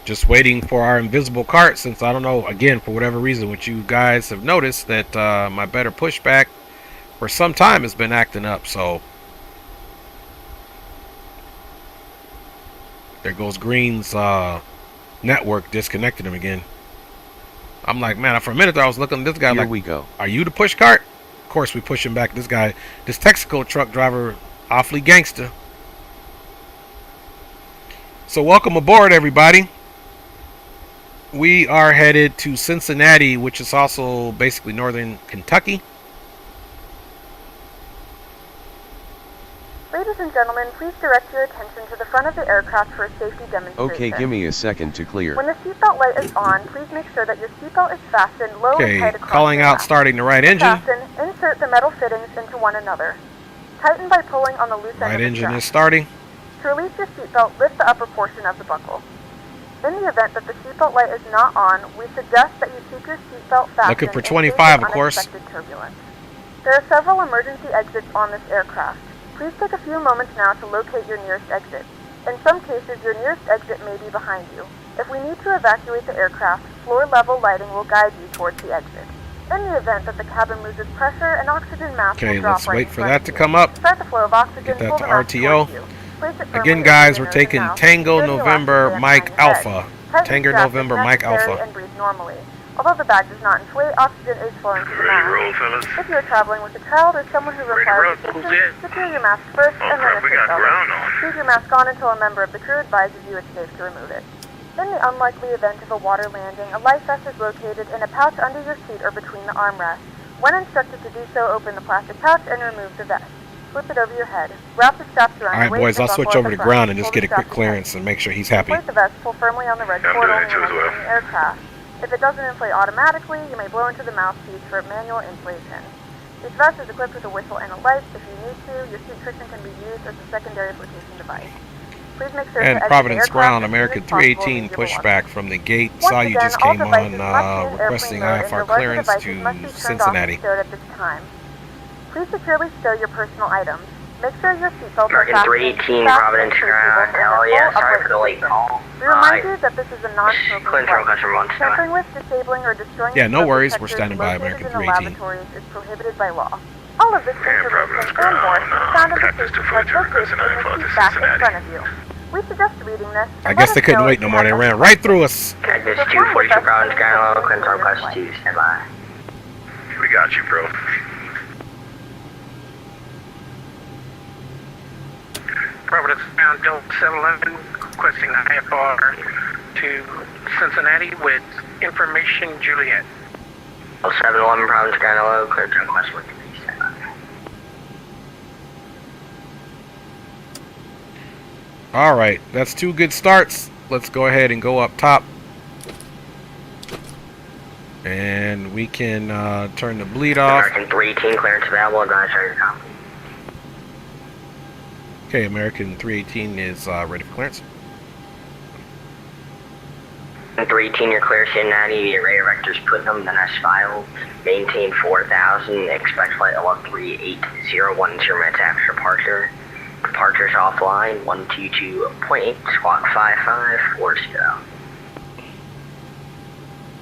Just waiting for our invisible cart, since I don't know, again, for whatever reason, which you guys have noticed that my better pushback for some time has been acting up. So there goes Green's network disconnected him again. I'm like, man, for a minute there, I was looking at this guy. Here like, we go. Are you the push cart? Of course we push him back. This guy, this Texaco truck driver, awfully gangster. So welcome aboard, everybody. We are headed to Cincinnati, which is also basically northern Kentucky. Ladies and gentlemen, please direct your attention to the front of the aircraft for a safety demonstration. Okay, give me a second to clear. When the seatbelt light is on, please make sure that your seatbelt is fastened low and tight across calling your out lap. starting the right engine. Fasten, insert the metal fittings into one another. Tighten by pulling on the loose end Right of the engine strap. is starting. To release your seatbelt, lift the upper portion of the buckle. In the event that the seatbelt light is not on, we suggest that you keep your seatbelt fastened. Looking for in case 25, of course. unexpected turbulence. There are several emergency exits on this aircraft. Please take a few moments now to locate your nearest exit. In some cases, your nearest exit may be behind you. If we need to evacuate the aircraft, floor-level lighting will guide you towards the exit. In the event that the cabin loses pressure, an oxygen mask will drop let's right wait in for front that of to you. come up. Start the flow of oxygen, Get that pull to the mask RTO. towards you. Place it firmly Again, under guys, your we're nose taking and mouth. Tango Secure the November elastic Mike band behind the Alpha. head. Tighten Tango the strap November if Mike necessary Alpha. and breathe normally. Although the bag does not inflate, oxygen is flowing to the Ready to roll, mask. fellas. If you are traveling with a child or someone who Ready to requires roll, assistance, in. secure your mask first Oh and then crap, we assist got others. ground on. Leave your mask on until a member of the crew advises you it's safe to remove it. In the unlikely event of a water landing, a life vest is located in a pouch under your seat or between the armrests. When instructed to do so, open the plastic pouch and remove the vest. Slip it over your head. Wrap the straps around your waist. Alright, boys, I'll switch over to ground and just get a quick clearance and make sure he's happy. Inflate the vest, pull firmly on the red cord only when entering the aircraft. If it doesn't inflate automatically, you may blow into the mouthpiece for manual inflation. This vest is equipped with a whistle and a light. If you need to, your seat cushion can be used as a secondary flotation device. Please make sure and Providence ground, American 318 pushback from the gate. Saw you just came on requesting IFR clearance to Cincinnati. Please securely stow your personal items. Make sure your seatbelt American 318 Providence ground. Hell yeah, sorry for the late call. We remind you that this is a non-smoking flight. Tampering with, disabling, or destroying yeah, no worries. We're standing by American 318. Is prohibited by law. All of this information and more is found in the safety card located in the seat back in front of you. We suggest reading this. I guess they couldn't wait no more. They ran right through us. Cactus 242 Providence ground, level clearance request 2, stand by. We got you, bro. Providence ground, Delta 711, requesting IFR to Cincinnati with information Juliet. 711 Providence ground, level clearance request 1, 2, stand by. Alright, that's 2 good starts. Let's go ahead and go up top. And we can turn the bleed off. American 318 clearance available, advisory copy. Okay, American 318 is ready for clearance. 318, you're clear Cincinnati, the array vectors Putnam, the next file. Maintain 4000, expect flight level 38010 minutes after departure. Departures offline, 122.8, squawk 5540.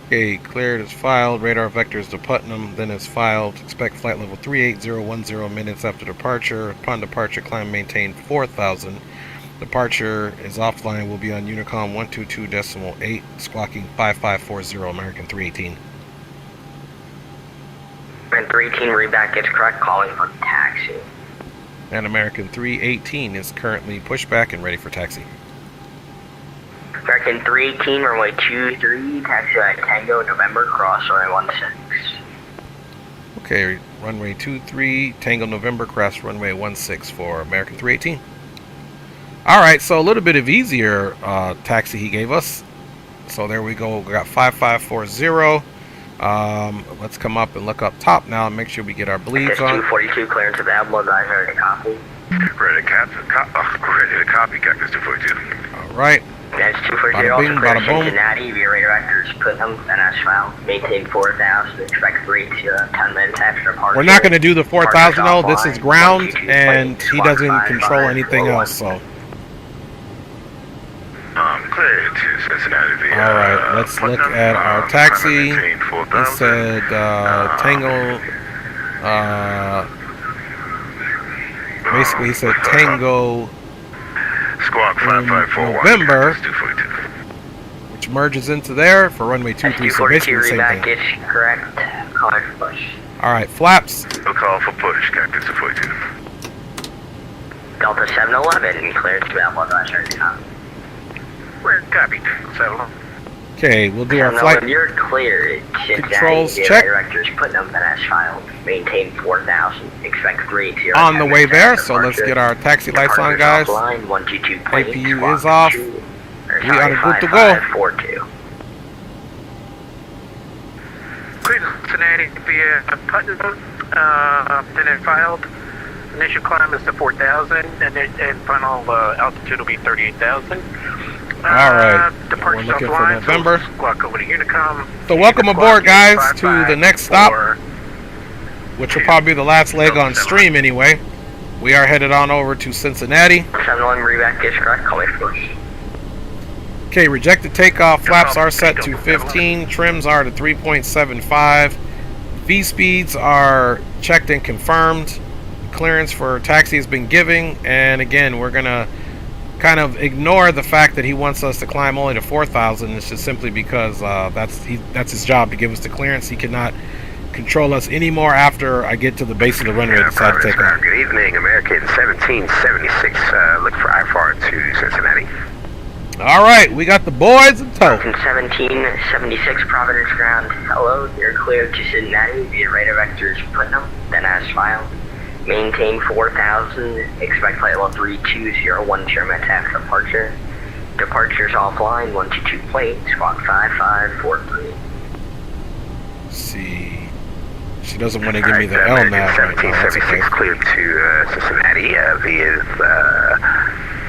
Okay, cleared is filed, radar vectors to Putnam, then is filed. Expect flight level 38010 minutes after departure. Upon departure, climb maintain 4000. Departure is offline, will be on Unicom 122.8, squawking 5540, American 318. American 318, read back is correct, calling for taxi. And American 318 is currently pushback and ready for taxi. American 318, runway 23, taxi at Tango, November, cross runway 16. Okay, runway 23, Tango, November, cross runway 16 for American 318. Alright, so a little bit of easier taxi he gave us. So there we go, we got 5540. Let's come up and look up top now and make sure we get our bleeds on. 242, clearance available, advisory copy. Ready to copy, Cactus 242. Alright. That's 240, Bada bing, also clear bada boom. Cincinnati, via radar vectors, Putnam, NS file, maintain 4000, expect 3 to 10 minutes after departure. We're not going to do the 4000 though, this is ground, and he doesn't control anything else, so. Clear to Cincinnati via... Alright, let's look at our taxi. He said, Tango, basically he said Tango, Squawk 5541. November, which merges into there for runway 23, so basically the same thing. Correct. Calling for push. Alright, flaps. We'll call for push, Cactus 242. Delta 711, clearance available, advisory copy. We're copied. So, Okay, we'll do our flight you're clear. controls check. Directors Putnam, NS file, maintain 4000, expect 3 to On the way there, so let's get our taxi lights on, guys. APU is off. We are good to go. clear Cincinnati via Putnam, then it filed. Initial climb is to 4,000, and final altitude will be 38,000. Alright, we're looking for November. So welcome aboard, guys, to the next stop, which will probably be the last leg on stream anyway. We are headed on over to Cincinnati. 71 reback is correct, call me first. Okay, rejected takeoff, flaps are set to 15, trims are to 3.75, V speeds are checked and confirmed, clearance for taxi has been given, and again, we're gonna kind of ignore the fact that he wants us to climb only to 4,000. It's just simply because that's his job to give us the clearance. He cannot control us anymore after I get to the base of the runway and decide to take off. Good evening, American 1776. Look for IFR to Cincinnati. All right, we got the boys in tow. 1776 Providence ground. Hello, you're cleared to Cincinnati via radar vectors Putnam, then as filed. Maintain 4000, expect flight level 3201 German after departure. Departures offline, 122 plate, squawk 5543. See, she doesn't want to give me the LNAV right now. That's okay. 1776 cleared to Cincinnati via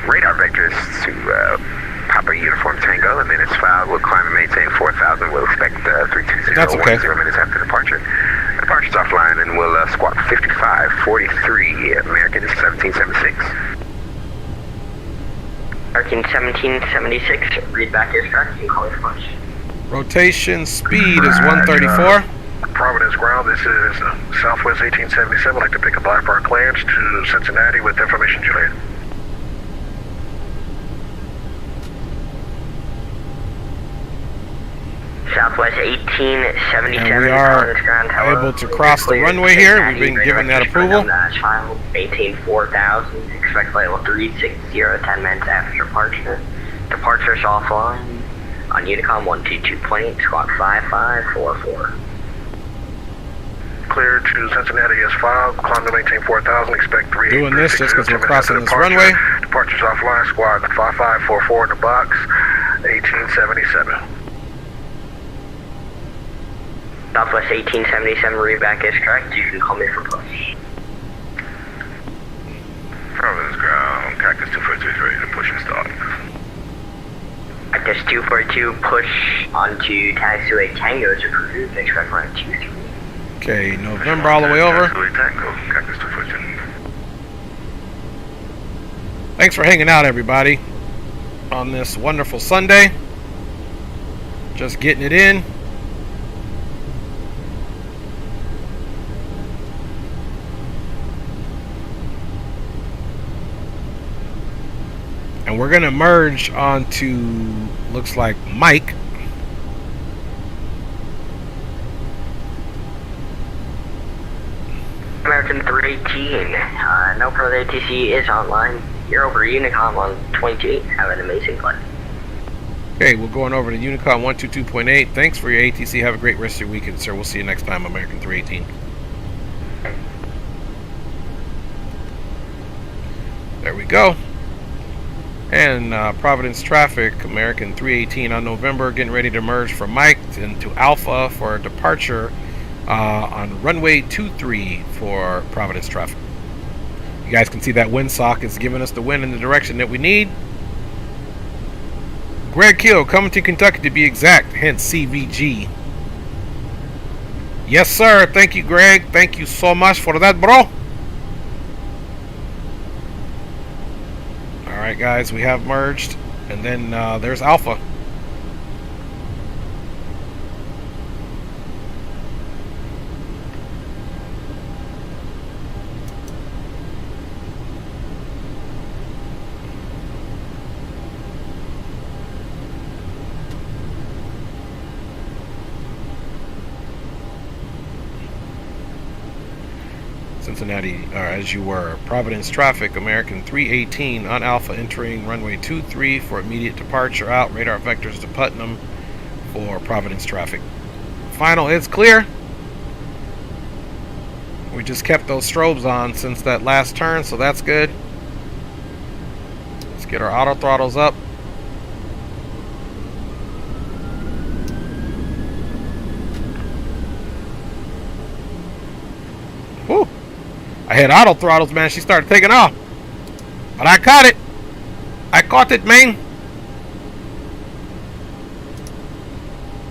radar vectors to Papa Uniform Tango, and then it's filed. We'll climb and maintain 4000. We'll expect 320 That's okay. 0 minutes after departure. Departure's offline, and we'll squawk 5543. American 1776. American 1776, read back your start. You can call it a push. Rotation speed is 134. Providence ground, this is Southwest 1877. I'd like to pick a black bar clearance to Cincinnati with information Juliet. Southwest 1877. And we are able to cross the runway here. We've been given that approval. Maintain 4000. Expect flight level 360, 10 minutes after departure. Departure's offline. On Unicom 122 plane, squawk 5544. Clear to Cincinnati is filed. Climb to maintain 4000. Expect 3. Doing this just because we're crossing this runway. Departure's offline. Squawk 5544 in the box. 1877. Southwest 1877, read back is correct. You can call me for push. Providence ground, Cactus 242 is ready to push and start. Cactus 242, push onto taxiway Tango is approved. Expect run 23. Okay, November all the way over. Taxiway Tango, Cactus 242. Thanks for hanging out, everybody, on this wonderful Sunday. Just getting it in. And we're gonna merge onto, looks like, Mike. American 318, no further ATC is online. You're over Unicom on 28. Have an amazing flight. Okay, we're going over to Unicom 122.8. Thanks for your ATC. Have a great rest of your weekend, sir. We'll see you next time, American 318. There we go. And Providence traffic, American 318 on November, getting ready to merge from Mike into Alpha for departure on runway 23 for Providence traffic. You guys can see that windsock is giving us the wind in the direction that we need. Greg Kill, coming to Kentucky to be exact, hence CVG. Yes, sir. Thank you, Greg. Thank you so much for that, bro. Alright guys, we have merged, and then there's Alpha. Cincinnati, as you were. Providence traffic, American 318 on Alpha, entering runway 23 for immediate departure out. Radar vectors to Putnam for Providence traffic. Final is clear. We just kept those strobes on since that last turn, so that's good. Let's get our auto throttles up. Whew. I had auto throttles, man. She started taking off. But I caught it. I caught it, man.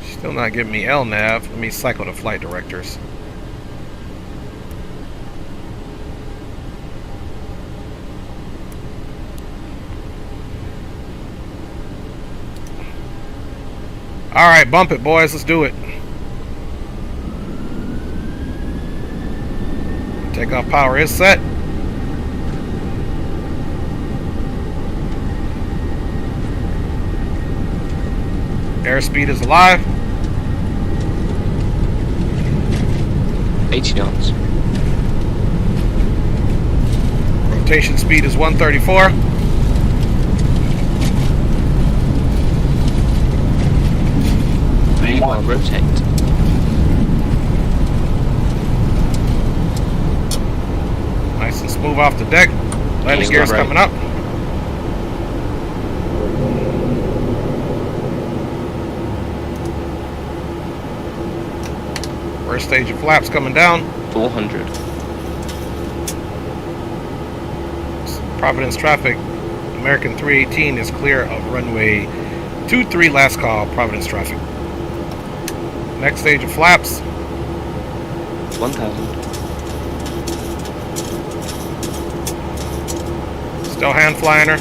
She's still not giving me LNAV. Let me cycle to flight directors. Alright, bump it, boys. Let's do it. Takeoff power is set. Airspeed is alive. 80 knots. Rotation speed is 134. rotate. Nice and smooth off the deck. Landing gear's right. coming up. First stage of flaps coming down. 400. Providence traffic. American 318 is clear of runway 23, last call, Providence traffic. Next stage of flaps. 1000. Still hand flying her.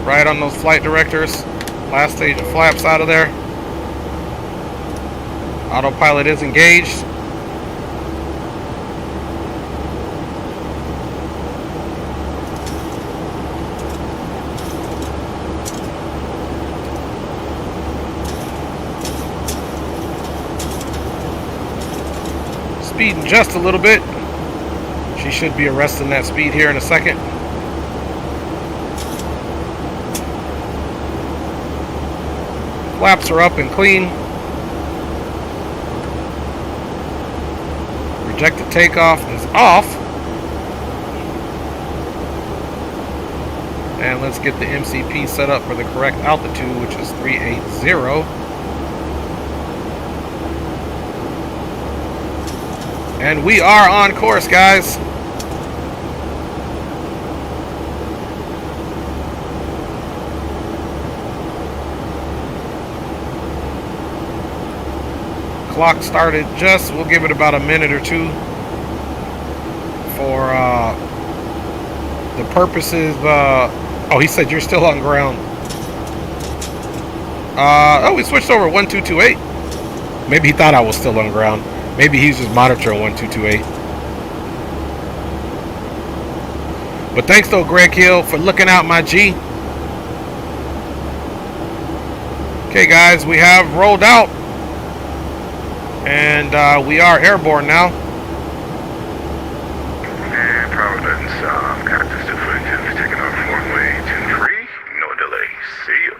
Right on those flight directors. Last stage of flaps out of there. Autopilot is engaged. Speeding just a little bit. She should be arresting that speed here in a second. Flaps are up and clean. Rejected takeoff is off. And let's get the MCP set up for the correct altitude, which is 380. And we are on course, guys. Clock started just, we'll give it about a minute or two for the purposes. Oh, he said you're still on ground. Oh, we switched over 1228. Maybe he thought I was still on ground. Maybe he's just monitoring 1228. But thanks though, Greg Hill, for looking out, my G. Okay, guys, we have rolled out. And we are airborne now. And Providence, got this new footage taking off runway 23. No delay. See you.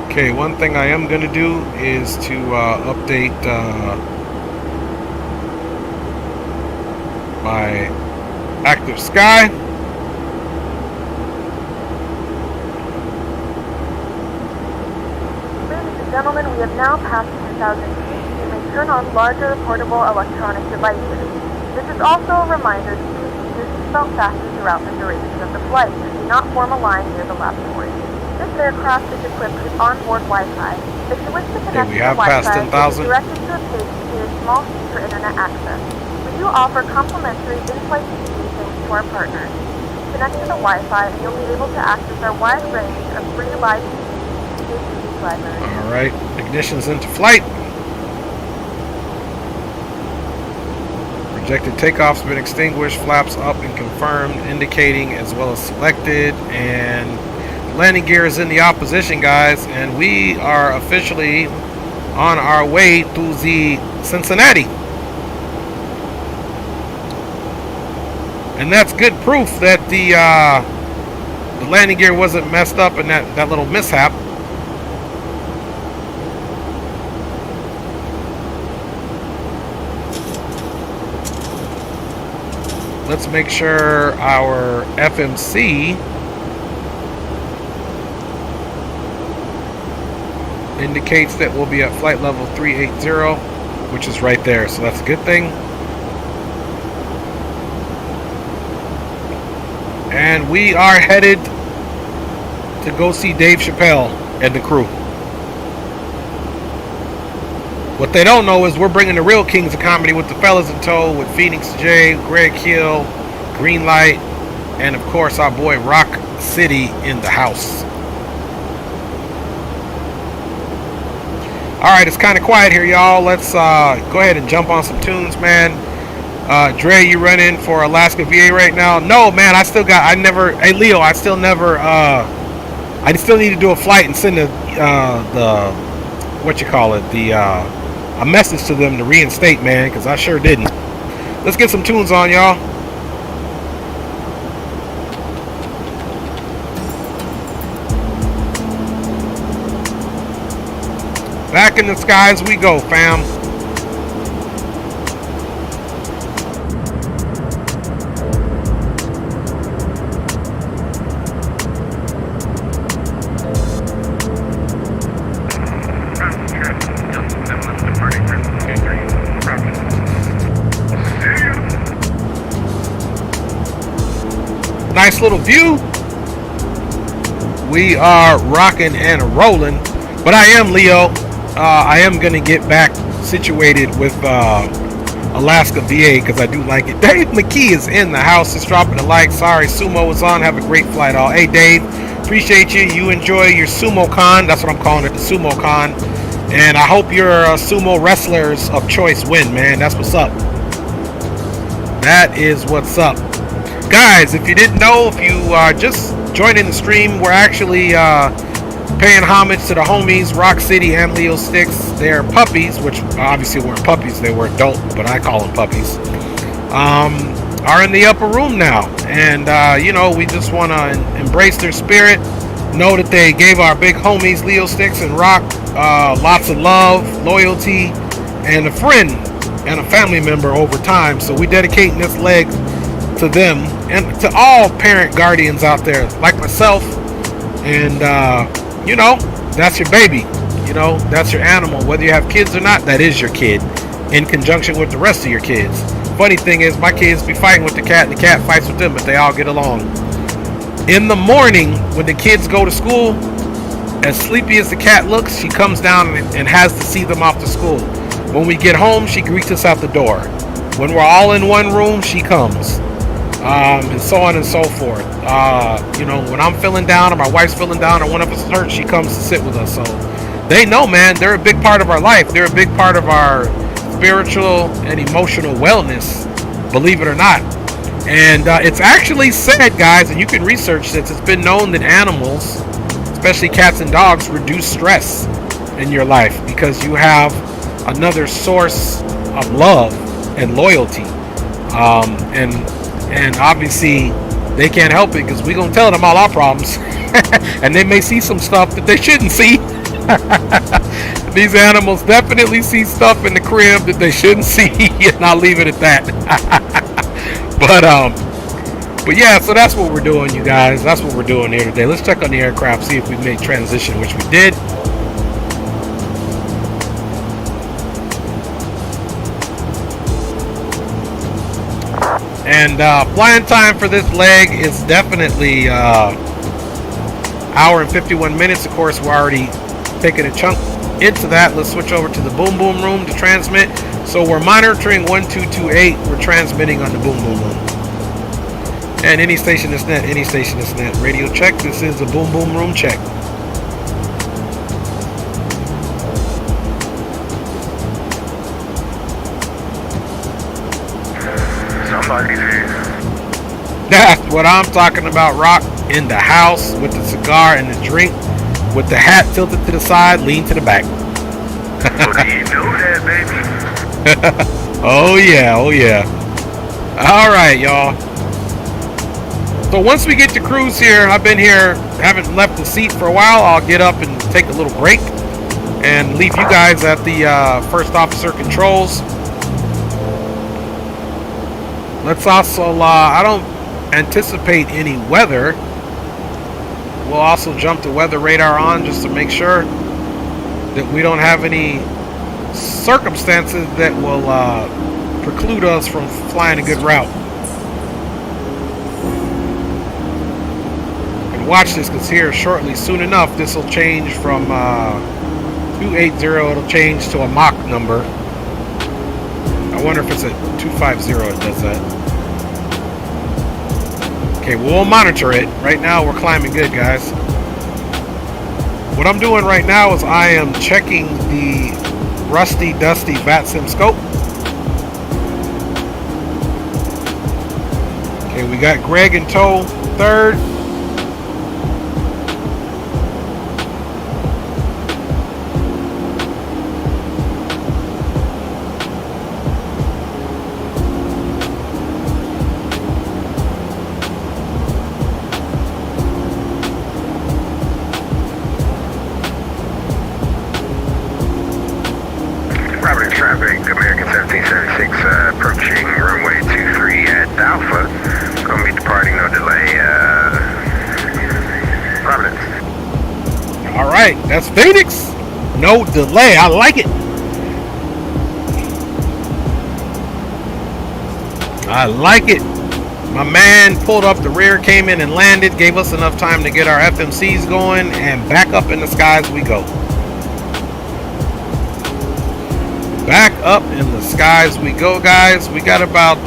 Okay, one thing I am going to do is to update my active sky. Gentlemen, we have now passed 10,000 feet. You may turn on larger portable electronic devices. This is also a reminder to please keep your seatbelt fastened throughout the duration of the flight and do not form a line near the lavatory. This aircraft is equipped with onboard Wi-Fi. If you wish to connect to the Wi-Fi, you will be directed to a page to a small fee for internet access. We do offer complimentary in-flight communications to our partners. Connect to the Wi-Fi and you'll be able to access our wide range of free live TV. Alright, ignition's into flight. Projected takeoff's been extinguished, flaps up and confirmed, indicating as well as selected, and landing gear is in the opposition, guys, and we are officially on our way to the Cincinnati. And that's good proof that the landing gear wasn't messed up in that little mishap. Let's make sure our FMC indicates that we'll be at flight level 380, which is right there. So that's a good thing. And we are headed to go see Dave Chappelle and the crew. What they don't know is we're bringing the real kings of comedy with the fellas in tow, with Phoenix J, Greg Hill, Greenlight, and of course our boy Rock City in the house. Alright, it's kind of quiet here, y'all. Let's go ahead and jump on some tunes, man. Dre, you running for Alaska VA right now? No, man, hey Leo, I still need to do a flight and send a message to them to reinstate, man, because I sure didn't. Let's get some tunes on, y'all. Back in the skies we go, fam. Nice little view. We are rocking and rolling, but I am Leo. I am gonna get back situated with Alaska VA because I do like it. Dave McKee is in the house. Just dropping a like. Sorry, Sumo was on. Have a great flight, all. Hey, Dave, appreciate you. You enjoy your Sumo Con. That's what I'm calling it, the Sumo Con. And I hope your sumo wrestlers of choice win, man. That's what's up. That is what's up. Guys, if you didn't know, if you just joined in the stream, we're actually paying homage to the homies, Rock City and Leo Sticks. They're puppies, which obviously weren't puppies, they were adult, but I call them puppies. Are in the upper room now. And, you know, we just want to embrace their spirit. Know that they gave our big homies, Leo Sticks and Rock, lots of love, loyalty, and a friend and a family member over time. So we dedicating this leg to them and to all parent guardians out there like myself. And you know, that's your baby, you know, that's your animal. Whether you have kids or not, that is your kid in conjunction with the rest of your kids. Funny thing is, my kids be fighting with the cat and the cat fights with them, but they all get along. In the morning when the kids go to school, as sleepy as the cat looks, she comes down and has to see them off to school. When we get home, she greets us out the door. When we're all in one room, she comes. And so on and so forth. You know, when I'm feeling down or my wife's feeling down or one of us is hurt, she comes to sit with us. So they know, man, they're a big part of our life. They're a big part of our spiritual and emotional wellness, believe it or not. And it's actually said, guys, and you can research this, it's been known that animals, especially cats and dogs, reduce stress in your life because you have another source of love and loyalty. And obviously they can't help it because we're going to tell them all our problems. And they may see some stuff that they shouldn't see. These animals definitely see stuff in the crib that they shouldn't see. And I'll leave it at that. But yeah, so that's what we're doing, you guys. That's what we're doing here today. Let's check on the aircraft, see if we made transition, which we did. And flying time for this leg is definitely hour and 51 minutes. Of course, we're already taking a chunk into that. Let's switch over to the boom boom room to transmit. So we're monitoring 1228. We're transmitting on the boom boom room. And any station is net, any station is net. Radio check. This is the boom boom room check. That's what I'm talking about, Rock. In the house with the cigar and the drink, with the hat tilted to the side, lean to the back. So do you know that, baby? Oh yeah, oh yeah. All right, y'all. So once we get to cruise here, I've been here, haven't left the seat for a while. I'll get up and take a little break and leave you guys at the first officer controls. Let's also, I don't anticipate any weather. We'll also jump the weather radar on just to make sure that we don't have any circumstances that will preclude us from flying a good route. And watch this, because here shortly, soon enough, this will change from 280, it'll change to a Mach number. I wonder if it's at 250 it does that. Okay, we'll monitor it. Right now we're climbing good, guys. What I'm doing right now is I am checking the rusty dusty VATSIM scope. got Greg in tow, third. Providence traffic, American 1776, approaching runway 23 at Alpha. Gonna be departing, no delay, Providence. All right, that's Phoenix. No delay. I like it. I like it. My man pulled up the rear, came in and landed, gave us enough time to get our FMCs going, and back up in the skies we go. Back up in the skies we go, guys. We got about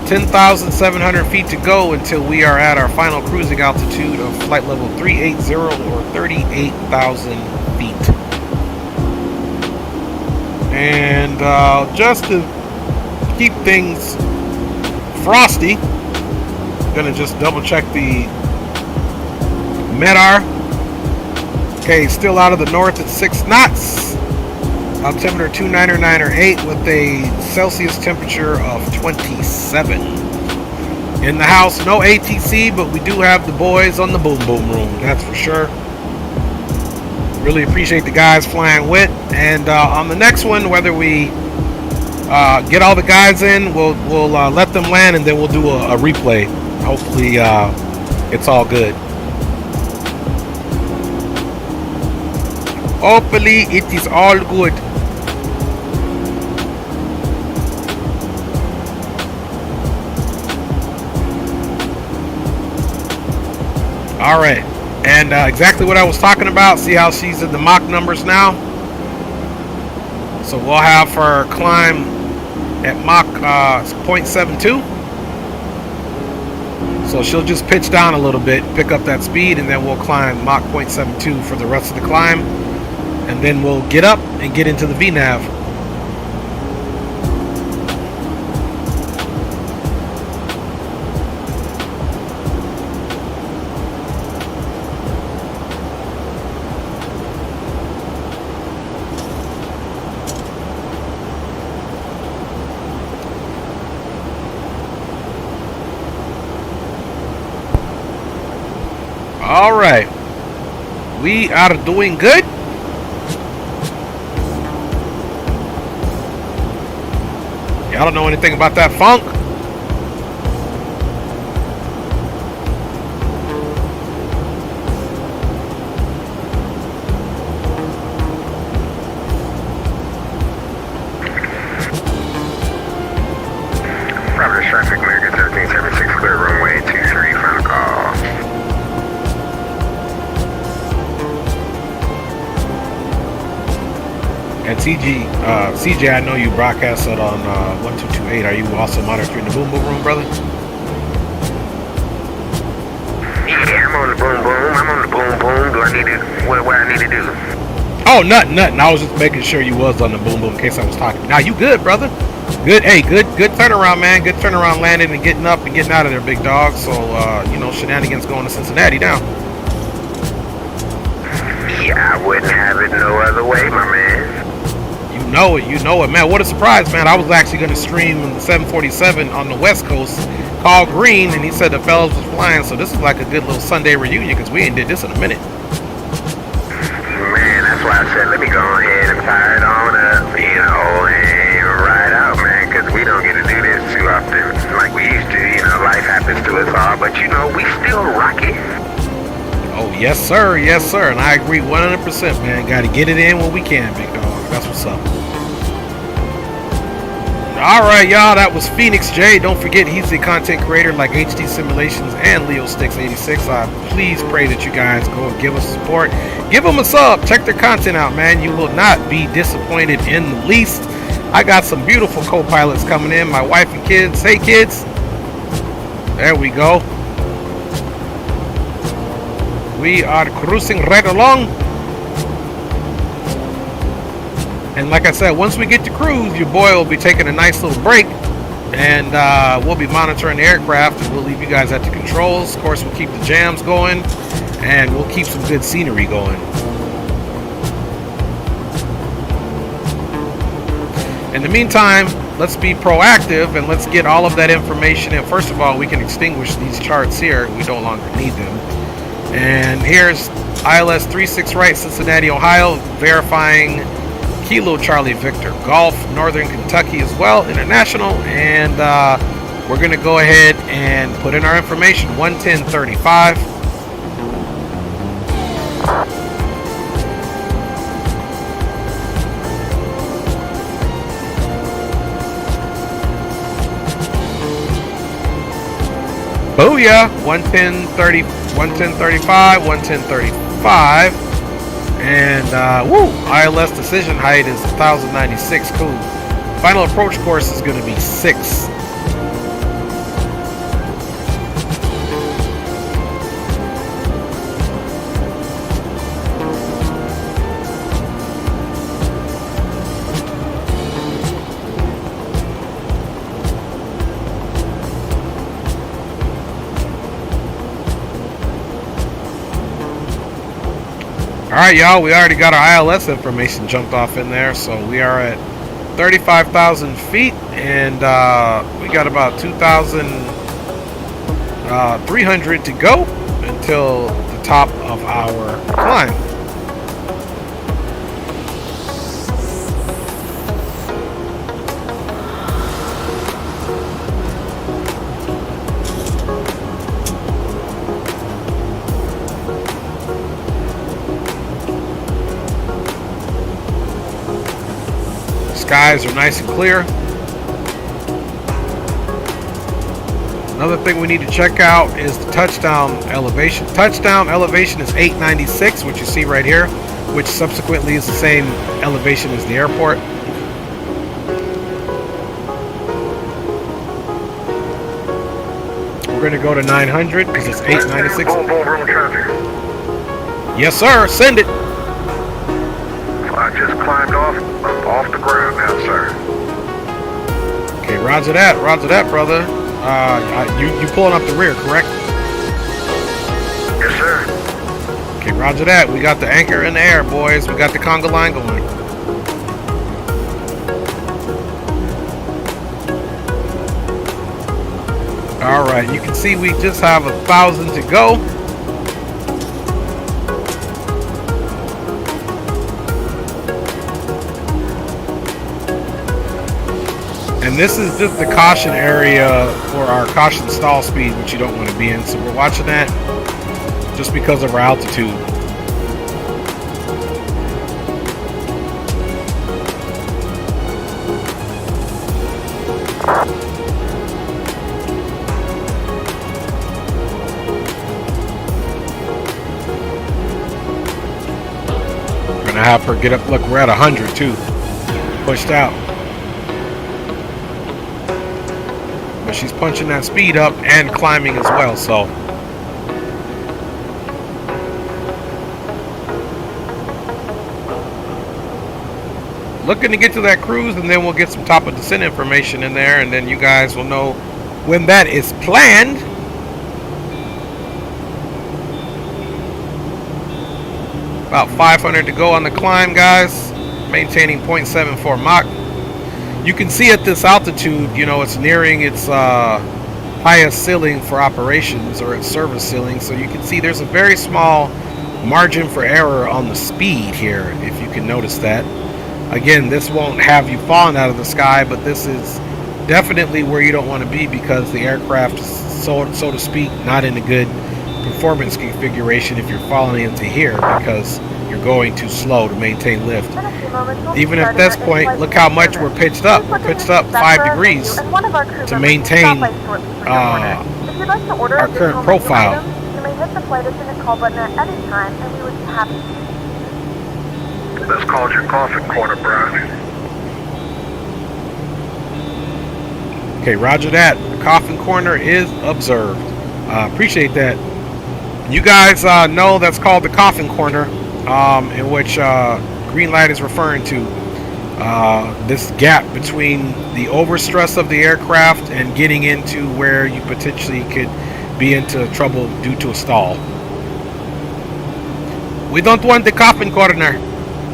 10,700 feet to go until we are at our final cruising altitude of flight level 380 or 38,000 feet. And just to keep things frosty, I'm gonna just double check the MEDAR. Okay, still out of the north at 6 knots. Altimeter 2998 with a Celsius temperature of 27. In the house, no ATC, but we do have the boys on the boom boom room, that's for sure. Really appreciate the guys flying with. And on the next one, whether we get all the guys in, we'll let them land, and then we'll do a replay. Hopefully it's all good. Hopefully it is all good. All right, and exactly what I was talking about. See how she's in the Mach numbers now. So we'll have her climb at Mach 0.72. So she'll just pitch down a little bit, pick up that speed, and then we'll climb Mach 0.72 for the rest of the climb. And then we'll get up and get into the VNAV. All right, we are doing good. Y'all don't know anything about that funk? Providence traffic, American 1776, clear runway 23, final call. And CJ, I know you broadcast it on 1228. Are you also monitoring the boom boom room, brother? Yeah, I'm on the boom boom. I'm on the boom boom. Do I need to, what I need to do? Oh, nothing. I was just making sure you was on the boom boom in case I was talking. Now you good, brother? Good. Hey, good turnaround, man. Good turnaround, landing and getting up and getting out of there, big dog. So you know, shenanigans going to Cincinnati now. Yeah, I wouldn't have it no other way, my man. You know it, man. What a surprise, man. I was actually going to stream the 747 on the West Coast, called Green, and he said the fellas was flying, so this is like a good little Sunday reunion, because we ain't did this in a minute. Man, that's why I said, let me go ahead and fire it on up, you know, and ride out, man, because we don't get to do this too often like we used to. You know, life happens to us all, but, you know, we still rock it. Oh, yes, sir. Yes, sir. And I agree 100%, man. Got to get it in when we can, big dog. That's what's up. All right, y'all. That was Phoenix J. Don't forget, he's the content creator like HD Simulations and LeoSticks 86. I please pray that you guys go and give us support. Give them a sub. Check their content out, man. You will not be disappointed in the least. I got some beautiful co-pilots coming in. My wife and kids. Hey, kids. There we go. We are cruising right along. And like I said, once we get to cruise, your boy will be taking a nice little break and we'll be monitoring the aircraft, and we'll leave you guys at the controls. Of course, we'll keep the jams going, and we'll keep some good scenery going. In the meantime, let's be proactive and let's get all of that information. And first of all, we can extinguish these charts here. We no longer need them. And here's ILS 36 right, Cincinnati, Ohio, verifying Kilo Charlie Victor Golf, Northern Kentucky as well, international. And we're going to go ahead and put in our information, 11035. Booyah! 110.30, 110.35, 110.35, and woo! ILS decision height is 1,096. Cool. Final approach course is going to be 6. Alright, y'all, we already got our ILS information jumped off in there, so we are at 35,000 feet, and we got about 2,300 to go until the top of our climb. Skies are nice and clear. Another thing we need to check out is the touchdown elevation. Touchdown elevation is 896, which you see right here, which subsequently is the same elevation as the airport. We're going to go to 900 because it's 896. Boom, boom, room traffic. Yes, sir. Send it. I just climbed off the ground now, sir. Okay, roger that, brother. You pulling up the rear, correct? Yes, sir. Okay, roger that. We got the anchor in the air, boys. We got the conga line going. All right, you can see we just have 1,000 to go. And this is just the caution area for our caution stall speed, which you don't want to be in. So we're watching that just because of our altitude. We're going to have her get up. Look, we're at 100 too. Pushed out. She's punching that speed up and climbing as well, so looking to get to that cruise, and then we'll get some top of descent information in there, and then you guys will know when that is planned. About 500 to go on the climb, guys, maintaining 0.74 Mach. You can see at this altitude, you know, it's nearing its highest ceiling for operations, or its service ceiling. So you can see there's a very small margin for error on the speed here, if you can notice that. Again, this won't have you falling out of the sky, but this is definitely where you don't want to be, because the aircraft is, so to speak, not in a good performance configuration if you're falling into here, because you're going too slow to maintain lift. Even at this point, look how much we're pitched up. We're pitched up 5 degrees to maintain our current profile. You may hit the flight attendant call button at any time, and we would be happy. That's called your coffin corner, Brian. Okay, roger that. The coffin corner is observed. Appreciate that. You guys know that's called the coffin corner, in which green light is referring to. this gap between the overstress of the aircraft and getting into where you potentially could be into trouble due to a stall. We don't want the coffin corner.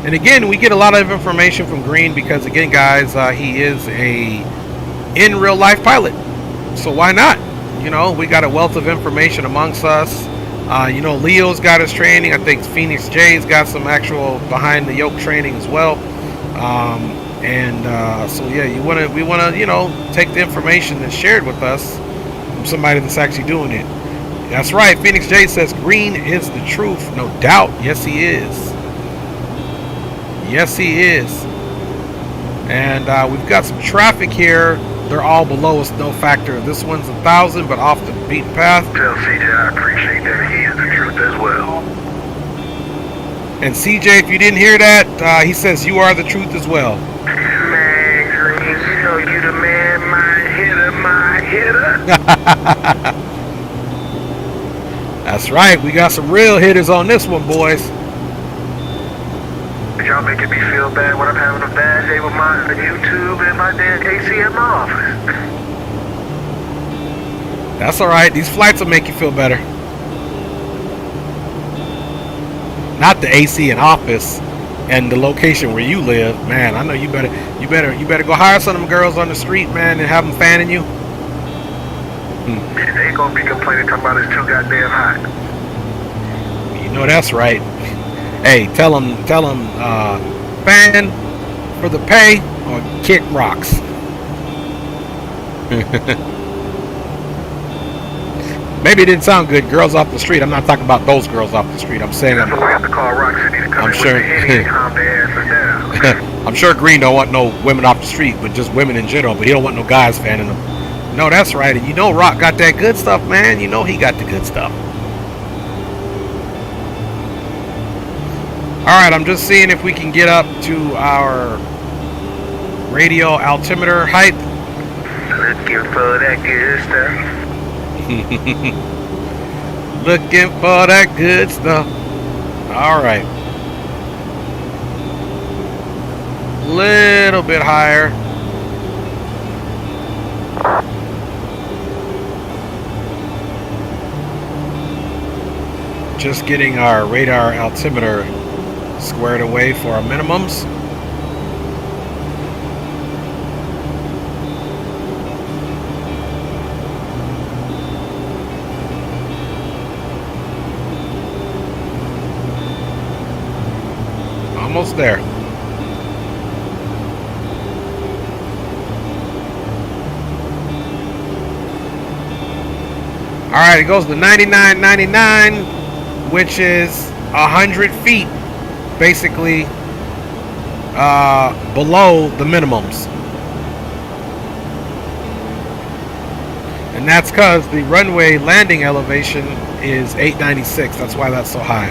And again, we get a lot of information from Green because, again, guys, he is a in real life pilot. So why not? You know, we got a wealth of information amongst us. You know, Leo's got his training. I think Phoenix J's got some actual behind the yoke training as well. So yeah, we wanna, you know, take the information that's shared with us from somebody that's actually doing it. That's right. Phoenix J says Green is the truth, no doubt. Yes, he is. Yes, he is. And we've got some traffic here. They're all below us, no factor. This one's 1,000, but off the beaten path. Tell CJ I appreciate that. He is the truth as well. And CJ, if you didn't hear that, he says you are the truth as well. Man, Green, you know you the man, my hitter. That's right. We got some real hitters on this one, boys. Y'all making me feel bad when I'm having a bad day with my YouTube and my damn AC at my office. That's all right. These flights will make you feel better. Not the AC in office and the location where you live, man. I know you better go hire some of them girls on the street, man, and have them fanning you. They ain't gonna be complaining talking about it's too goddamn hot. You know that's right. Hey, tell them, fan for the pay or kick rocks. Maybe it didn't sound good. Girls off the street. I'm not talking about those girls off the street. I'm saying that's what we have to call Rock City to come I'm in sure. with the Henny and calm their asses down. I'm sure Green don't want no women off the street, but just women in general. But he don't want no guys fanning them. No, that's right. And you know Rock got that good stuff, man. You know he got the good stuff. Alright, I'm just seeing if we can get up to our radio altimeter height. Looking for that good stuff. Looking for that good stuff. Alright. Little bit higher. Just getting our radar altimeter squared away for our minimums. Almost there. All right, it goes to 99.99, which is 100 feet. Basically below the minimums, and that's because the runway landing elevation is 896. That's why that's so high,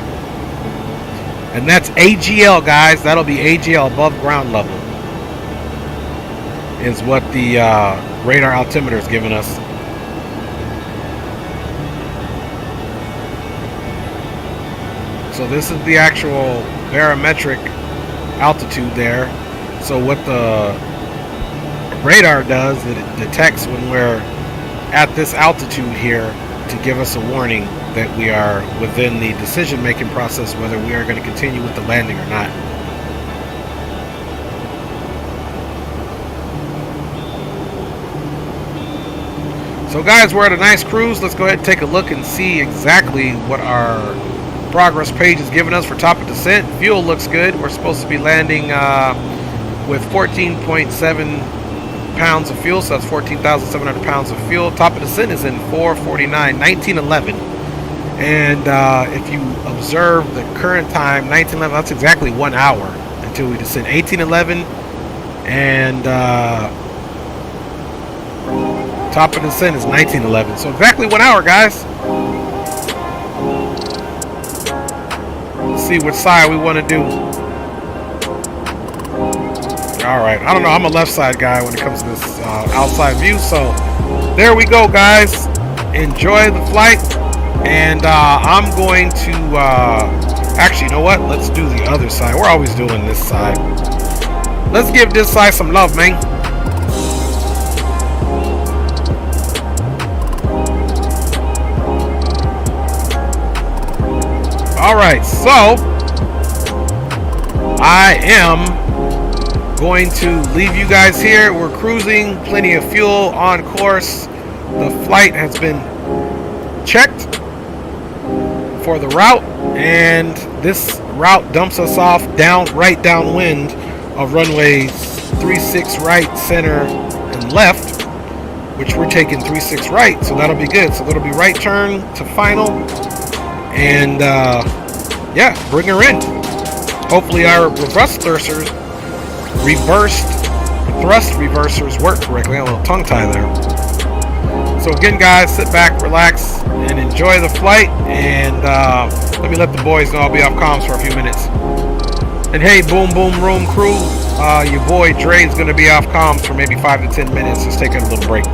and that's AGL, guys. That'll be AGL, above ground level, is what the radar altimeter is giving us. So this is the actual barometric altitude there. So what the radar does, it detects when we're at this altitude here to give us a warning that we are within the decision-making process whether we are going to continue with the landing or not. So guys, we're at a nice cruise. Let's go ahead and take a look and see exactly what our progress page is giving us for top of descent. Fuel looks good. We're supposed to be landing with 14.7 pounds of fuel, so that's 14,700 pounds of fuel. Top of descent is in 4:49, 1911. And if you observe the current time, 1911, that's exactly 1 hour until we descend. 1811, and top of descent is 1911. So exactly 1 hour, guys. See which side we want to do. Alright, I don't know, I'm a left side guy when it comes to this outside view, so there we go, guys. Enjoy the flight, and I'm going to actually, you know what, let's do the other side. We're always doing this side. Let's give this side some love, man. Alright, so I am going to leave you guys here. We're cruising, plenty of fuel, on course. The flight has been checked for the route, and this route dumps us off right downwind of runways 36 right, center, and left, which we're taking 36 right, so that'll be good. So it'll be right turn to final, and yeah, bring her in. Hopefully our reverse thrusters work correctly. I got a little tongue tie there. So again, guys, sit back, relax, and enjoy the flight. And let me let the boys know I'll be off comms for a few minutes. And hey, Boom Boom Room crew, your boy Dre's gonna be off comms for maybe 5 to 10 minutes. Just taking a little break. Say,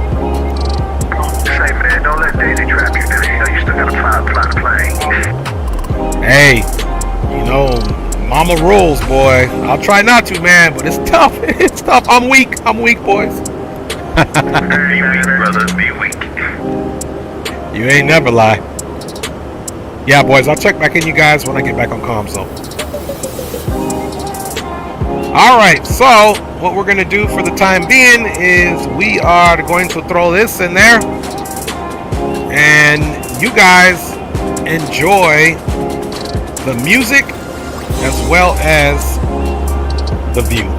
man, don't let Daisy trap you. You know you still gotta fly the plane. Hey, you know, mama rules, boy. I'll try not to, man, but it's tough. It's tough. I'm weak, boys. Be weak, brother. Be weak. You ain't never lie. Yeah, boys, I'll check back in you guys when I get back on comms, though. Alright, so what we're going to do for the time being is we are going to throw this in there. And you guys enjoy the music as well as the view.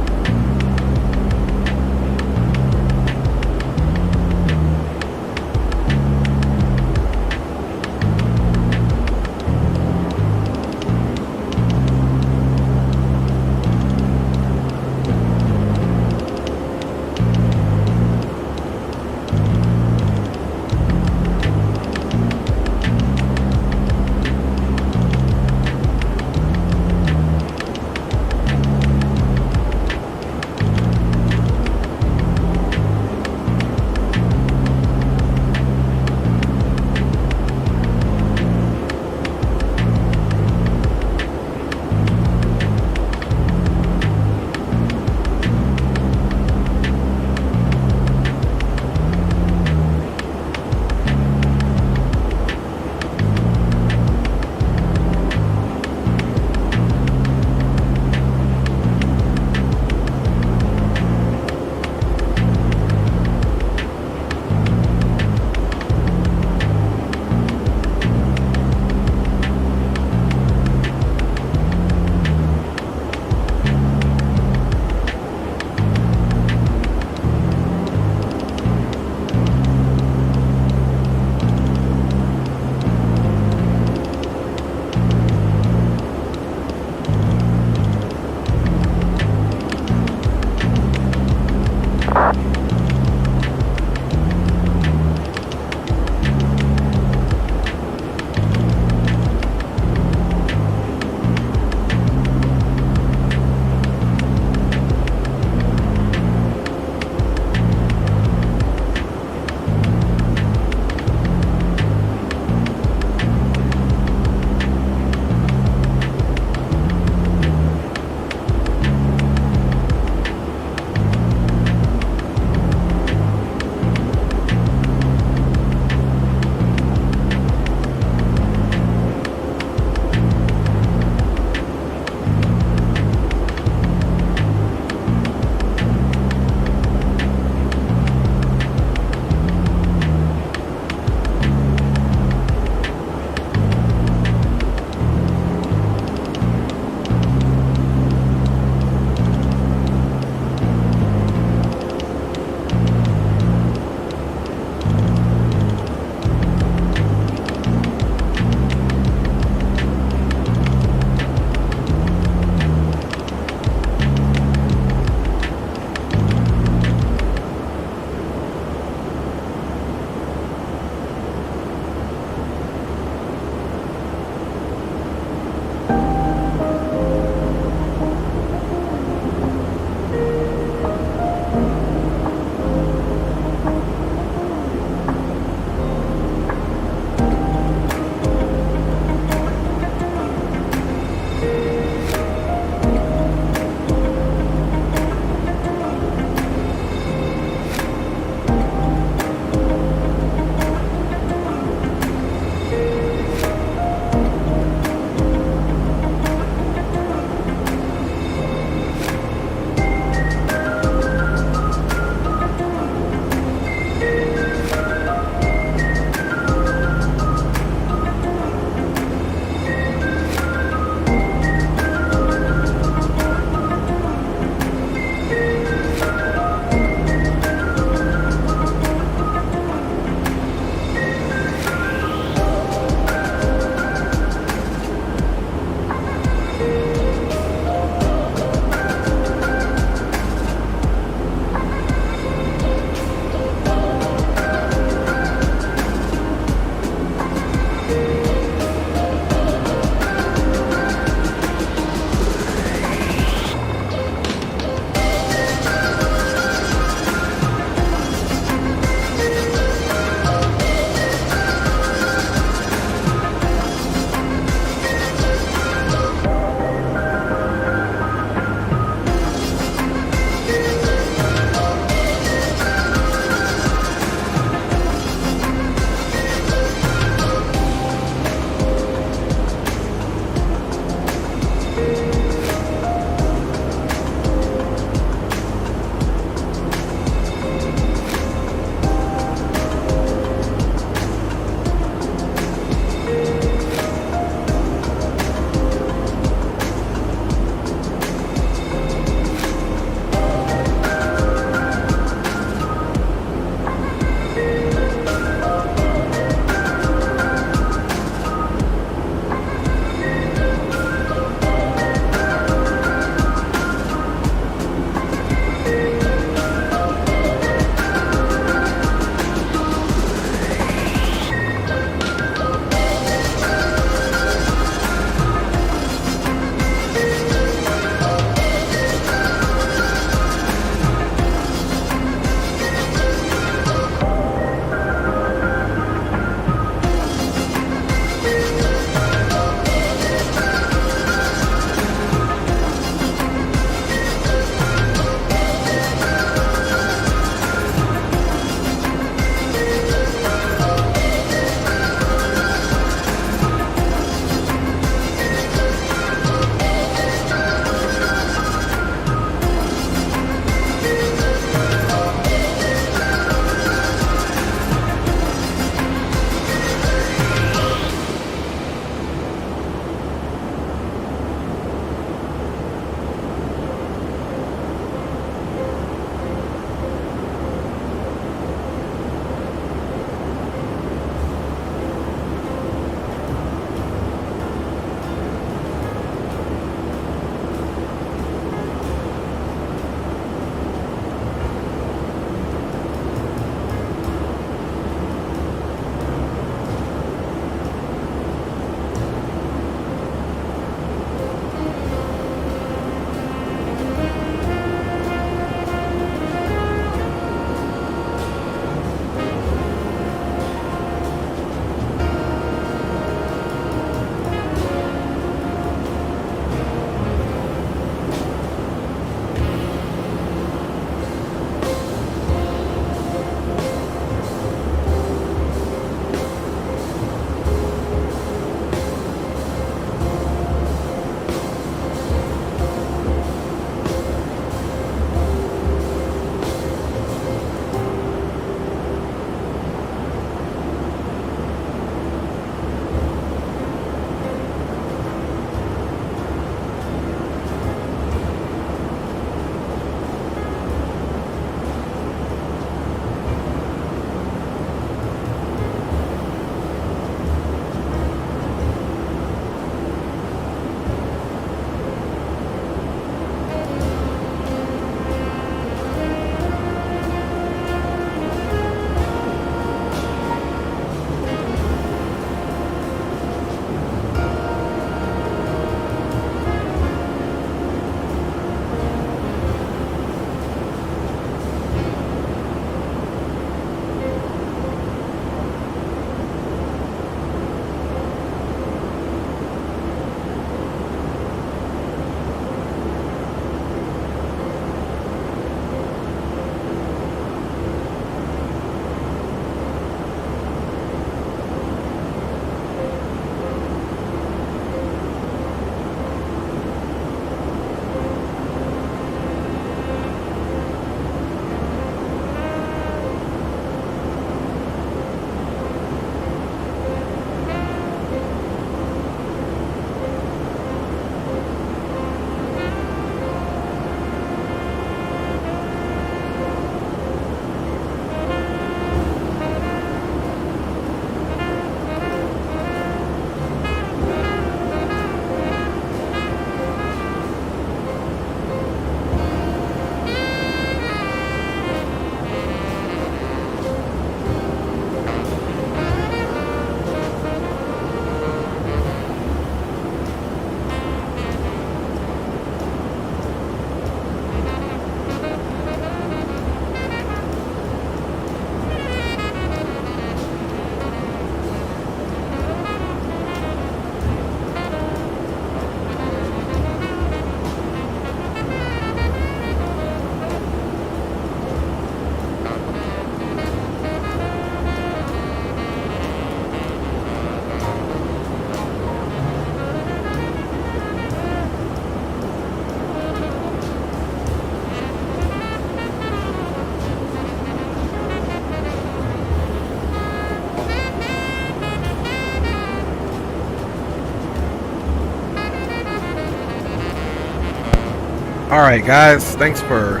Alright guys, thanks for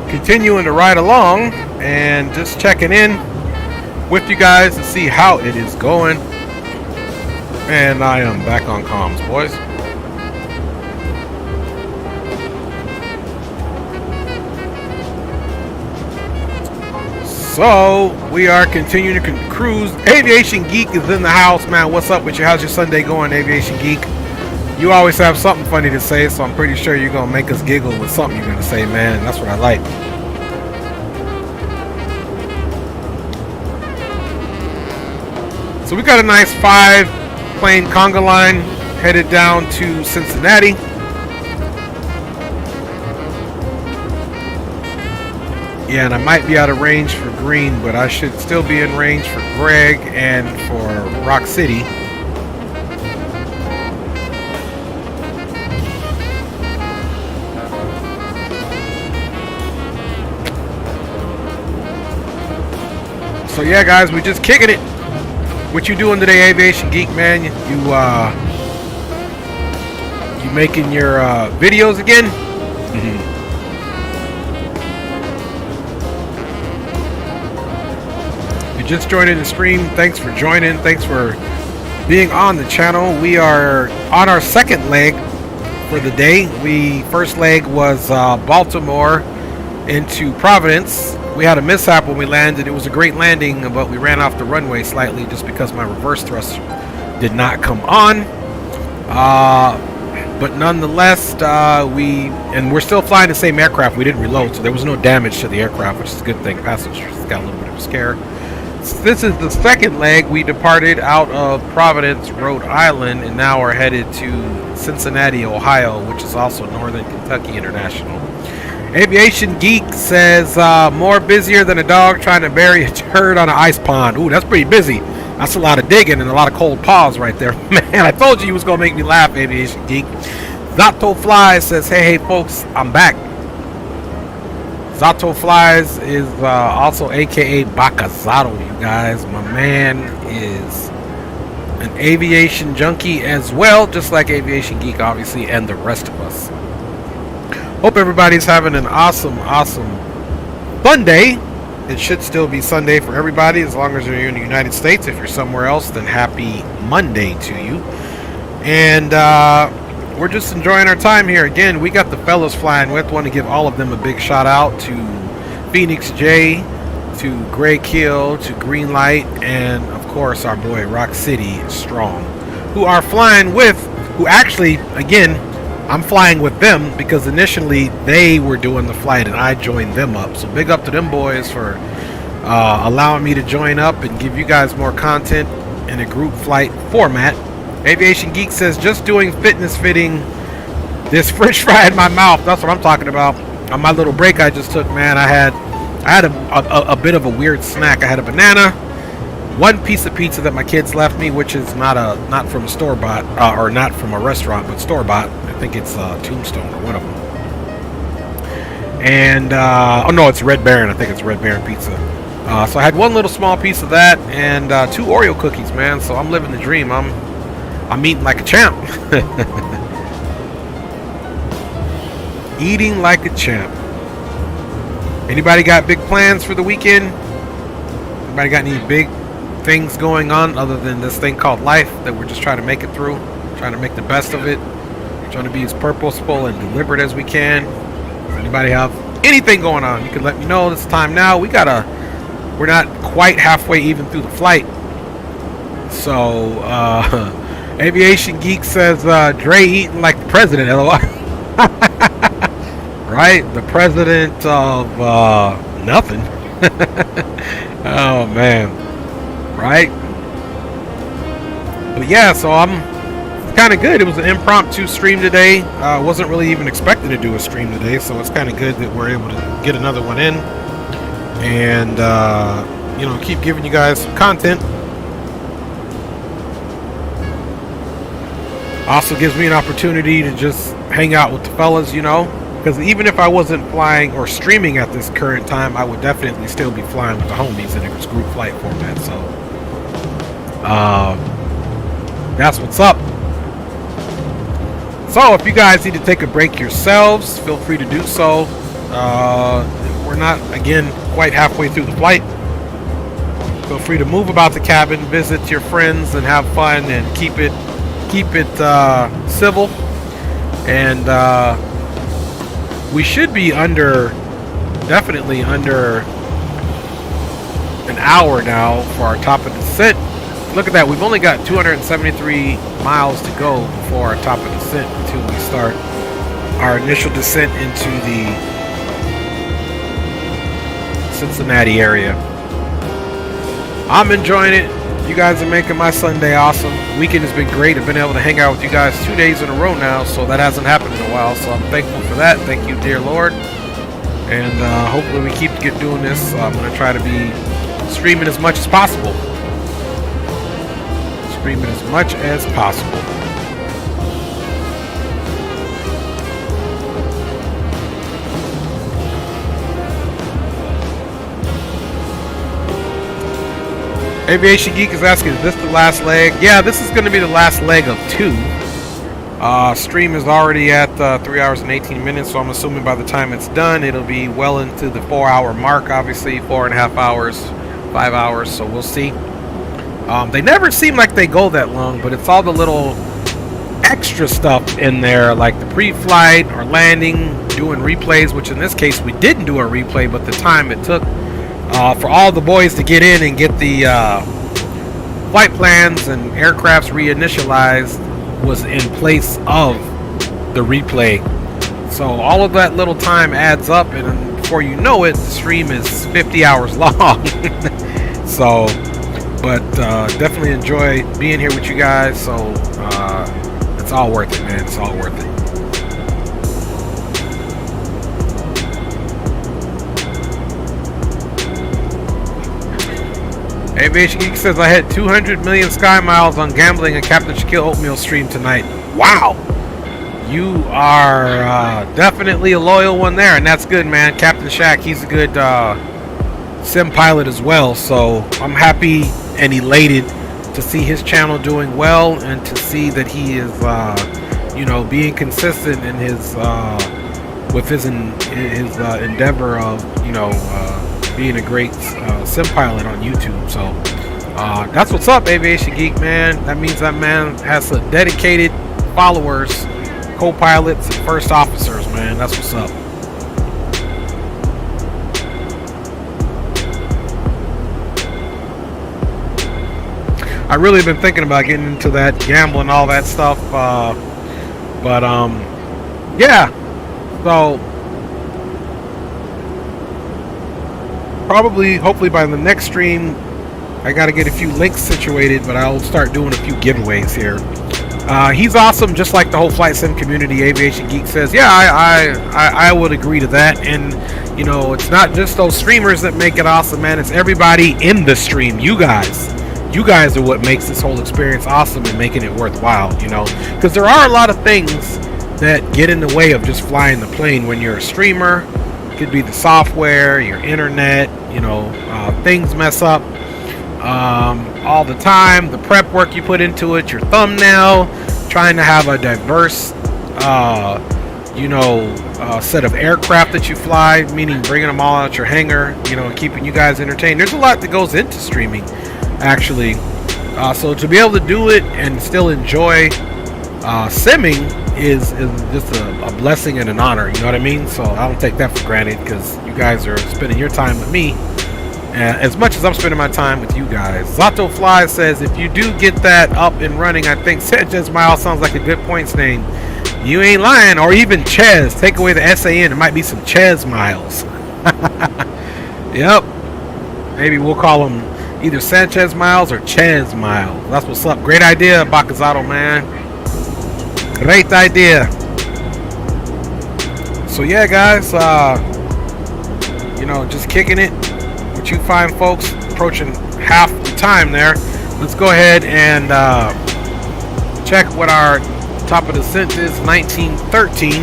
continuing to ride along and just checking in with you guys to see how it is going. And I am back on comms, boys. So we are continuing to cruise. Aviation Geek is in the house, man. What's up with you? How's your Sunday going, Aviation Geek? You always have something funny to say, so I'm pretty sure you're gonna make us giggle with something you're gonna say, man. That's what I like. So we got a nice 5-plane conga line headed down to Cincinnati. Yeah, and I might be out of range for Green, but I should still be in range for Greg and for Rock City. So yeah, guys, we just kicking it. What you doing today, Aviation Geek, man? You making your videos again? You just joining the stream. Thanks for joining. Thanks for being on the channel. We are on our second leg for the day. First leg was Baltimore into Providence. We had a mishap when we landed. It was a great landing, but we ran off the runway slightly just because my reverse thrust did not come on. But nonetheless, we're still flying the same aircraft. We didn't reload, so there was no damage to the aircraft, which is a good thing. Passengers got a little bit of a scare. This is the second leg. We departed out of Providence, Rhode Island, and now are headed to Cincinnati, Ohio, which is also Northern Kentucky International. Aviation Geek says, more busier than a dog trying to bury a turd on an ice pond. Ooh, that's pretty busy. That's a lot of digging and a lot of cold paws right there. Man, I told you he was going to make me laugh, Aviation Geek. Zato Flies says, hey folks, I'm back. Zato Flies is also aka Bacazado, you guys. My man is an aviation junkie as well, just like Aviation Geek, obviously, and the rest of us. Hope everybody's having an awesome fun day. It should still be Sunday for everybody as long as you're in the United States. If you're somewhere else, then happy Monday to you. And we're just enjoying our time here. Again, we got the fellas flying with. Want to give all of them a big shout out to Phoenix J, to Greg Hill, to Greenlight, and of course our boy Rock City Strong, who are flying with, who actually, again, I'm flying with them because initially they were doing the flight and I joined them up. So big up to them boys for allowing me to join up and give you guys more content in a group flight format. Aviation Geek says, just doing fitness fitting this french fry in my mouth. That's what I'm talking about. On my little break I just took, man, I had a bit of a weird snack. I had a banana, one piece of pizza that my kids left me, which is not from a store-bought, or not from a restaurant, but store-bought. I think it's Tombstone or one of them. And oh no, it's Red Baron. I think it's Red Baron pizza. So I had one little small piece of that and 2 Oreo cookies, man. So I'm living the dream. I'm eating like a champ. Eating like a champ. Anybody got big plans for the weekend? Anybody got any big things going on other than this thing called life that we're just trying to make it through, trying to make the best of it, trying to be as purposeful and deliberate as we can? Does anybody have anything going on? You can let me know. This time now. We're not quite halfway even through the flight. So Aviation Geek says Dre eating like the president. LOL. Right, the president of nothing. Oh man. Right. But yeah, so I'm kind of good. It was an impromptu stream today. Wasn't really even expecting to do a stream today, so it's kind of good that we're able to get another one in and you know, keep giving you guys some content. Also gives me an opportunity to just hang out with the fellas, you know, because even if I wasn't flying or streaming at this current time, I would definitely still be flying with the homies in a group flight format. So that's what's up. So if you guys need to take a break yourselves, feel free to do so. We're not, again, quite halfway through the flight. Feel free to move about the cabin, visit your friends, and have fun, and keep it civil. And we should be definitely under an hour now for our top of descent. Look at that, we've only got 273 miles to go before our top of descent until we start our initial descent into the Cincinnati area. I'm enjoying it. You guys are making my Sunday awesome. Weekend has been great. I've been able to hang out with you guys 2 days in a row now, so that hasn't happened in a while. So I'm thankful for that. Thank you, dear Lord. And hopefully we keep doing this. I'm going to try to be streaming as much as possible. Streaming as much as possible. Aviation Geek is asking, is this the last leg? Yeah, this is going to be the last leg of 2. Stream is already at 3 hours and 18 minutes, so I'm assuming by the time it's done, it'll be well into the 4-hour mark, obviously, 4.5 hours, 5 hours, so we'll see. They never seem like they go that long, but it's all the little extra stuff in there, like the pre-flight or landing, doing replays, which in this case, we didn't do a replay, but the time it took for all the boys to get in and get the flight plans and aircrafts reinitialized was in place of the replay. So all of that little time adds up, and before you know it, the stream is 50 hours long. So, but definitely enjoy being here with you guys. So it's all worth it, man. It's all worth it. Aviation Geek says, I had 200 million sky miles on gambling and Captain Shaquille Oatmeal stream tonight. Wow! You are definitely a loyal one there, and that's good, man. Captain Shaq, he's a good sim pilot as well, so I'm happy and elated to see his channel doing well and to see that he is, you know, being consistent in his with his endeavor of, you know, being a great sim pilot on YouTube. So that's what's up, Aviation Geek, man. That means that man has some dedicated followers, co-pilots, and first officers, man. That's what's up. I really been thinking about getting into that gambling, all that stuff, but yeah. So probably, hopefully by the next stream, I got to get a few links situated, but I'll start doing a few giveaways here. He's awesome, just like the whole flight sim community. Aviation Geek says, yeah, I would agree to that. And you know, it's not just those streamers that make it awesome, man. It's everybody in the stream. You guys are what makes this whole experience awesome and making it worthwhile, you know, because there are a lot of things that get in the way of just flying the plane when you're a streamer. It could be the software, your internet, you know, things mess up all the time. The prep work you put into it, your thumbnail, trying to have a diverse you know, set of aircraft that you fly, meaning bringing them all out your hangar, you know, and keeping you guys entertained. There's a lot that goes into streaming, actually. So to be able to do it and still enjoy simming is just a blessing and an honor, you know what I mean? So I don't take that for granted, because you guys are spending your time with me as much as I'm spending my time with you guys. Zato Fly says, if you do get that up and running, I think Sanchez Miles sounds like a good points name. You ain't lying. Or even Ches. Take away the SAN. It might be some Ches Miles. Yep. Maybe we'll call him either Sanchez Miles or Ches Miles. That's what's up. Great idea, Bakazato, man. Great idea. So yeah, guys, you know, just kicking it with you fine folks, approaching half the time there. Let's go ahead and check what our top of descent is, 1913,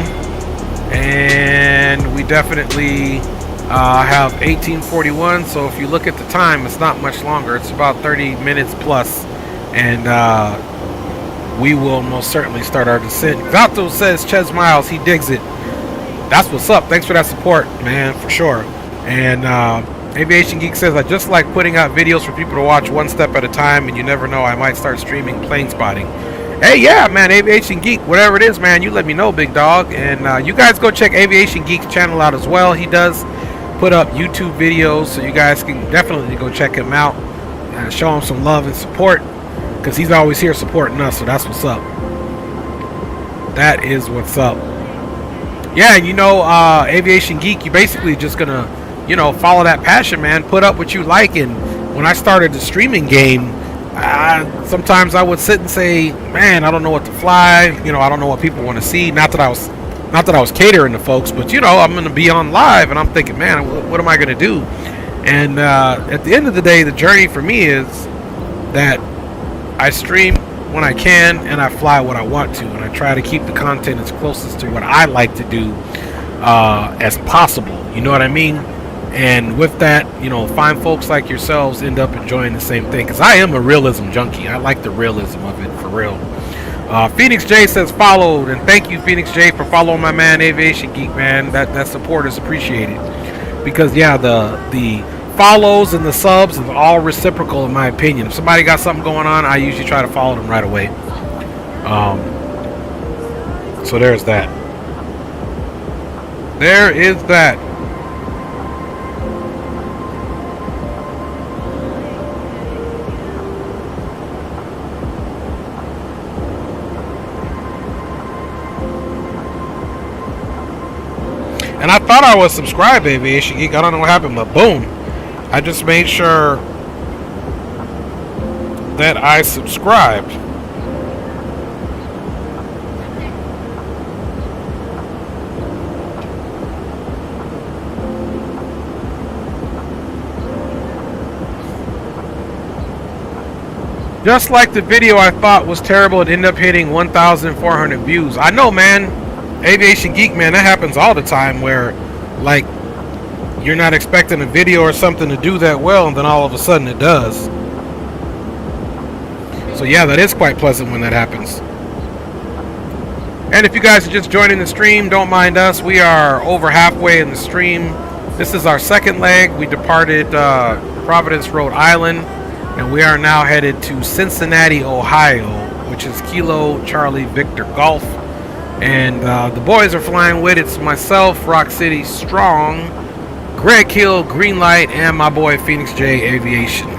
and we definitely have 1841. So if you look at the time, it's not much longer. It's about 30 minutes plus, and we will most certainly start our descent. Vato says, Ches Miles, he digs it. That's what's up. Thanks for that support, man, for sure. And Aviation Geek says, I just like putting out videos for people to watch one step at a time, and you never know, I might start streaming plane spotting. Hey, yeah, man, Aviation Geek, whatever it is, man, you let me know, big dog. And you guys go check Aviation Geek's channel out as well. He does put up YouTube videos, so you guys can definitely go check him out and show him some love and support, because he's always here supporting us, so that's what's up. That is what's up. Yeah, and you know, Aviation Geek, you basically just gonna, you know, follow that passion, man. Put up what you like. And when I started the streaming game, sometimes I would sit and say, man, I don't know what to fly. You know, I don't know what people want to see. Not that I was catering to folks, but you know, I'm gonna be on live, and I'm thinking, man, what am I gonna do? And at the end of the day, the journey for me is that I stream when I can, and I fly what I want to, and I try to keep the content as closest to what I like to do as possible. You know what I mean? And with that, you know, fine folks like yourselves end up enjoying the same thing, because I am a realism junkie. I like the realism of it, for real. Phoenix J says followed, and thank you, Phoenix J, for following my man Aviation Geek, man. That support is appreciated, because yeah, the follows and the subs is all reciprocal, in my opinion. If somebody got something going on, I usually try to follow them right away. So there's that. There is that. And I thought I was subscribed, Aviation Geek. I don't know what happened, but boom. I just made sure that I subscribed. Just like the video I thought was terrible, it ended up hitting 1,400 views. I know, man. Aviation Geek, man, that happens all the time, where like you're not expecting a video or something to do that well, and then all of a sudden it does. So yeah, that is quite pleasant when that happens. And if you guys are just joining the stream, don't mind us. We are over halfway in the stream. This is our second leg. We departed Providence, Rhode Island, and we are now headed to Cincinnati, Ohio, which is Kilo Charlie Victor Golf. And the boys are flying with. It's myself, Rock City Strong, Greg Hill, Greenlight, and my boy Phoenix J Aviation.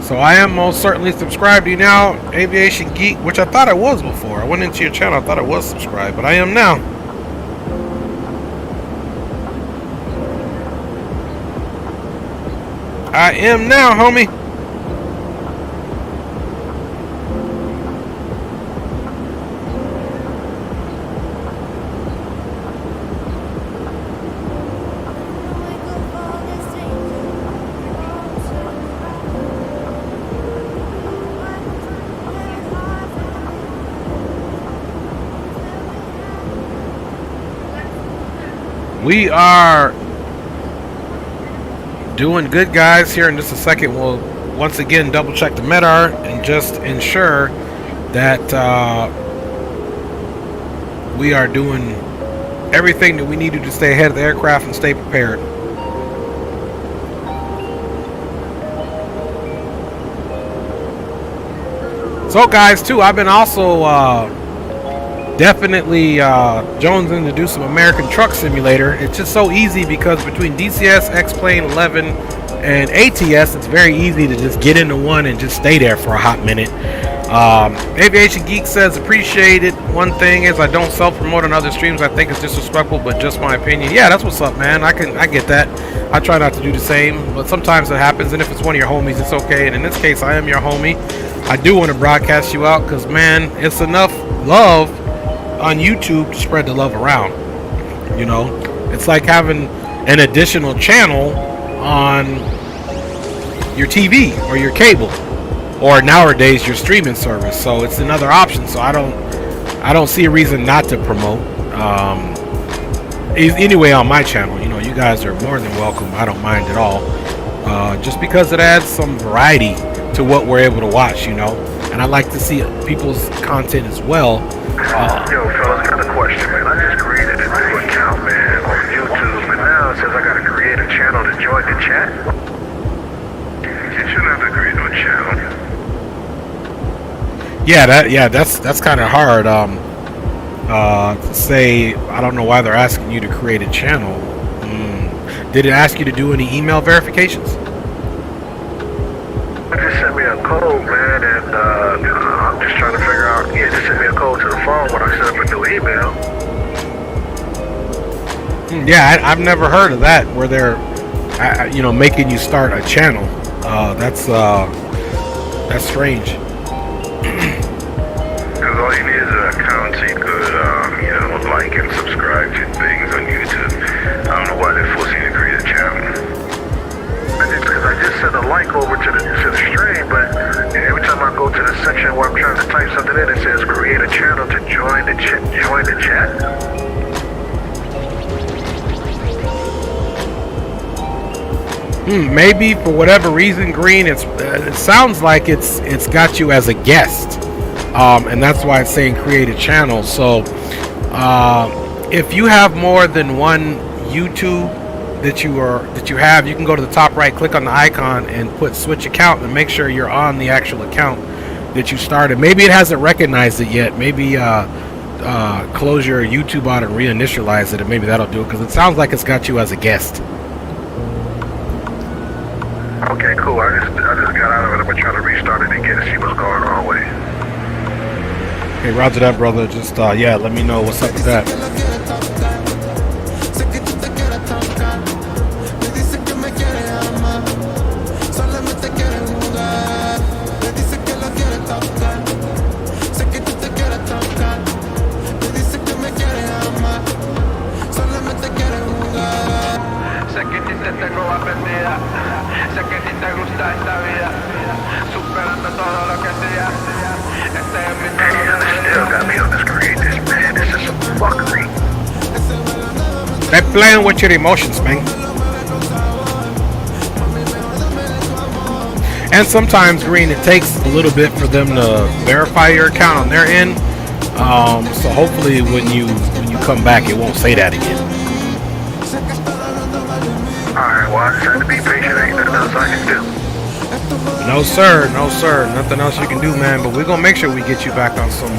So I am most certainly subscribed to you now, Aviation Geek, which I thought I was before. I went into your channel, I thought I was subscribed, but I am now. I am now, homie. We are doing good, guys. Here in just a second, we'll once again double check the MEDAR and just ensure that we are doing everything that we need to stay ahead of the aircraft and stay prepared. So guys, too, I've been also definitely jonesing to do some American Truck Simulator. It's just so easy because between DCS, X-Plane 11, and ATS, it's very easy to just get into one and just stay there for a hot minute. Aviation Geek says, appreciate it. One thing is I don't self-promote on other streams. I think it's disrespectful, but just my opinion. Yeah, that's what's up, man. I get that. I try not to do the same, but sometimes it happens, and if it's one of your homies, it's okay. And in this case, I am your homie. I do want to broadcast you out because, man, it's enough love on YouTube to spread the love around. You know, it's like having an additional channel on your TV or your cable, or nowadays your streaming service. So it's another option. So I don't see a reason not to promote. Anyway, on my channel, you know, you guys are more than welcome. I don't mind at all. Just because it adds some variety to what we're able to watch, you know. And I like to see people's content as well. Yo, fellas, got a question, man. I just created a new account, man, on YouTube, and now it says I gotta create a channel to join the chat. You shouldn't have to create no channel. Yeah, that's kind of hard. To say, I don't know why they're asking you to create a channel. Did it ask you to do any email verifications? It just sent me a code, man, and I'm just trying to figure out. Yeah, it just sent me a code to the phone when I set up a new email. Yeah, I've never heard of that, where they're, you know, making you start a channel. That's strange. Because all you need is an account so you could, you know, like and subscribe to things on YouTube. I don't know why they're forcing you to create a channel. Because I just sent a link over to the stream, but every time I go to the section where I'm trying to type something in, it says create a channel to join the chat. Maybe for whatever reason, Green, it sounds like it's got you as a guest, and that's why it's saying create a channel. So if you have more than one YouTube that you have, you can go to the top right, click on the icon, and put switch account, and make sure you're on the actual account that you started. Maybe it hasn't recognized it yet. Maybe close your YouTube out and reinitialize it, and maybe that'll do it, because it sounds like it's got you as a guest. Okay, cool. I just got out of it. I'm gonna try to restart it again and see what's going on with it. Okay, roger that, brother. Just yeah, let me know what's up with that. They're playing with your emotions, man. And sometimes, Green, it takes a little bit for them to verify your account on their end. So hopefully when you come back, it won't say that again. Alright, well, I just had to be patient. Ain't nothing else I can do. No sir, no sir. Nothing else you can do, man. But we're gonna make sure we get you back on some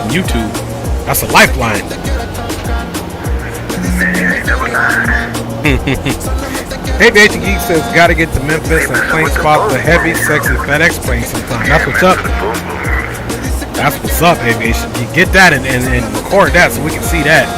YouTube. That's a lifeline. Hey, Aviation Geek says, gotta get to Memphis and plane spot the heavy, sexy FedEx plane sometime. That's what's up. That's what's up, Aviation Geek. Get that and record that so we can see that.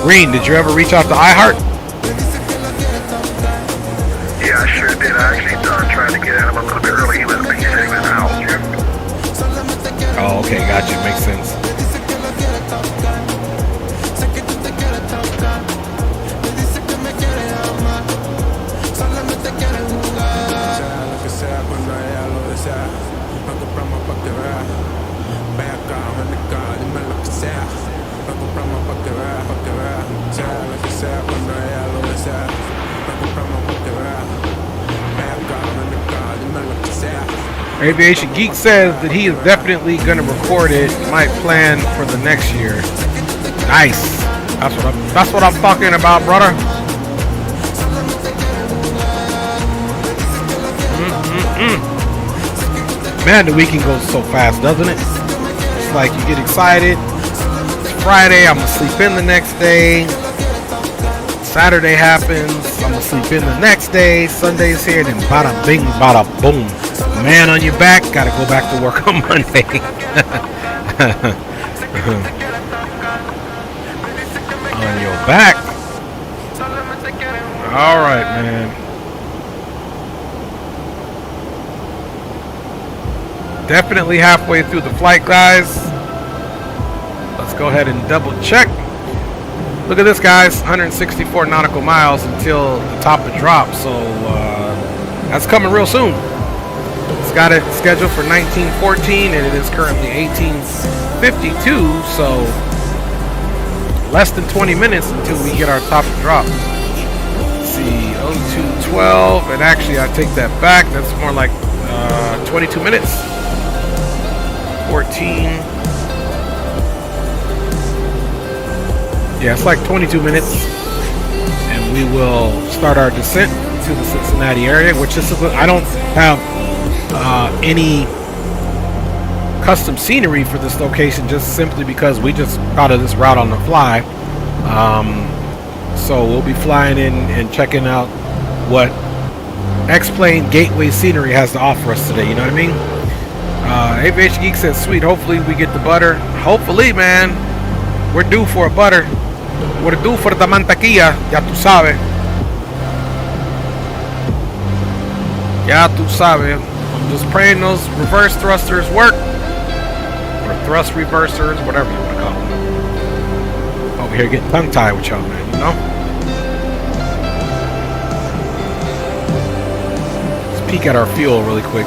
Green, did you ever reach out to iHeart? Yeah, I sure did. I actually tried to get at him a little bit early. He said he was out. Oh, okay, gotcha. Makes sense. Aviation Geek says that he is definitely going to record it. Might plan for the next year. Nice. That's what I'm talking about, brother. Man, the weekend goes so fast, doesn't it? It's like you get excited. It's Friday, I'm gonna sleep in the next day. Saturday happens, I'm gonna sleep in the next day. Sunday's here, then bada bing, bada boom. Man on your back, gotta go back to work on Monday. On your back. All right, man. Definitely halfway through the flight, guys. Let's go ahead and double check. Look at this, guys. 164 nautical miles until the top of drop. So that's coming real soon. It's got it scheduled for 1914, and it is currently 1852. So less than 20 minutes until we get our top of drop. Let's see, 0212, and actually I take that back. That's more like 22 minutes. 14. Yeah, it's like 22 minutes, and we will start our descent to the Cincinnati area, which this is, I don't have any custom scenery for this location, just simply because we just thought of this route on the fly. So we'll be flying in and checking out what X-Plane Gateway scenery has to offer us today, you know what I mean? Aviation Geek says, sweet, hopefully we get the butter. Hopefully, man. We're due for a butter. We're due for the mantequilla. Ya tu sabes. Ya tu sabes. I'm just praying those reverse thrusters work. Or thrust reversers, whatever you want to call them. Over here getting tongue-tied with y'all, man, you know? Let's peek at our fuel really quick.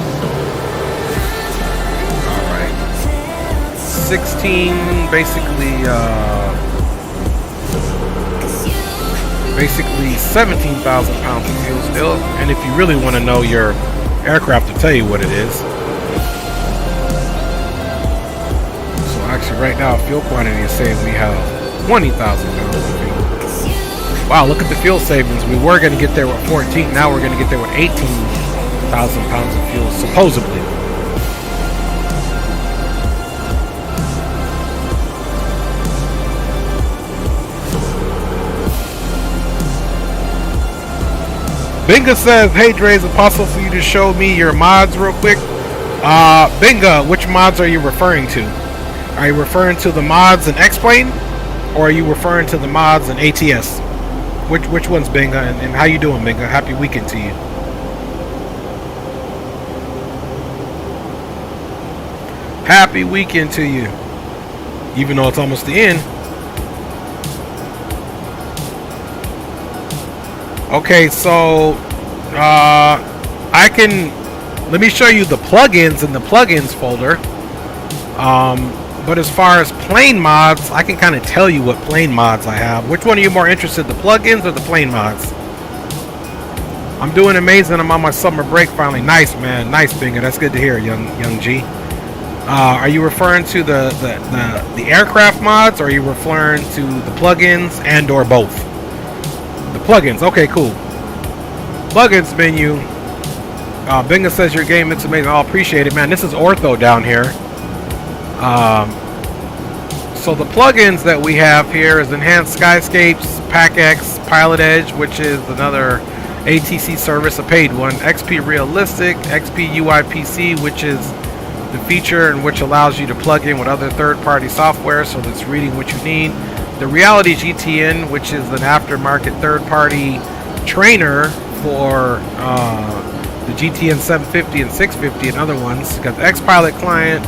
16, basically 17,000 pounds of fuel still. And if you really want to know your aircraft, to tell you what it is. So actually right now fuel quantity is saying we have 20,000 pounds of fuel. Wow, look at the fuel savings. We were going to get there with 14, now we're going to get there with 18,000 pounds of fuel, supposedly. Binga says, hey Dre, is it possible for you to show me your mods real quick? Binga, which mods are you referring to? Are you referring to the mods in X-Plane? Or are you referring to the mods in ATS? Which one's Binga, and how you doing, Binga? Happy weekend to you. Happy weekend to you. Even though it's almost the end. Okay, so let me show you the plugins in the plugins folder. But as far as plane mods, I can kind of tell you what plane mods I have. Which one are you more interested in, the plugins or the plane mods? I'm doing amazing. I'm on my summer break finally. Nice, man. Nice, Binga. That's good to hear, young G. Are you referring to the aircraft mods, or are you referring to the plugins and or both? The plugins. Okay, cool. Plugins menu. Binga says your game looks amazing. I'll appreciate it, man. This is Ortho down here. So the plugins that we have here is Enhanced Skyscapes, PackX, Pilot Edge, which is another ATC service, a paid one. XP Realistic, XP UI PC, which is the feature in which allows you to plug in with other third-party software, so that's reading what you need. The Reality GTN, which is an aftermarket third-party trainer for the GTN 750 and 650 and other ones. You've got the X-Pilot client.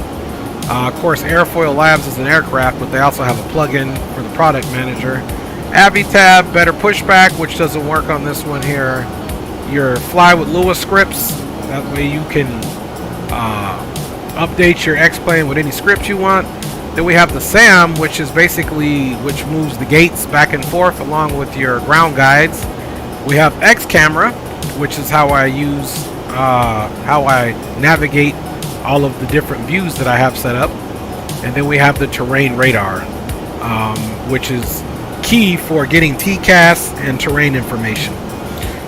Of course, Airfoil Labs is an aircraft, but they also have a plugin for the product manager. Avitab, Better Pushback, which doesn't work on this one here. Your Fly with Lua scripts. That way you can update your X-Plane with any script you want. Then we have the SAM, which is basically which moves the gates back and forth along with your ground guides. We have X Camera, which is how I use how I navigate all of the different views that I have set up. And then we have the terrain radar, which is key for getting TCAS and terrain information.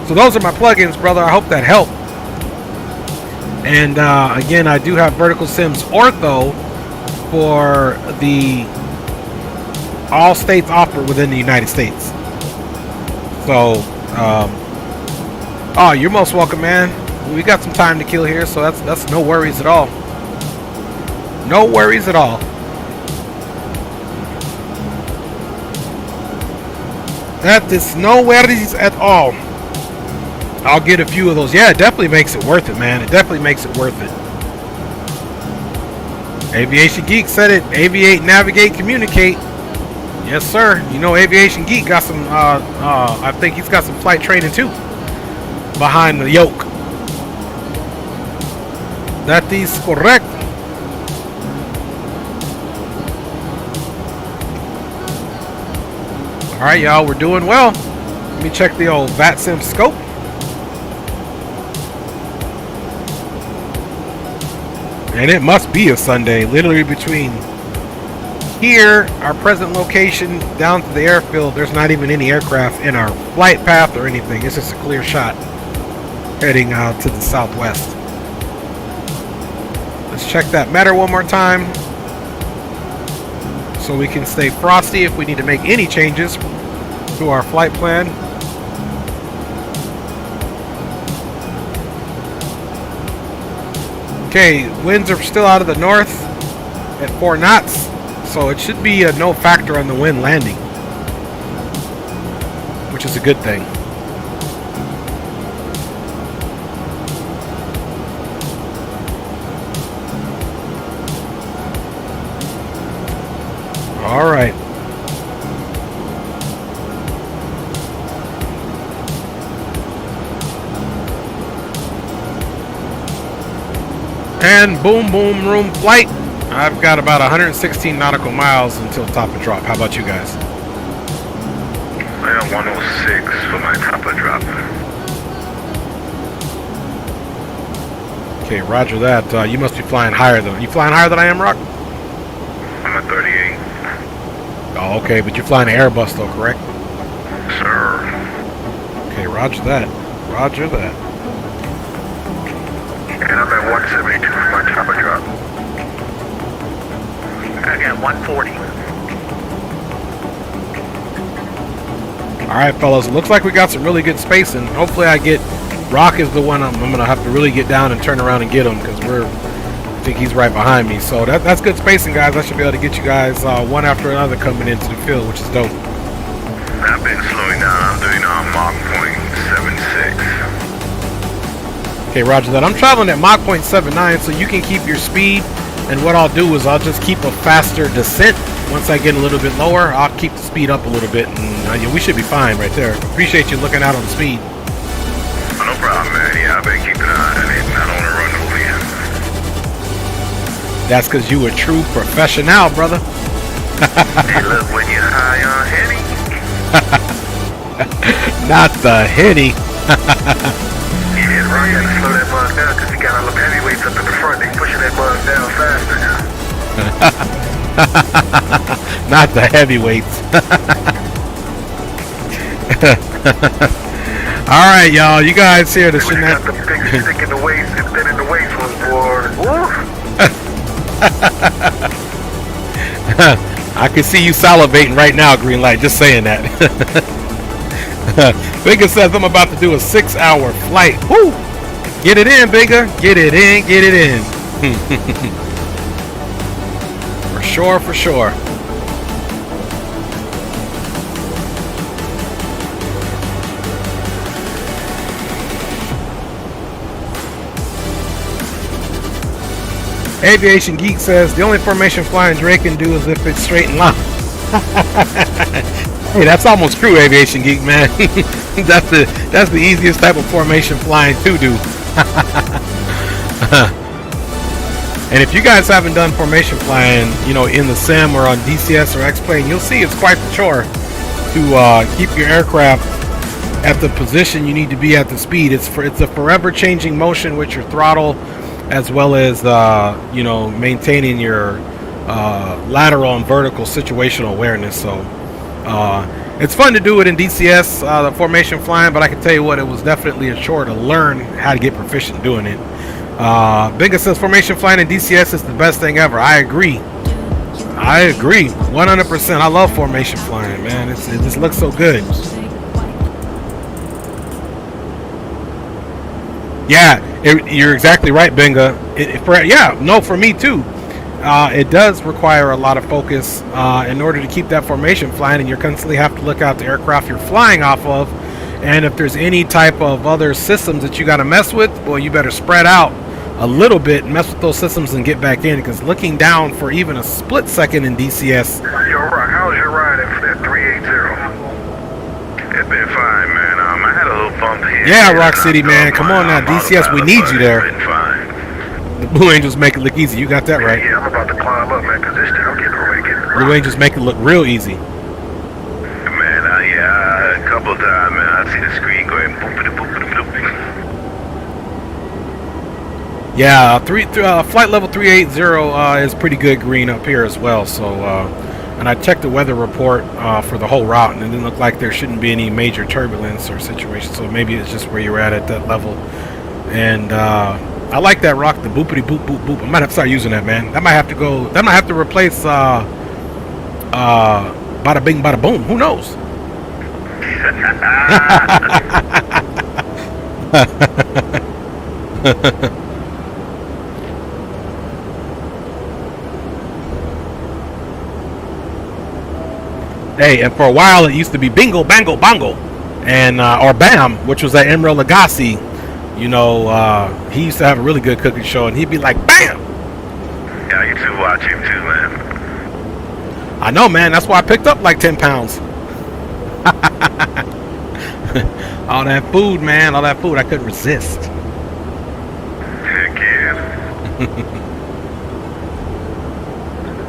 So those are my plugins, brother. I hope that helped. And again, I do have Vertical Sims Ortho for the all states offer within the United States. So, oh, you're most welcome, man. We got some time to kill here, so that's no worries at all. No worries at all. That is no worries at all. I'll get a few of those. Yeah, it definitely makes it worth it, man. It definitely makes it worth it. Aviation Geek said it. Aviate, navigate, communicate. Yes, sir. You know, Aviation Geek got some, I think he's got some flight training too behind the yoke. That is correct. Alright, y'all, we're doing well. Let me check the old VATSIM scope. And it must be a Sunday, literally between here, our present location, down to the airfield. There's not even any aircraft in our flight path or anything. It's just a clear shot heading out to the southwest. Let's check that matter one more time so we can stay frosty if we need to make any changes to our flight plan. Okay, winds are still out of the north at 4 knots, so it should be a no factor on the wind landing, which is a good thing. All right. And boom, boom, room flight. I've got about 116 nautical miles until top of drop. How about you guys? I got 106 for my top of drop. Okay, roger that. You must be flying higher than... You flying higher than I am, Rock? I'm at 38. Oh, okay, but you're flying an Airbus though, correct? Sir. Okay, roger that. Roger that. And I'm at 172 for my top of drop. I got 140. Alright, fellas, it looks like we got some really good spacing. Hopefully I get... Rock is the one I'm going to have to really get down and turn around and get him, because I think he's right behind me. So that's good spacing, guys. I should be able to get you guys one after another coming into the field, which is dope. I've been slowing down. I'm doing Mach .76. Okay, roger that. I'm traveling at Mach .79, so you can keep your speed. And what I'll do is I'll just keep a faster descent. Once I get a little bit lower, I'll keep the speed up a little bit, and we should be fine right there. Appreciate you looking out on the speed. No problem, man. Yeah, I've been keeping an eye on it. I don't want to run over you. That's because you a true professional, brother. Hey, look, when you're high on Henny. Not the Henny. Yeah, Ron got to slow that mug down because he got all them heavyweights up in the front. They pushing that mug down faster now. Not the heavyweights. All right, y'all. You guys here to When you got the big stick in the waist and thin in the waist was boy. I can see you salivating right now, Green Light. Just saying that. Bigger says I'm about to do a 6-hour flight. Woo! Get it in, Bigger. Get it in. Get it in. For sure. For sure. Aviation Geek says the only formation flying Drake can do is if it's straight in line. Hey, that's almost true, Aviation Geek, man. that's the easiest type of formation flying to do. And if you guys haven't done formation flying, in the sim or on DCS or X-Plane, you'll see it's quite the chore to keep your aircraft at the position you need to be at the speed. It's a forever changing motion with your throttle. as well as you know, maintaining your lateral and vertical situational awareness. So it's fun to do it in DCS, the formation flying, but I can tell you what, it was definitely a chore to learn how to get proficient doing it. Binga says formation flying in DCS is the best thing ever. I agree. 100%. I love formation flying, man. It just looks so good. Yeah, you're exactly right, Binga. For me too. It does require a lot of focus in order to keep that formation flying, and you constantly have to look out the aircraft you're flying off of. And if there's any type of other systems that you got to mess with, well, you better spread out a little bit, mess with those systems, and get back in. Because looking down for even a split second in DCS. How's your ride at 380? It's been fine, man. I had a little bump here. Yeah, Rock City, man. Come on now, DCS, we need you there. It's been fine. The Blue Angels make it look easy. You got that right. Yeah, I'm about to climb up, man, because this thing I'm getting ready. Blue Angels make it look real easy. Man, a couple of times, man, I see the screen going boopity boopity boopity. Yeah, flight level 380 is pretty good green up here as well. So, and I checked the weather report for the whole route, and it didn't look like there shouldn't be any major turbulence or situation. So maybe it's just where you're at that level. And I like that, Rock, the boopity boop boop boop. I might have to start using that, man. That might have to go. That might have to replace bada bing bada boom. Who knows? Hey, and for a while it used to be bingo, bango, bongo, and or bam, which was that Emeril Lagasse. You know, he used to have a really good cooking show, and he'd be like, bam! Yeah, I used to watch him too, man. I know, man. That's why I picked up like 10 pounds. All that food, man. All that food. I couldn't resist. Heck yeah.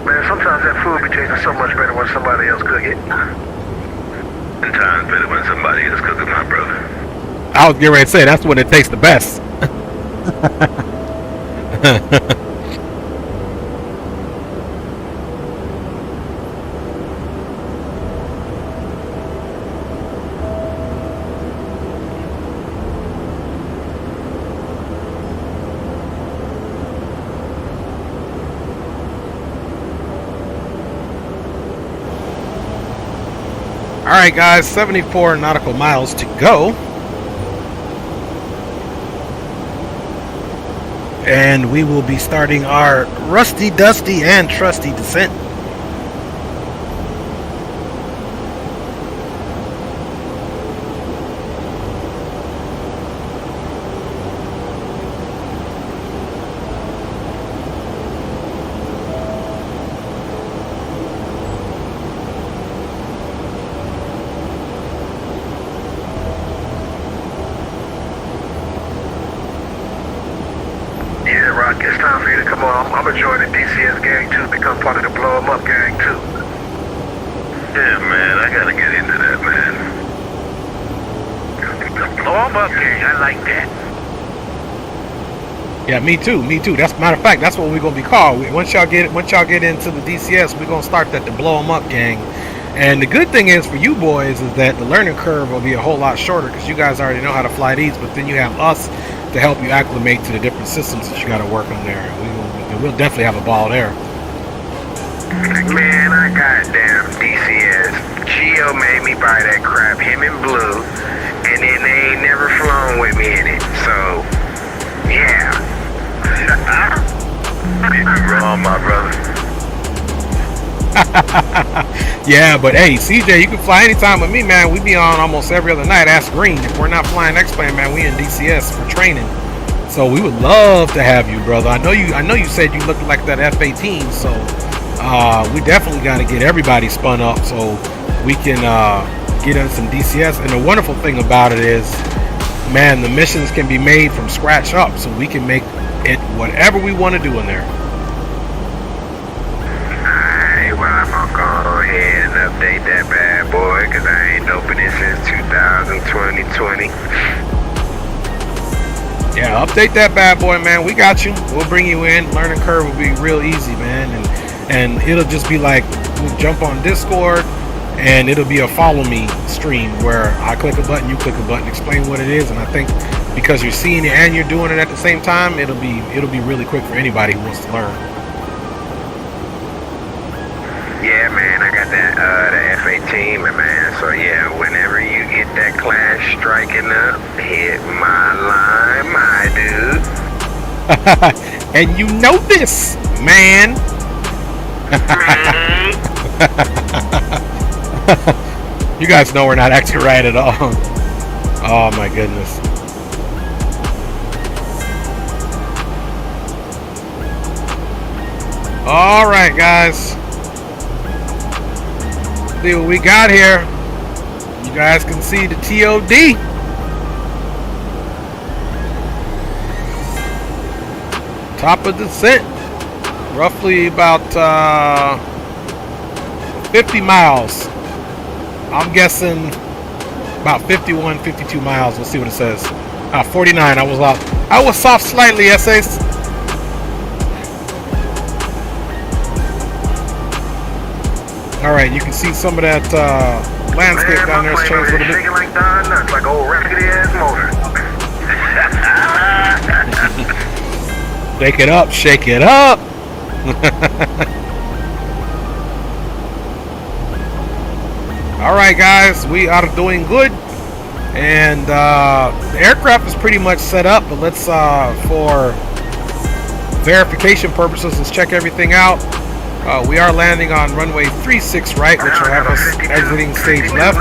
Man, sometimes that food be tasting so much better when somebody else cook it. And times better when somebody else cooking, my brother. I was getting ready to say, that's when it tastes the best. Alright guys, 74 nautical miles to go. And we will be starting our rusty, dusty, and trusty descent. It's time for you to come on. I'm gonna join the DCS gang too, become part of the blow 'em up gang too. Yeah, man, I gotta get into that, man. Blow 'em up gang, I like that. Yeah, me too. That's matter of fact, that's what we're gonna be called. Once y'all get into the DCS, we're gonna start that to blow 'em up gang. And the good thing is for you boys is that the learning curve will be a whole lot shorter because you guys already know how to fly these, but then you have us to help you acclimate to the different systems that you got to work on there. We'll definitely have a ball there. Man, I goddamn DCS. Gio made me buy that crap, him and Blue, and then they ain't never flown with me in it. So, yeah. You're wrong, my brother. Yeah, but hey, CJ, you can fly anytime with me, man. We be on almost every other night. Ask Green. If we're not flying X-Plane, man, we in DCS for training. So we would love to have you, brother. I know you said you looked like that F-18, so we definitely got to get everybody spun up so we can get in some DCS. And the wonderful thing about it is, man, the missions can be made from scratch up, so we can make it whatever we want to do in there. Well, I'm gonna go ahead and update that bad boy, cause I ain't opened it since 2020. Yeah, update that bad boy, man. We got you. We'll bring you in. Learning curve will be real easy, man. And it'll just be like, we'll jump on Discord, and it'll be a follow me stream where I click a button, you click a button, explain what it is. And I think because you're seeing it and you're doing it at the same time, it'll be really quick for anybody who wants to learn. Yeah, man, I got that the F-18, man. So yeah, whenever you get that class striking up, hit my line, my dude. And you know this, man. You guys know we're not acting right at all. Oh my goodness. All right, guys. See what we got here. You guys can see the TOD. Top of descent. Roughly about 50 miles. I'm guessing about 51, 52 miles. We'll see what it says. 49. I was off. I was off slightly, essays. All right, you can see some of that landscape down there. It's changed a little bit. Like donuts, like old raggedy ass motor. Shake it up, shake it up. All right, guys, we are doing good, and the aircraft is pretty much set up. But let's, for verification purposes, let's check everything out. We are landing on runway 36 right, which will have us exiting stage left.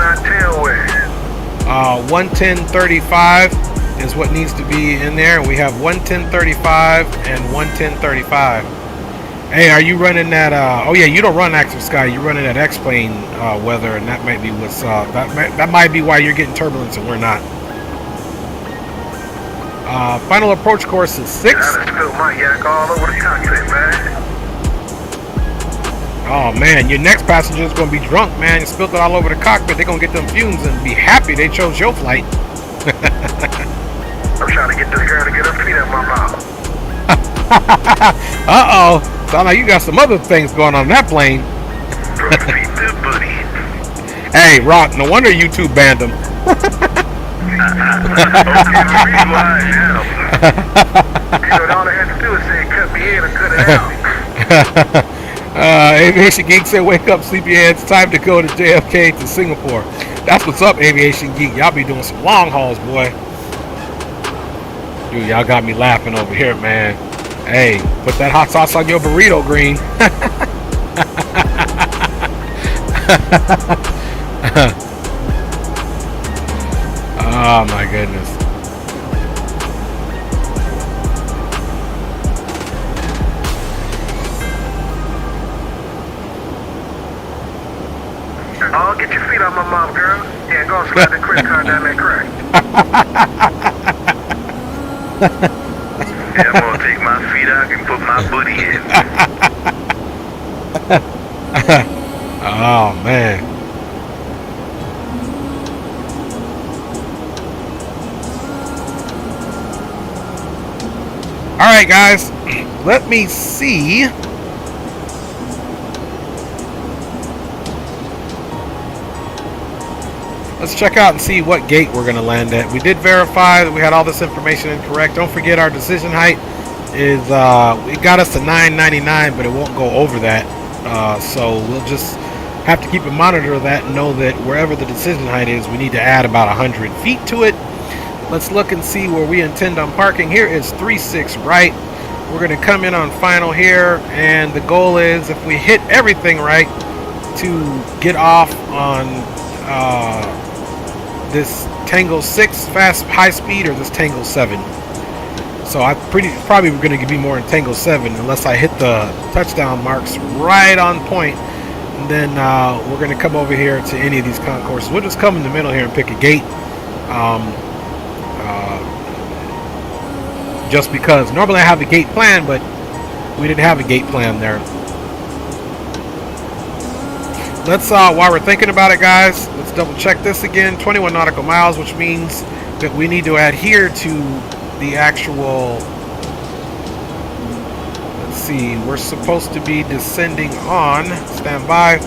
110.35 is what needs to be in there. We have 110.35 and 110.35. Hey, are you running that? Oh yeah, you don't run active sky. You running that X-plane weather, and that might be what's that might be why you're getting turbulence and we're not. Final approach course is 6. I just spilled my yak all over the cockpit, man. Oh man, your next passenger is gonna be drunk, man. You spilled it all over the cockpit. They're gonna get them fumes and be happy they chose your flight. I'm trying to get this girl to get her feet out my mouth. Uh-oh. Sound like you got some other things going on that plane. From feet to booty. Hey, Rock, no wonder YouTube banned him. You know, all they had to do is say, cut me in or cut it out. Aviation Geek said, wake up, sleepyheads. Time to go to JFK to Singapore. That's what's up, Aviation Geek. Y'all be doing some long hauls, boy. Dude, y'all got me laughing over here, man. Hey, put that hot sauce on your burrito, Green. Oh, my goodness. Oh, get your feet out my mouth, girl. Yeah, go and slide the credit card down that crack. Yeah, I'm gonna take my feet out and put my booty in. Oh, man. All right, guys. Let me see. Let's check out and see what gate we're going to land at. We did verify that we had all this information incorrect. Don't forget our decision height is, it got us to 999, but it won't go over that. So we'll just have to keep a monitor of that and know that wherever the decision height is, we need to add about 100 feet to it. Let's look and see where we intend on parking. Here is 36 right. We're going to come in on final here, and the goal is, if we hit everything right, to get off on this Tango 6 fast high speed or this Tango 7. So I probably we're going to be more in Tango 7 unless I hit the touchdown marks right on point. And then we're going to come over here to any of these concourses. We'll just come in the middle here and pick a gate. Just because normally I have a gate plan, but we didn't have a gate plan there. Let's while we're thinking about it, guys, let's double check this again. 21 nautical miles, which means that we need to adhere to the actual, let's see, we're supposed to be descending on, stand by.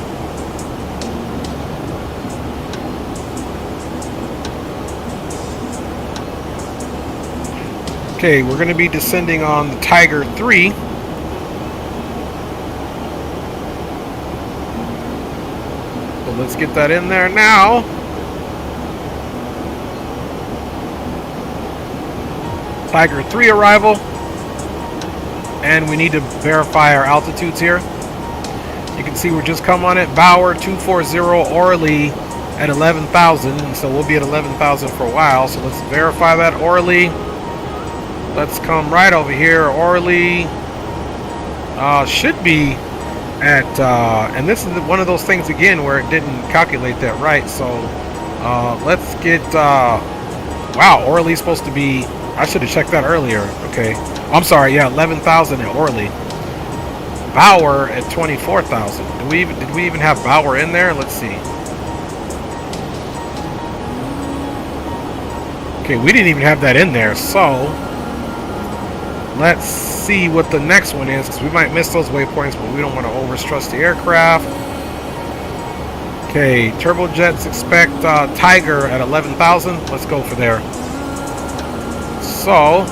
Okay, we're going to be descending on the Tiger 3. So let's get that in there now. Tiger 3 arrival. And we need to verify our altitudes here. You can see we're just come on it. Bauer 240 orally at 11,000. So we'll be at 11,000 for a while. So let's verify that orally. Let's come right over here. Orly should be at, and this is one of those things again where it didn't calculate that right. So let's get, wow, Orly's supposed to be, I should have checked that earlier. Okay, I'm sorry, yeah, 11,000 at Orly. Bauer at 24,000. Did we even have Bauer in there? Let's see. Okay, we didn't even have that in there, so let's see what the next one is, because we might miss those waypoints, but we don't want to overstress the aircraft. Okay, turbojets expect Tiger at 11,000. Let's go for there. So,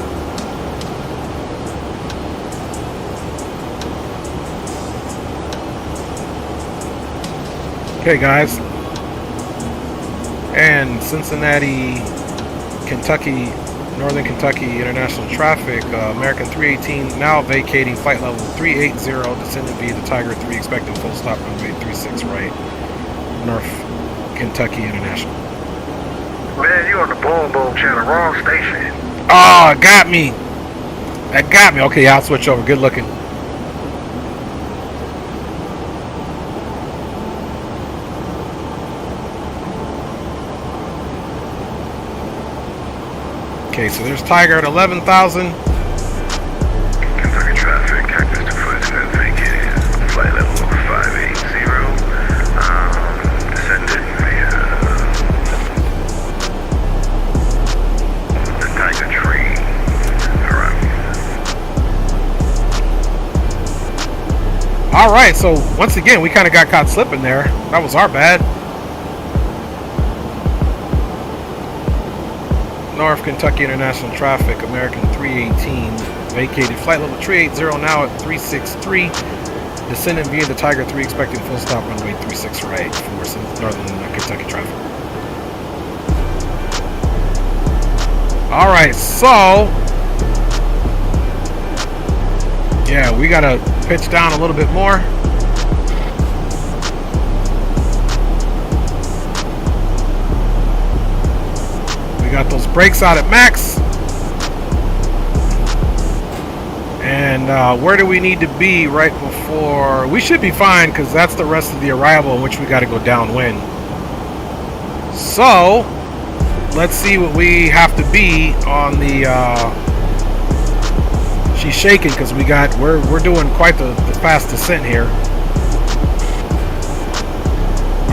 okay, guys, and Cincinnati, Kentucky, Northern Kentucky International Traffic, American 318 now vacating flight level 380, descending via the Tiger 3, expecting full stop runway 36 right, North Kentucky International. Man, you on the Boom Boom channel, wrong station. Oh, it got me. That got me. Okay, I'll switch over. Good looking. Okay, so there's Tiger at 11,000. Kentucky traffic, cactus to foot, vacated, flight level 580, descended via the Tiger tree. Alright, so once again, we kind of got caught slipping there. That was our bad. North Kentucky International Traffic, American 318, vacated flight level 380 now at 363, descending via the Tiger 3, expecting full stop runway 36 right for some Northern Kentucky traffic. Alright, so yeah, we gotta pitch down a little bit more. We got those brakes out at max. And where do we need to be right before? We should be fine because that's the rest of the arrival in which we got to go downwind. So let's see what we have to be on the. She's shaking because we're doing quite the fast descent here.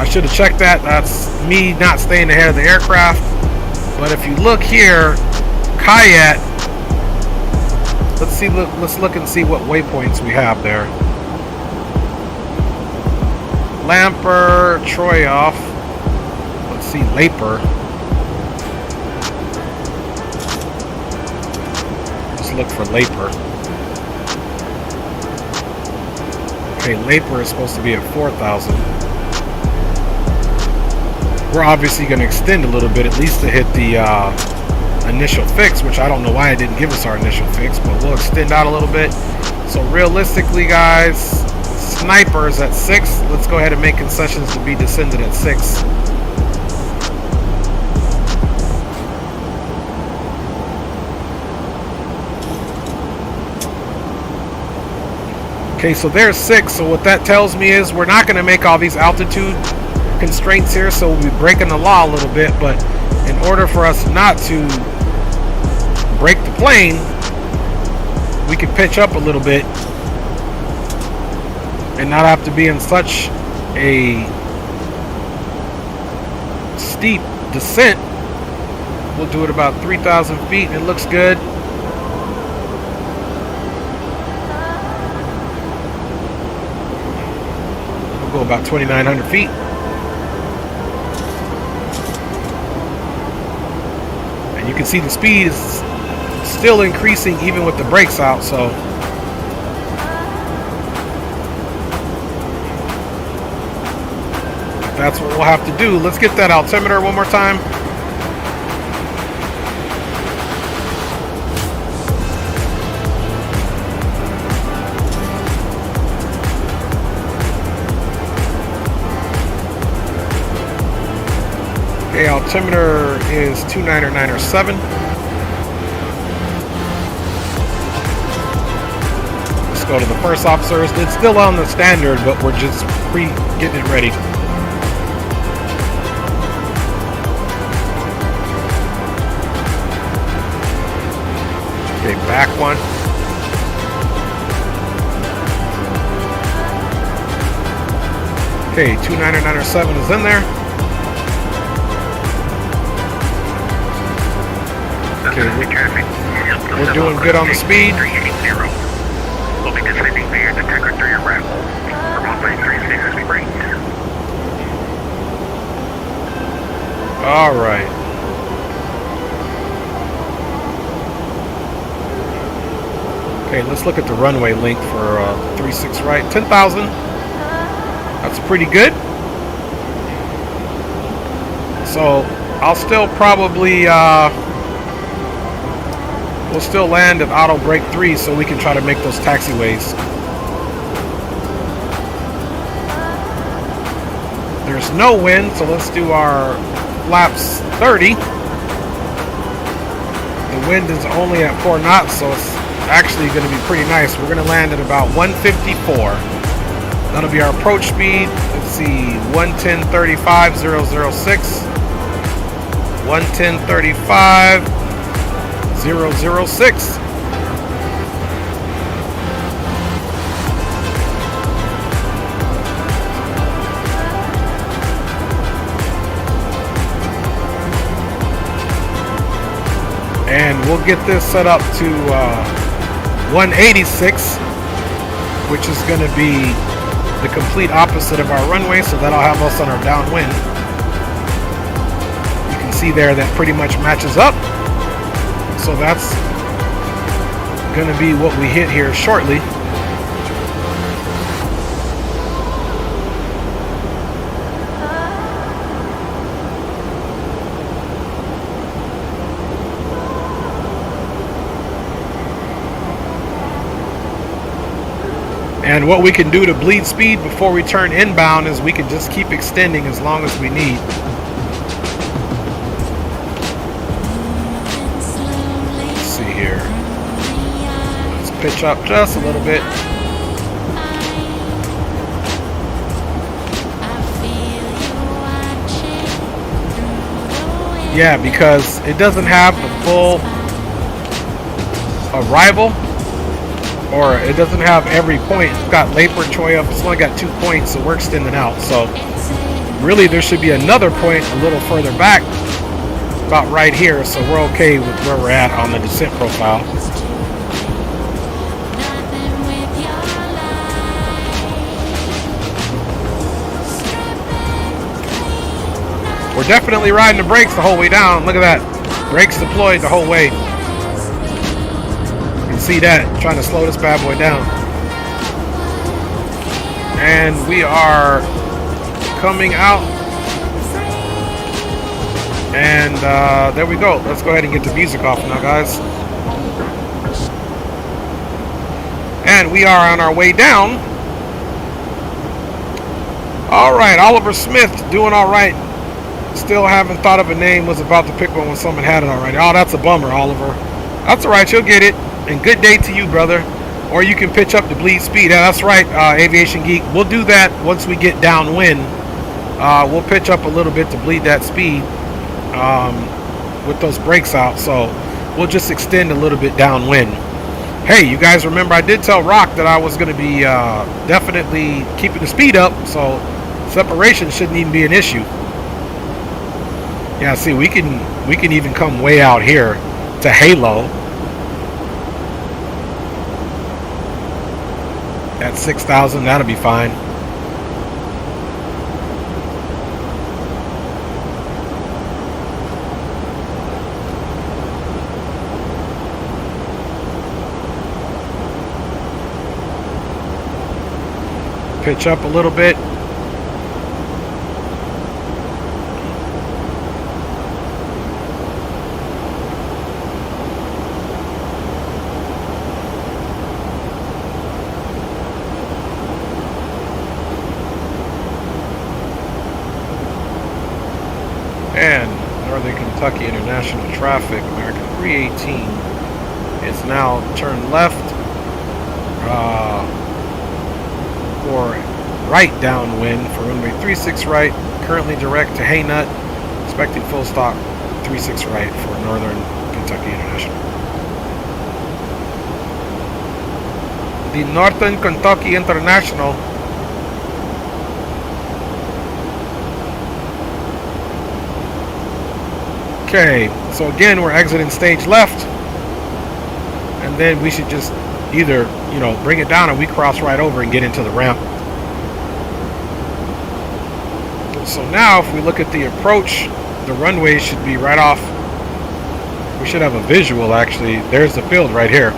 I should have checked that. That's me not staying ahead of the aircraft. But if you look here, Kayat, let's look and see what waypoints we have there. Lamper, Troyoff. Let's see, Laper. Let's look for Laper. Okay, Laper is supposed to be at 4,000. We're obviously going to extend a little bit, at least to hit the initial fix, which I don't know why it didn't give us our initial fix, but we'll extend out a little bit. So realistically, guys, Sniper's at 6. Let's go ahead and make concessions to be descended at 6. Okay, so there's 6. So what that tells me is we're not going to make all these altitude constraints here, so we'll be breaking the law a little bit, but in order for us not to break the plane, we can pitch up a little bit and not have to be in such a steep descent. We'll do it about 3,000 feet and it looks good. go about 2,900 feet. And you can see the speed is still increasing even with the brakes out, so that's what we'll have to do. Let's get that altimeter one more time. Okay, altimeter is 29907. Let's go to the first officers. It's still on the standard, but we're just getting it ready. Okay, back one. Okay, 29907 is in there. Okay, we're doing good on the speed. 380. We'll be descending via detector 3 arrival. Runway 36 as we bring. All right. Okay, let's look at the runway link for 36 right. 10,000. That's pretty good. So I'll still probably we'll still land at auto brake 3 so we can try to make those taxiways. There's no wind, so let's do our flaps 30. The wind is only at 4 knots, so it's actually going to be pretty nice. We're going to land at about 154. That'll be our approach speed. Let's see, 110.35, 006. 110.35, 006. And we'll get this set up to 186, which is going to be the complete opposite of our runway, so that'll have us on our downwind. You can see there that pretty much matches up. So that's going to be what we hit here shortly. And what we can do to bleed speed before we turn inbound is we can just keep extending as long as we need. Let's see here. Let's pitch up just a little bit. Yeah, because it doesn't have the full arrival, or it doesn't have every point. It's got Laper, Troy up. It's only got 2 points, so we're extending out. So really there should be another point a little further back, about right here. So we're okay with where we're at on the descent profile. We're definitely riding the brakes the whole way down. Look at that. Brakes deployed the whole way. See that, trying to slow this bad boy down. And we are coming out, and there we go. Let's go ahead and get the music off now, guys. And we are on our way down. All right, Oliver Smith doing all right. Still haven't thought of a name. Was about to pick one when someone had it already. Oh, that's a bummer, Oliver. That's all right, you'll get it. And good day to you, brother. Or you can pitch up to bleed speed. Yeah, that's right, Aviation Geek. We'll do that once we get downwind. We'll pitch up a little bit to bleed that speed with those brakes out. So we'll just extend a little bit downwind. Hey, you guys remember I did tell Rock that I was going to be definitely keeping the speed up. So separation shouldn't even be an issue. Yeah, see, we can even come way out here to Halo. At 6,000, that'll be fine. pitch up a little bit. And Northern Kentucky International Traffic, American 318, is now turned left for right downwind for runway 36 right, currently direct to Haynut, expecting full stop 36 right for Northern Kentucky International. The Northern Kentucky International Okay, so again, we're exiting stage left, and then we should just either, you know, bring it down and we cross right over and get into the ramp. So now, if we look at the approach, the runway should be right off. We should have a visual, actually. There's the field right here.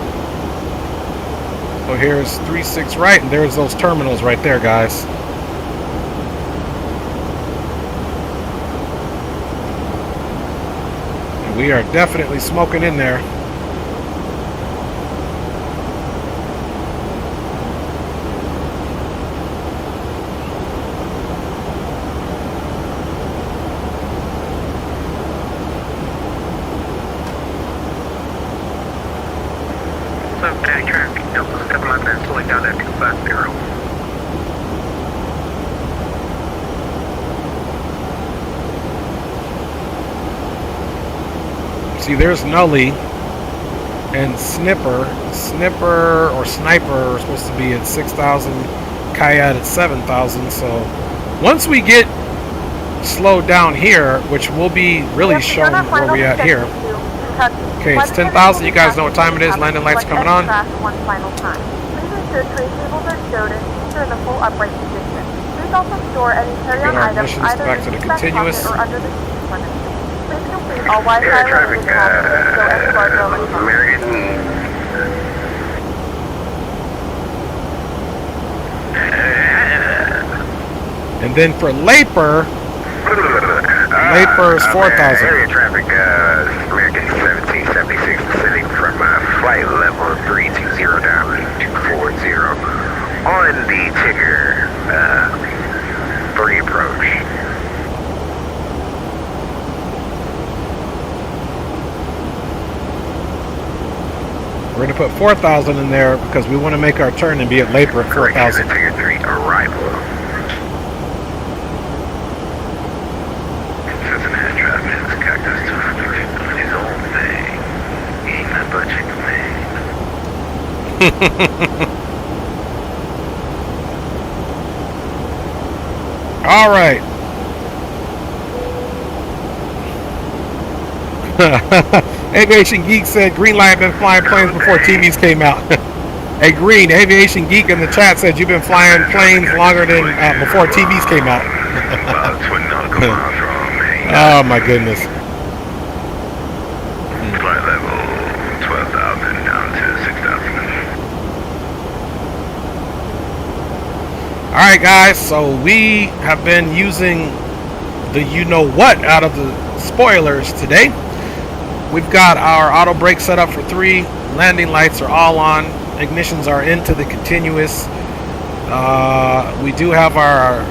So here's 36 right, and there's those terminals right there, guys. We are definitely smoking in there. So, traffic, Delta 7 on that, slowing down at 250. See, there's Nully and Snipper or Sniper are supposed to be at 6,000, Kayat at 7,000. So once we get slowed down here, which will be really shown where we at here. Okay, it's 10,000. You guys know what time it is. Landing lights coming on. One final time. Please ensure tray tables are stowed and seats are in the full upright position. Please also store any carry-on Get our items ignitions either back in to the the seatbelt continuous. pocket or under the seat furniture. Please complete all Wi-Fi related tasks and stow any larger electronics. And then for Laper is 4,000. Area traffic, American 1776 descending from flight level 320 down to 240 on the ticker 3 approach. We're going to put 4,000 in there because we want to make our turn and be at Laper at 4,000. Ticker 3 arrival. All right. Aviation Geek said Greenlight been flying planes before TVs came out. Hey, Green, Aviation Geek in the chat said you've been flying planes longer than before TVs came out. Oh my goodness. Flight level 12,000 down to 6,000. Alright guys, so we have been using the you-know-what out of the spoilers today. We've got our auto brake set up for 3. Landing lights are all on. Ignitions are into the continuous. We do have our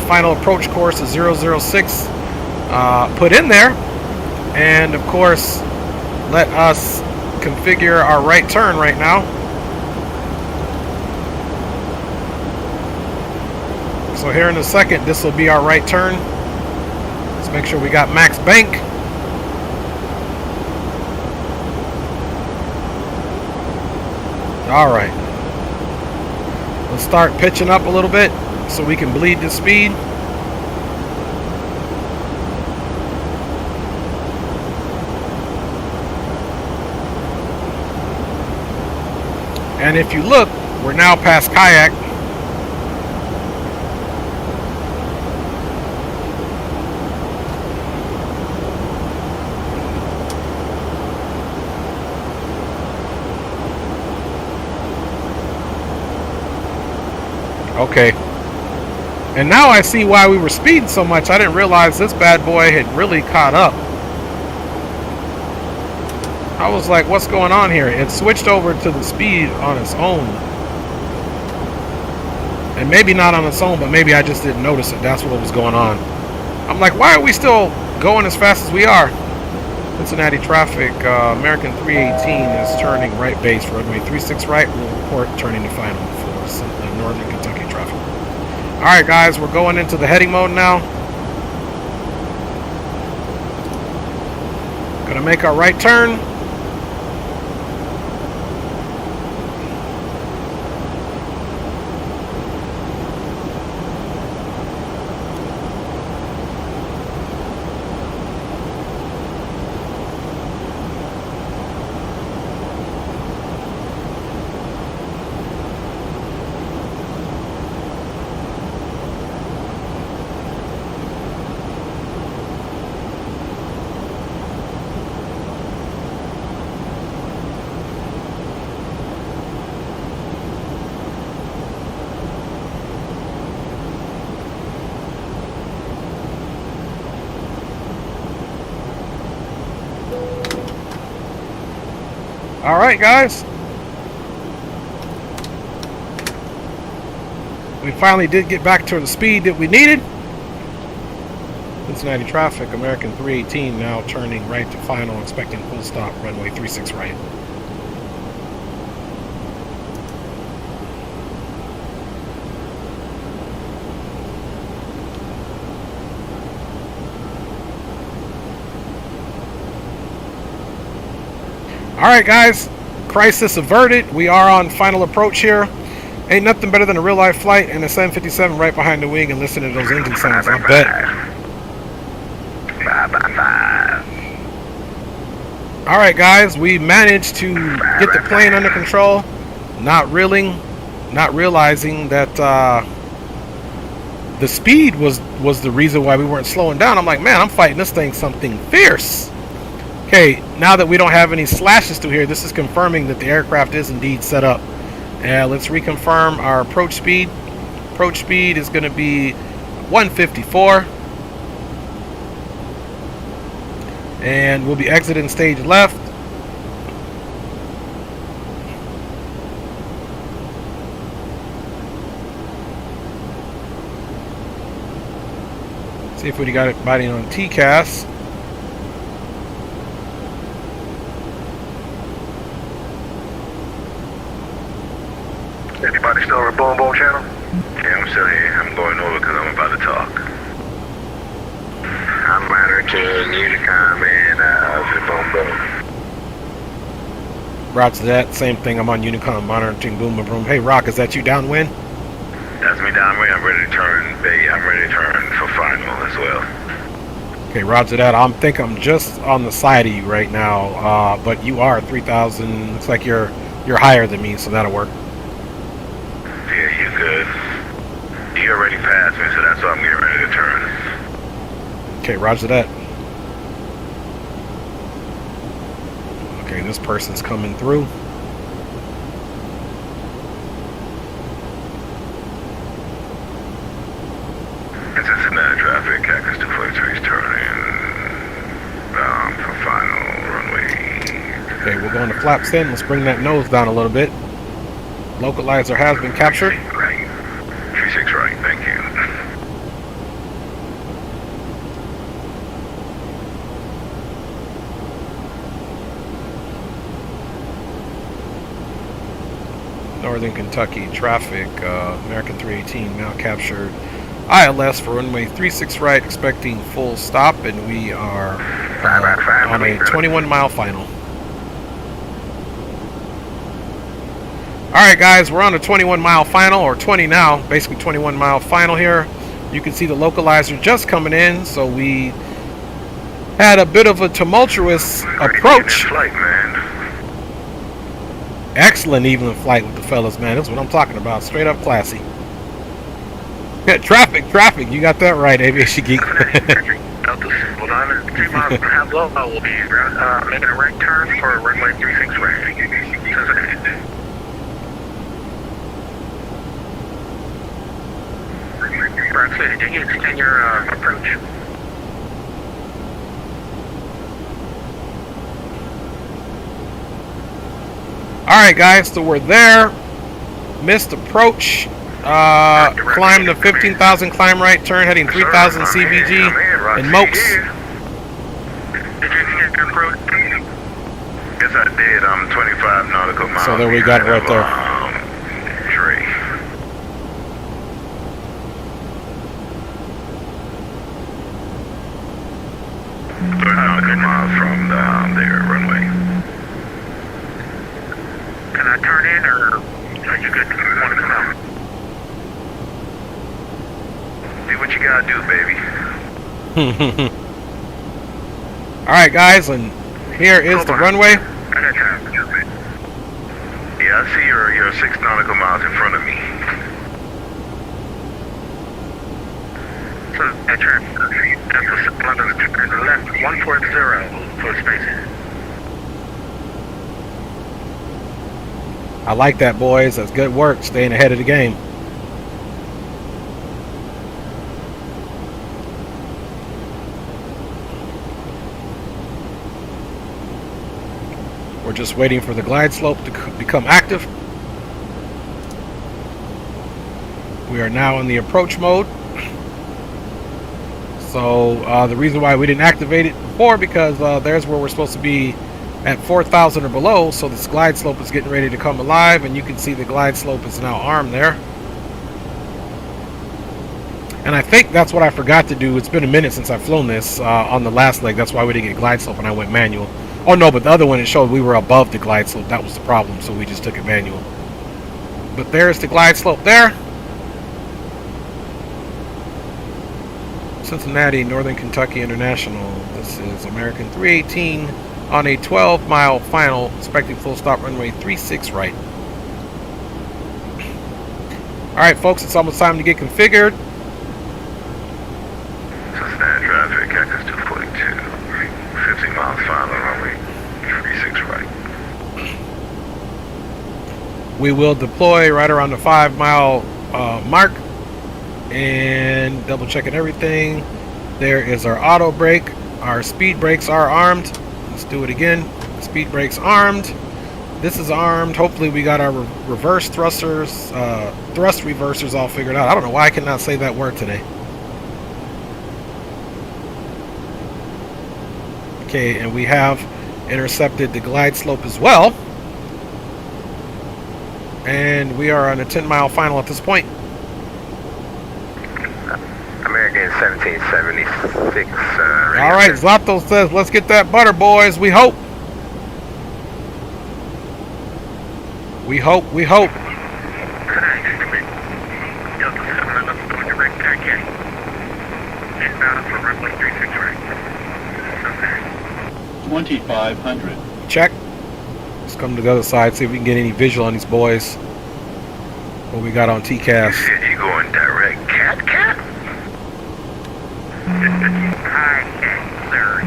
final approach course of 006 put in there. And of course, let us configure our right turn right now. So here in a second, this will be our right turn. Let's make sure we got max bank. All right. Let's start pitching up a little bit so we can bleed the speed. And if you look, we're now past Kayak. Okay. And now I see why we were speeding so much. I didn't realize this bad boy had really caught up. I was like, what's going on here? It switched over to the speed on its own. And maybe not on its own, but maybe I just didn't notice it. That's what was going on. I'm like, why are we still going as fast as we are? Cincinnati traffic, American 318 is turning right base for runway 36 right. We'll report turning to final for Northern Kentucky traffic. Alright guys, we're going into the heading mode now. Gonna make our right turn. Alright guys, we finally did get back to the speed that we needed. Cincinnati traffic, American 318 now turning right to final, expecting full stop, runway 36 right. Alright guys, crisis averted. We are on final approach here. Ain't nothing better than a real life flight and a 757 right behind the wing and listen to those engine sounds, I bet. Alright guys, we managed to get the plane under control. Not realizing that the speed was the reason why we weren't slowing down. I'm like, man, I'm fighting this thing something fierce. Okay, now that we don't have any slashes through here, this is confirming that the aircraft is indeed set up. And let's reconfirm our approach speed. Approach speed is going to be 154. And we'll be exiting stage left. See if we got it biting on TCAS. Anybody still on the Boom Boom channel? Yeah, I'm still here. I'm going over because I'm about to talk. I'm monitoring Unicom and the Boom Boom. Roger that. Same thing. I'm on Unicom monitoring Boom Boom. Hey, Rock, is that you downwind? That's me downwind. I'm ready to turn, Bay. I'm ready to turn for final as well. Okay, roger that. I'm just on the side of you right now, but you are 3,000. Looks like you're higher than me, so that'll work. Yeah, you're good. You already passed me, so that's why I'm getting ready to turn. Okay, roger that. Okay, this person's coming through. Cincinnati traffic, Cactus 243 is turning for final runway. Okay, we're going to flaps in. Let's bring that nose down a little bit. Localizer has been captured. Right. 36 right, thank you. Northern Kentucky traffic, American 318 now captured. ILS for runway 36 right, expecting full stop, and we are on a 21-mile final. Alright guys, we're on a 21-mile final, or 20 now, basically 21-mile final here. You can see the localizer just coming in, so we had a bit of a tumultuous approach. Flight, man. Excellent evening flight with the fellas, man. That's what I'm talking about. Straight up classy. Yeah, traffic. You got that right, Aviation Geek. Rhode Island, 3 miles and a half low. I will be making a right turn for runway 36 right. Berkeley, did you extend your approach? Alright guys, so we're there. Missed approach. Climb the 15,000, climb right, turn heading 3,000 CBG and Mokes. Did you extend your approach? Yes, I did. I'm 25 nautical miles. So there we got it right there. Tree. 30 miles from their runway. Can I turn in, or are you good? Want to come out? Do what you gotta do, baby. Alright guys, and here is the runway. Yeah, I see you're 6 nautical miles in front of me. So that's your left 140 for spacing. I like that, boys. That's good work, staying ahead of the game. We're just waiting for the glide slope to become active. We are now in the approach mode. So the reason why we didn't activate it before, because there's where we're supposed to be at 4,000 or below. So this glide slope is getting ready to come alive, and you can see the glide slope is now armed there. And I think that's what I forgot to do. It's been a minute since I've flown this on the last leg. That's why we didn't get glide slope and I went manual. Oh no, but the other one, it showed we were above the glide slope. That was the problem, so we just took it manual. But there's the glide slope there. Cincinnati, Northern Kentucky International. This is American 318 on a 12-mile final, expecting full stop runway 36 right. Alright folks, it's almost time to get configured. Cincinnati traffic, Cactus 242. 15 miles final runway 36 right. We will deploy right around the 5-mile mark. And double checking everything. There is our auto brake. Our speed brakes are armed. Let's do it again. Speed brakes armed. This is armed. Hopefully we got our reverse thrusters, thrust reversers all figured out. I don't know why I cannot say that word today. Okay, and we have intercepted the glide slope as well. And we are on a 10-mile final at this point. American 1776. All right, Zlato says, let's get that butter, boys. We hope. We hope, we hope. 2,500. Check. Let's come to the other side, see if we can get any visual on these boys. What we got on TCAS. You going direct cat? Hi, sir.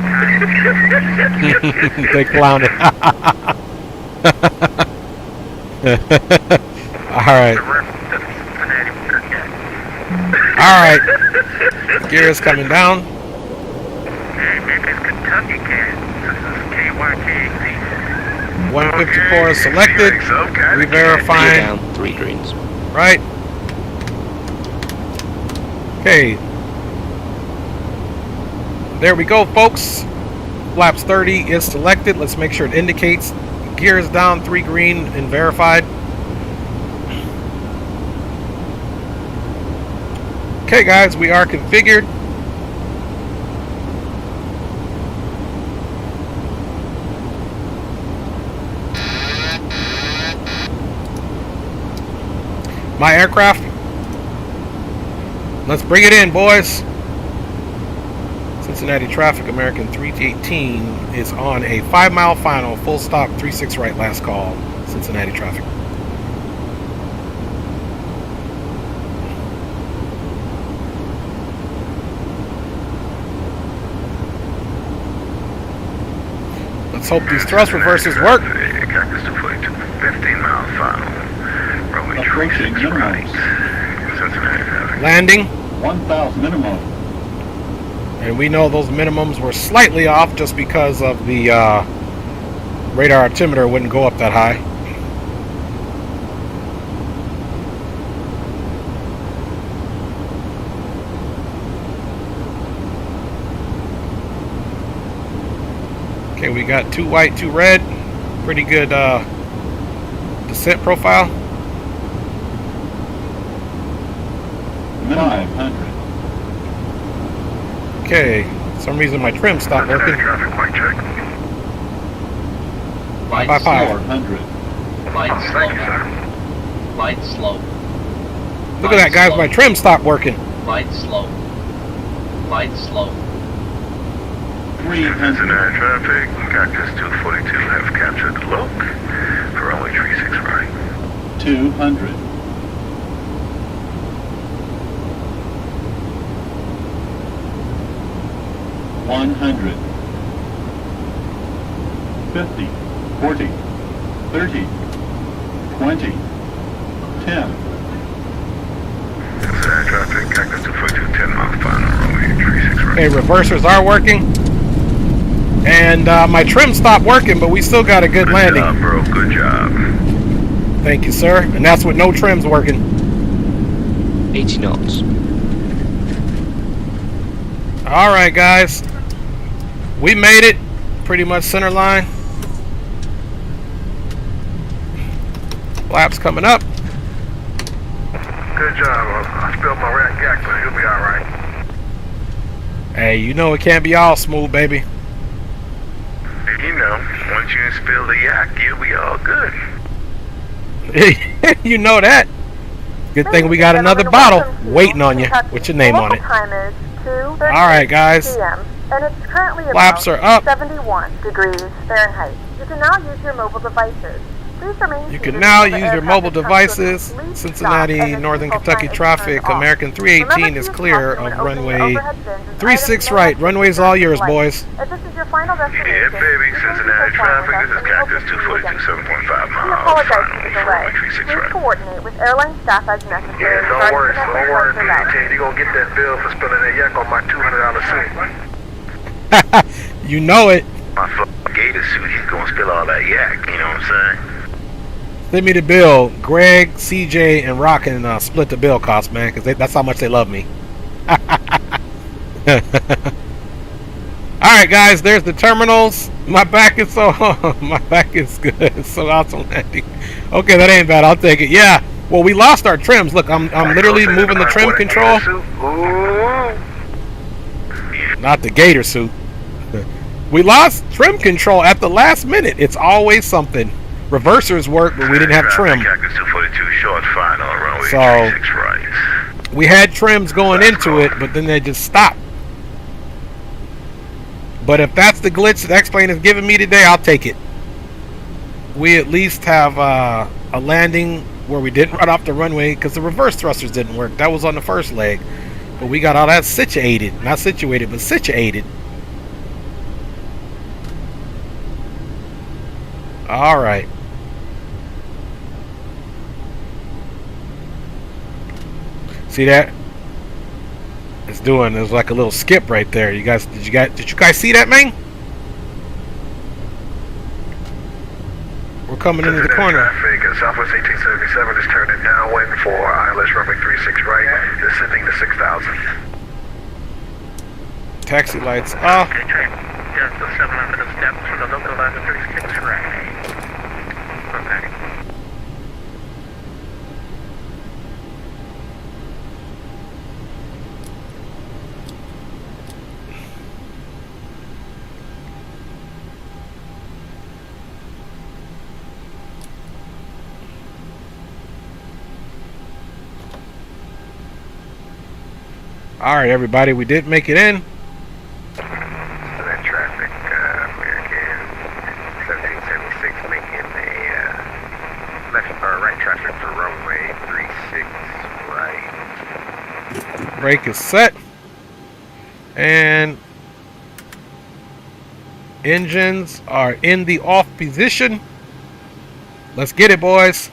They clowned it. Alright. Alright. Gear is coming down. Maybe it's Kentucky cat. This is KYKZ. 154 is selected. Re-verifying. Down 3 greens. Right. Okay. There we go, folks. Flaps 30 is selected. Let's make sure it indicates. Gear is down 3 green and verified. Okay, guys, we are configured. My aircraft. Let's bring it in, boys. Cincinnati traffic, American 318 is on a 5-mile final, full stop, 36 right, last call. Cincinnati traffic. Let's hope these thrust reversers work. 15 miles final. Approaching right. Cincinnati traffic. Landing. 1,000 minimum. And we know those minimums were slightly off just because of the radar altimeter wouldn't go up that high. Okay, we got 2 white, 2 red. Pretty good descent profile. 500. Okay, for some reason my trim stopped working. Traffic mic check. Light By slow. 400. Light Thank you, slow. sir. Light slow. Look at that, guys. My trim stopped working. Light slow. Light slow. 300. Cincinnati traffic, Cactus 242 have captured the loc for runway 36 right. 200. 100. 50. 40. 30. 20. 10. Cincinnati traffic, Cactus 242, 10 miles final, runway 36 right. Okay, reversers are working. And my trim stopped working, but we still got a good landing. Good job, bro. Good job. Thank you, sir. And that's with no trims working. 80 knots. All right, guys. We made it. Pretty much center line. Flaps coming up. Good job. I spilled my rat yak, but you'll be alright. Hey, you know it can't be all smooth, baby. You know, once you spill the yak, you'll be all good. You know that. Good thing we got another bottle waiting on you with your name on it. All right, guys. And it's currently Flaps about are up. 71 degrees Fahrenheit. You can now use your mobile devices. Please remain You seated can now until the use air your mobile traffic comes to a devices. complete stop Cincinnati, and the Northern default Kentucky sign is traffic. turned off. American 318 Remember is to use clear caution when of opening runway overhead bins as 36 items may right. have Runway's to all be yours, light. boys. If this is your final destination, Yeah, baby. you can Cincinnati be fine traffic. with us, This is and we hope Cactus to see you again. 242, 7.5 We miles. apologize Final for the for delay. runway 36 Please right. coordinate with airline staff as necessary. Yeah, don't regarding worry. the Don't network worry, flights BT. You're going to get that bill for spilling that yak on my $200 suit. You know it. My fucking gator suit, he's going to spill all that yak. You know what I'm saying? Send me the bill. Greg, CJ, and Rock can split the bill cost, man, because that's how much they love me. All right, guys. There's the terminals. My back is so my back is good. It's so awesome landing. Okay, that ain't bad. I'll take it. Yeah. Well, we lost our trims. Look, I'm literally moving the trim control. Not the gator suit. We lost trim control at the last minute. It's always something. Reversers work, but we didn't have trim. Cactus 242 short final runway So 36 right. we had trims going into it, but then they just stopped. But if that's the glitch that X-Plane is giving me today, I'll take it. We at least have a landing where we didn't run off the runway because the reverse thrusters didn't work. That was on the first leg. But we got all that situated. Not situated, but situated. All right. See that? It's doing. There's like a little skip right there. Did you guys see that, man? We're coming into the corner. Traffic at Southwest 1877 is turning downwind for ILS runway 36 right, descending to 6,000. Taxi lights off. Just the 700 steps for the local 36 right. Okay. All right, everybody, we did make it in. That traffic, American 1776 making a left or right traffic for runway 36 right. Brake is set. And engines are in the off position. Let's get it, boys.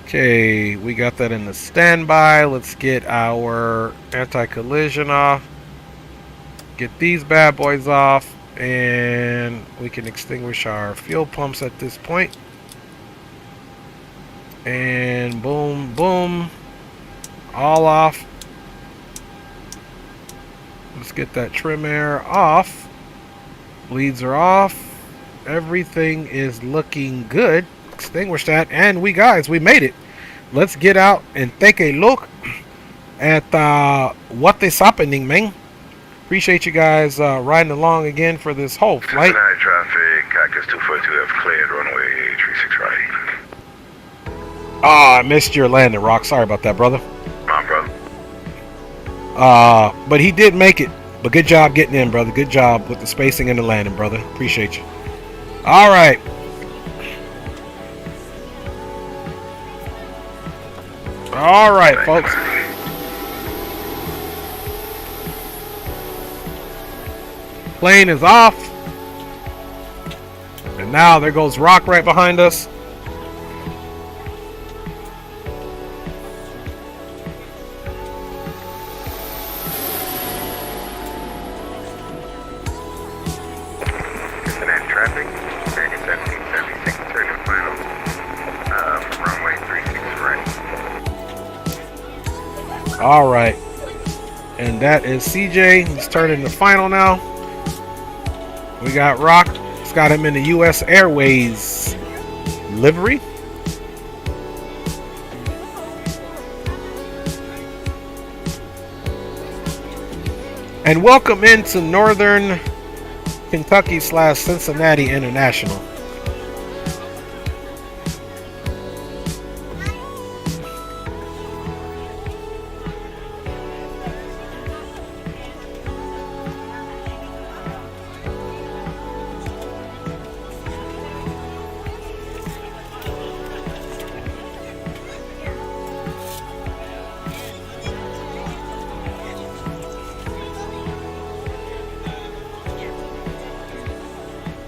Okay, we got that in the standby. Let's get our anti-collision off. Get these bad boys off. And we can extinguish our fuel pumps at this point. And boom, boom. All off. Let's get that trim air off. Bleeds are off. Everything is looking good. Extinguish that, and we made it. Let's get out and take a look at what is happening, man. Appreciate you guys riding along again for this whole flight. Cincinnati traffic, Cactus 242 have cleared runway 36 right. I missed your landing, Rock. Sorry about that, brother. My brother. But he did make it. But good job getting in, brother. Good job with the spacing and the landing, brother. Appreciate you. All right. All right, folks. Plane is off. And now there goes Rock right behind us. Cincinnati traffic, 1776, turn to final. Runway 36 right. All right. And that is CJ. He's turning the final now. We got Rock. It's got him in the U.S. Airways livery. And welcome into Northern Kentucky / Cincinnati International.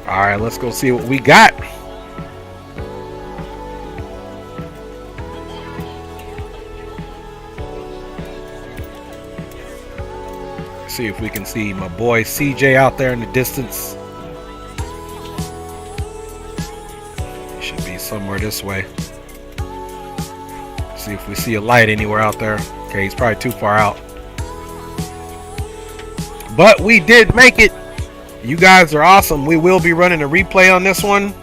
All right, let's go see what we got. See if we can see my boy CJ out there in the distance. He should be somewhere this way. See if we see a light anywhere out there. Okay, he's probably too far out. But we did make it. You guys are awesome. We will be running a replay on this one.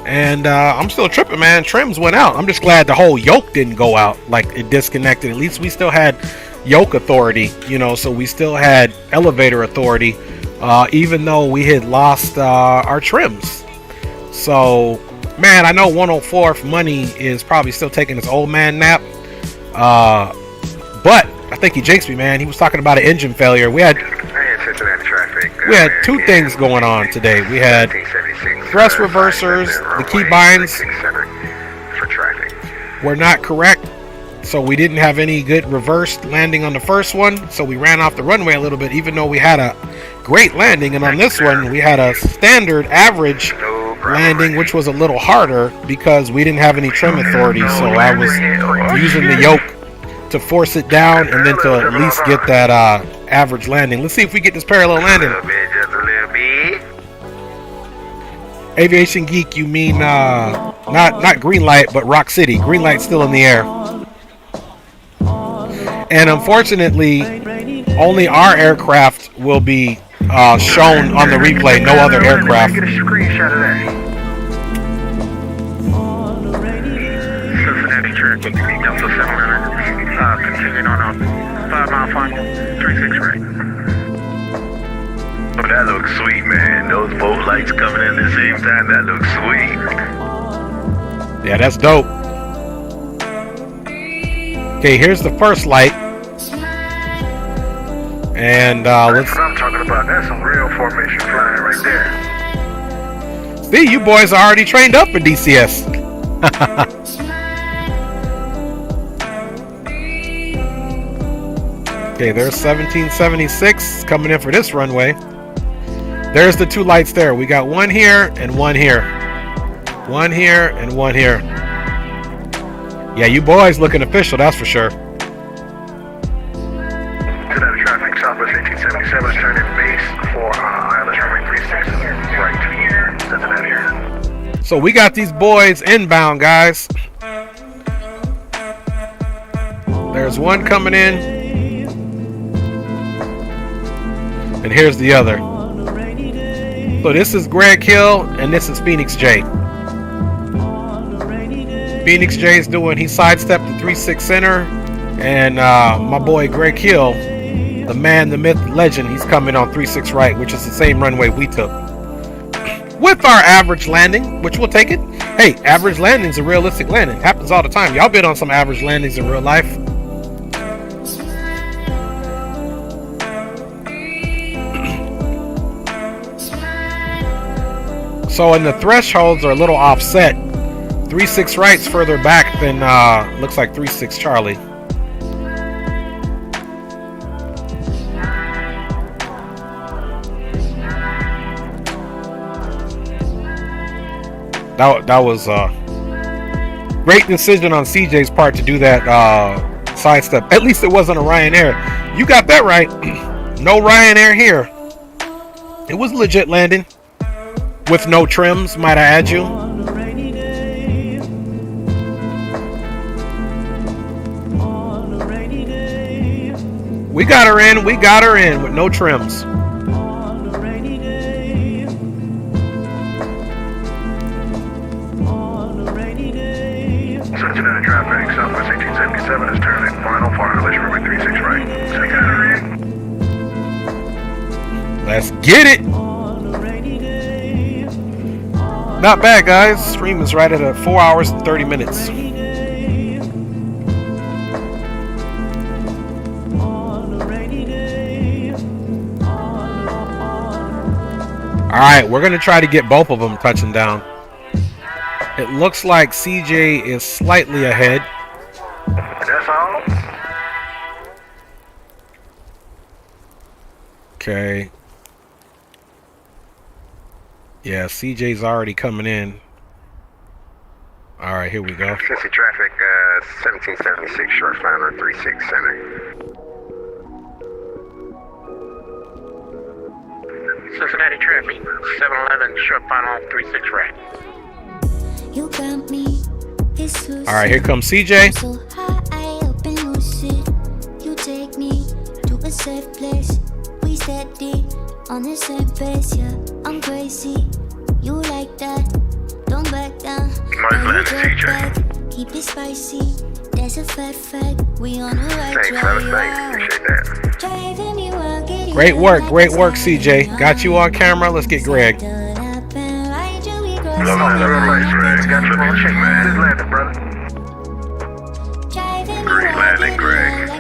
And I'm still tripping, man. Trims went out. I'm just glad the whole yoke didn't go out. Like, it disconnected. At least we still had yoke authority, you know, so we still had elevator authority, even though we had lost our trims. So, man, I know 104th Money is probably still taking his old man nap. But I think he jinxed me, man. He was talking about an engine failure. We had two things going on today. We had thrust reversers, the key binds were not correct, so we didn't have any good reversed landing on the first one, so we ran off the runway a little bit, even though we had a great landing. And on this one we had a standard average landing, which was a little harder because we didn't have any trim authority, so I was using the yoke to force it down and then to at least get that average landing. Let's see if we get this parallel landing. Aviation Geek, you mean not green light, but Rock City. Green light's still in the air. And unfortunately, only our aircraft will be shown on the replay, no other aircraft. Get a screenshot of that. Cincinnati traffic, Delta 700, continuing on a 5-mile final, 36 right. Oh, that looks sweet, man. Those both lights coming in at the same time, that looks sweet. Yeah, that's dope. Okay, here's the first light. And That's what I'm talking about. That's some real formation flying right there. See, you boys are already trained up for DCS. Okay, there's 1776 coming in for this runway. There's the two lights there. We got one here and one here. One here and one here. Yeah, you boys looking official, that's for sure. Cincinnati traffic, Southwest 1877 is turning base for ILS runway 36 right. Cincinnati. So we got these boys inbound, guys. There's one coming in. And here's the other. So this is Greg Hill and this is Phoenix J. Phoenix J is doing, he sidestepped the 3-6 center. And my boy Greg Hill, the man, the myth, the legend, he's coming on 3-6 right, which is the same runway we took. With our average landing, which we'll take it. Hey, average landing's a realistic landing. Happens all the time. Y'all been on some average landings in real life. So, and the thresholds are a little offset. 3-6 right's further back than looks like 3-6 Charlie. That was a great decision on CJ's part to do that sidestep. At least it wasn't a Ryanair. You got that right. No Ryanair here. It was legit landing with no trims, might I add you. We got her in. We got her in with no trims. Cincinnati traffic, Southwest 1877 is turning final for ILS runway 36 right. Cincinnati. Let's get it. Not bad, guys. Stream is right at 4 hours and 30 minutes. Alright, we're going to try to get both of them touching down. It looks like CJ is slightly ahead. That's all? Okay. Yeah, CJ's already coming in. Alright, here we go. Cincy traffic, 1776 short final 36 center. Cincinnati traffic, 711 short final 36 right. You got me. Alright, here comes CJ. So high up and lucid. You take me to a safe place. We steady on the same pace, yeah. I'm crazy. You like that? Don't back down. Nice landing, CJ. Keep it spicy. There's a fat fact. We on the right Thanks, fellas. Thanks. Appreciate that. Driving me wild, Great work, CJ. Got you on camera. Let's get Greg. Love on the place, Greg. Got you on check, man. Good landing, brother. Great landing, Greg.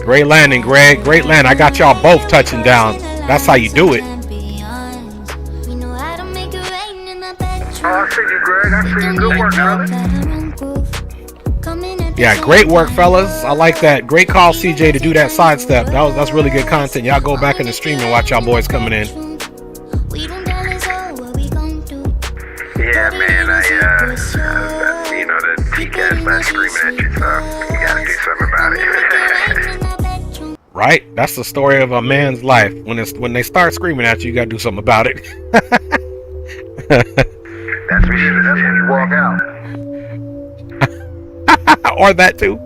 Great landing, Greg. Great landing. I got y'all both touching down. That's how you do it. Oh, I see you, Greg. I see you. Good work, brother. Yeah, great work, fellas. I like that. Great call, CJ, to do that sidestep. That's really good content. Y'all go back in the stream and watch y'all boys coming in. Yeah, man. You know, the TCAT's not screaming at you, so you gotta do something about it. Right? That's the story of a man's life. When they start screaming at you, you gotta do something about it. That's when you walk out. Or that too.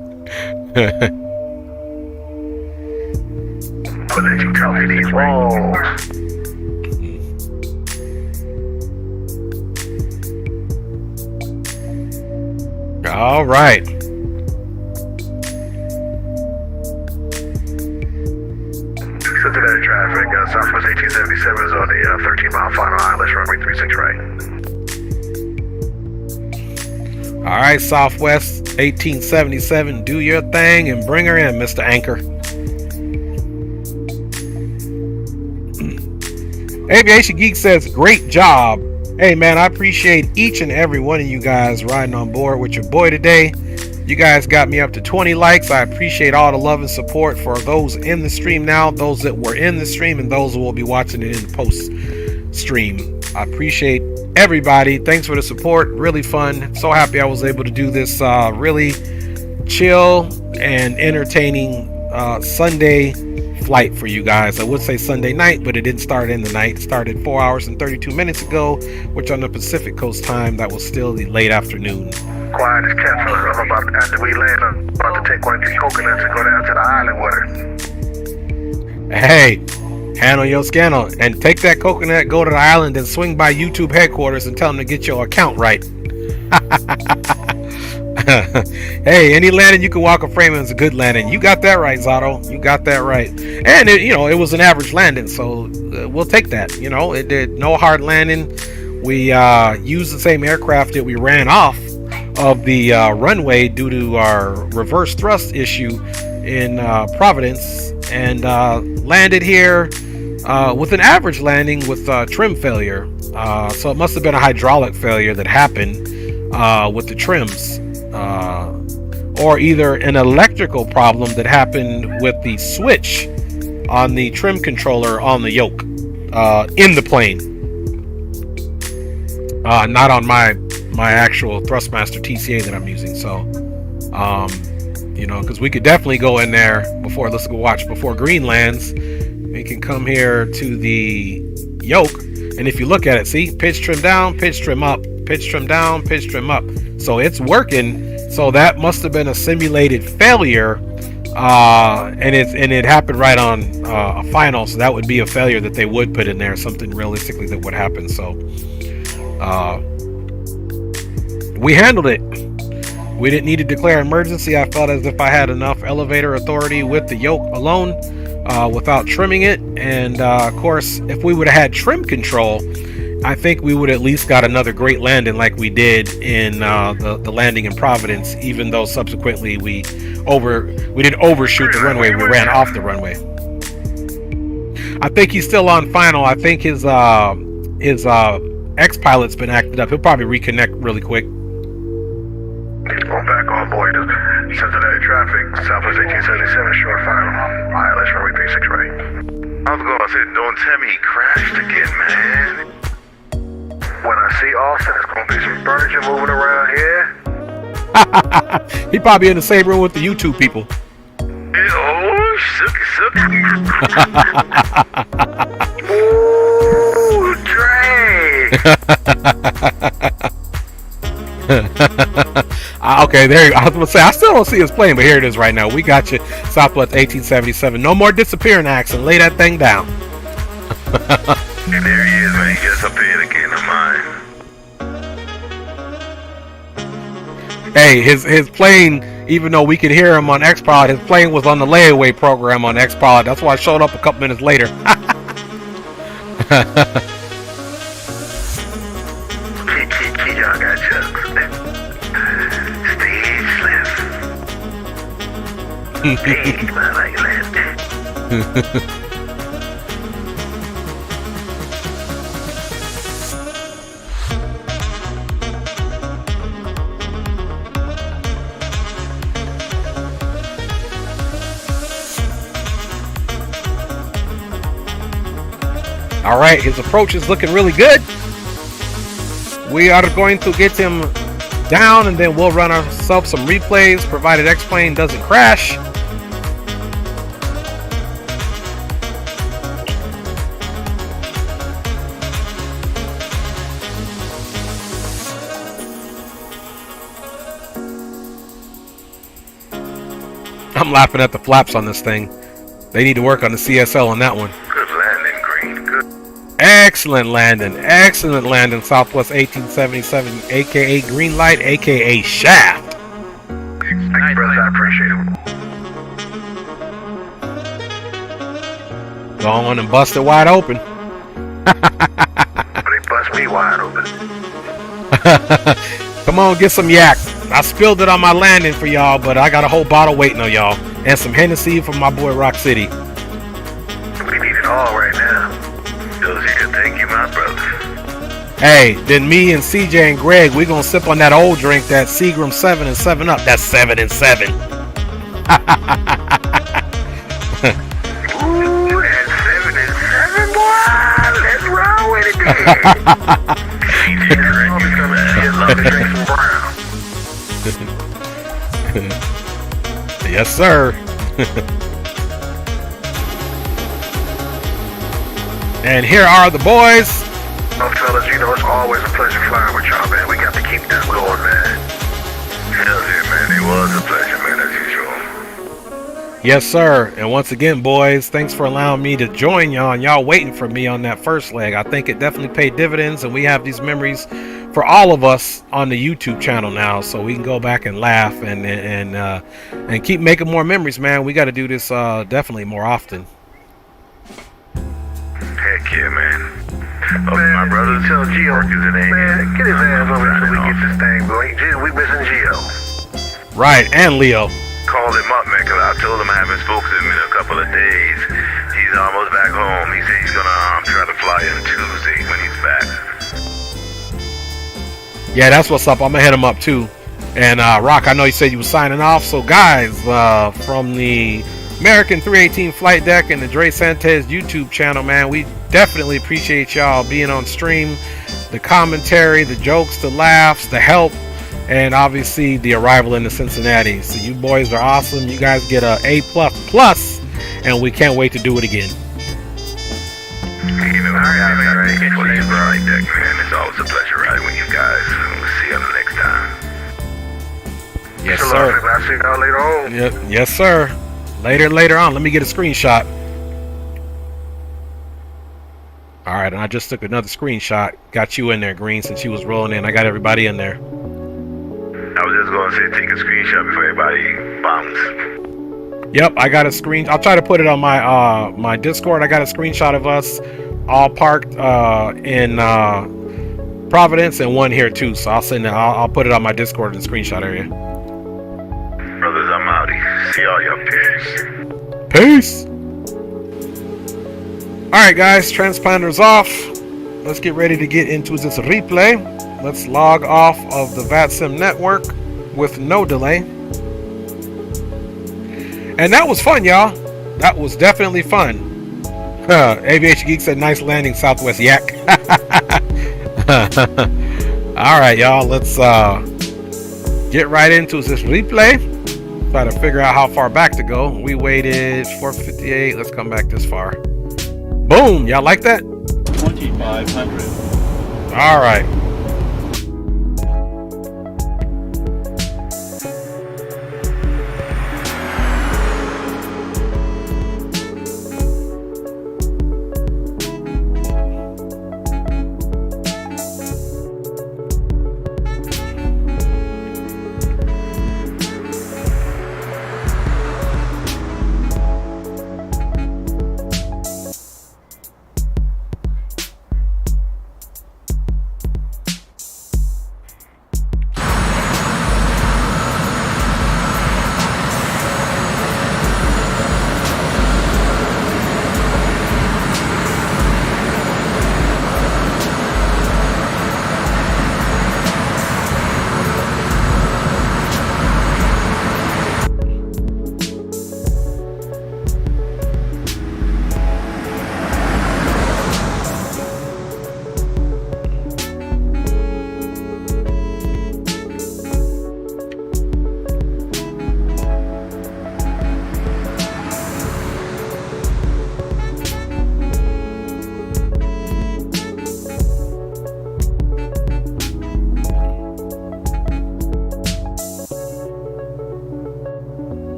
But let you tell me these wrong. All right. Cincinnati traffic, Southwest 1877 is on the 13-mile final ILS runway 36 right. All right, Southwest 1877, do your thing and bring her in, Mr. Anchor. Aviation Geek says, great job. Hey, man, I appreciate each and every one of you guys riding on board with your boy today. You guys got me up to 20 likes. I appreciate all the love and support for those in the stream now, those that were in the stream, and those who will be watching it in the post stream. I appreciate everybody. Thanks for the support. Really fun. So happy I was able to do this really chill and entertaining Sunday flight for you guys. I would say Sunday night, but it didn't start in the night. It started 4 hours and 32 minutes ago, which on the Pacific Coast time, that was still the late afternoon. Quiet as kept. I'm about, after we land, I'm about to take one of these coconuts and go down to the island with her. Hey, handle your scandal and take that coconut, go to the island, and swing by YouTube headquarters and tell them to get your account right. Hey, any landing you can walk a frame is a good landing. You got that right, Zato. You got that right. And it, it was an average landing, so we'll take that. It did no hard landing. We used the same aircraft that we ran off of the runway due to our reverse thrust issue in Providence, and landed here with an average landing with trim failure. So it must have been a hydraulic failure that happened with the trims. Or either an electrical problem that happened with the switch on the trim controller on the yoke in the plane, not on my actual Thrustmaster TCA that I'm using. So because we could definitely go in there before, let's go watch before green lands. We can come here to the yoke, and if you look at it, see, pitch trim down, pitch trim up, pitch trim down, pitch trim up. So it's working. So that must have been a simulated failure, and it happened right on a final. So that would be a failure that they would put in there, something realistically that would happen. So we handled it. We didn't need to declare emergency. I felt as if I had enough elevator authority with the yoke alone, without trimming it. And of course, if we would have had trim control, I think we would at least got another great landing like we did in the landing in Providence, even though subsequently we didn't overshoot the runway, we ran off the runway. I think he's still on final. I think his X-Pilot's been acted up. He'll probably reconnect really quick. Going back on board. Cincinnati traffic, Southwest 1877, short final. ILS runway 36 right. I was going to say, don't tell me he crashed again, man. When I see Austin, it's going to be some furniture moving around here. He probably in the same room with the YouTube people. Oh, sookie. Ooh, drag. Okay, there you go. I was going to say, I still don't see his plane, but here it is right now. We got you, Southwest 1877. No more disappearing action. Lay that thing down. And there he is, man. He gets up there again of mine. Hey, his plane, even though we could hear him on X-Pilot, his plane was on the layaway program on X-Pilot. That's why I showed up a couple minutes later. Y'all got chucks. Stage left. Stage like left. All right, his approach is looking really good. We are going to get him down, and then we'll run ourselves some replays, provided X-Plane doesn't crash. I'm laughing at the flaps on this thing. They need to work on the CSL on that one. Good landing, Green. Good. Excellent landing. Excellent landing, Southwest 1877, aka Green Light, aka Shaft. Thank you, brother. I appreciate it. Go on and bust it wide open. They bust me wide open. Come on, get some yak. I spilled it on my landing for y'all, but I got a whole bottle waiting on y'all. And some Hennessy from my boy Rock City. We need it all right now. Those you can thank you, my brother. Hey, then me and CJ and Greg, we gonna sip on that old drink, that Seagram 7 and 7 Up. That's 7 and 7. Ooh, that's 7 and 7, boy. Let's roll with it, then. easy to correct you for that. Love to drink some brown. Yes, sir. And here are the boys. Well, fellas, you know, it's always a pleasure flying with y'all, man. We got to keep that going, man. Hell yeah, man. It was a pleasure, man, as usual. Yes, sir. And once again, boys, thanks for allowing me to join y'all, and y'all waiting for me on that first leg. I think it definitely paid dividends, and we have these memories for all of us on the YouTube channel now, so we can go back and laugh and keep making more memories, man. We got to do this definitely more often. Heck yeah, man. Oh, Man, my brother, tell Gio, work is an aim. man, get his ass over so we get this thing going. Gio, we missing Gio. Right, and Leo. Called him up, man, because I told him I haven't spoken to him in a couple of days. He's almost back home. He said he's going to try to fly in Tuesday when he's back. Yeah, that's what's up. I'm going to hit him up, too. And, Rock, I know you said you were signing off. So, guys, from the American 318 Flight Deck and the Dre Santes YouTube channel, man, we definitely appreciate y'all being on stream. The commentary, the jokes, the laughs, the help, and obviously the arrival into Cincinnati. So you boys are awesome. You guys get a A++, and we can't wait to do it again. You know, I get for you, Flight Deck, man. It's always a pleasure riding with you guys. We'll see you next time. Yes, Sure, sir. I'll see y'all later on. Yep. Yes, sir. Later on. Let me get a screenshot. All right, and I just took another screenshot. Got you in there, Green, since you was rolling in. I got everybody in there. I was just going to say, take a screenshot before everybody bounce. Yep, I got a screen. I'll try to put it on my my Discord. I got a screenshot of us all parked in Providence, and one here too. So I'll send it. I'll put it on my Discord in the screenshot area. Brothers, I'm outie. See all your peers. Peace. All right, guys, transponder's off. Let's get ready to get into this replay. Let's log off of the VATSIM network with no delay. And that was fun, y'all. That was definitely fun. Aviation Geek said, nice landing, Southwest Yak. All right, y'all. Let's get right into this replay. Try to figure out how far back to go. We waited 4:58. Let's come back this far. Boom. Y'all like that? 2,500. All right.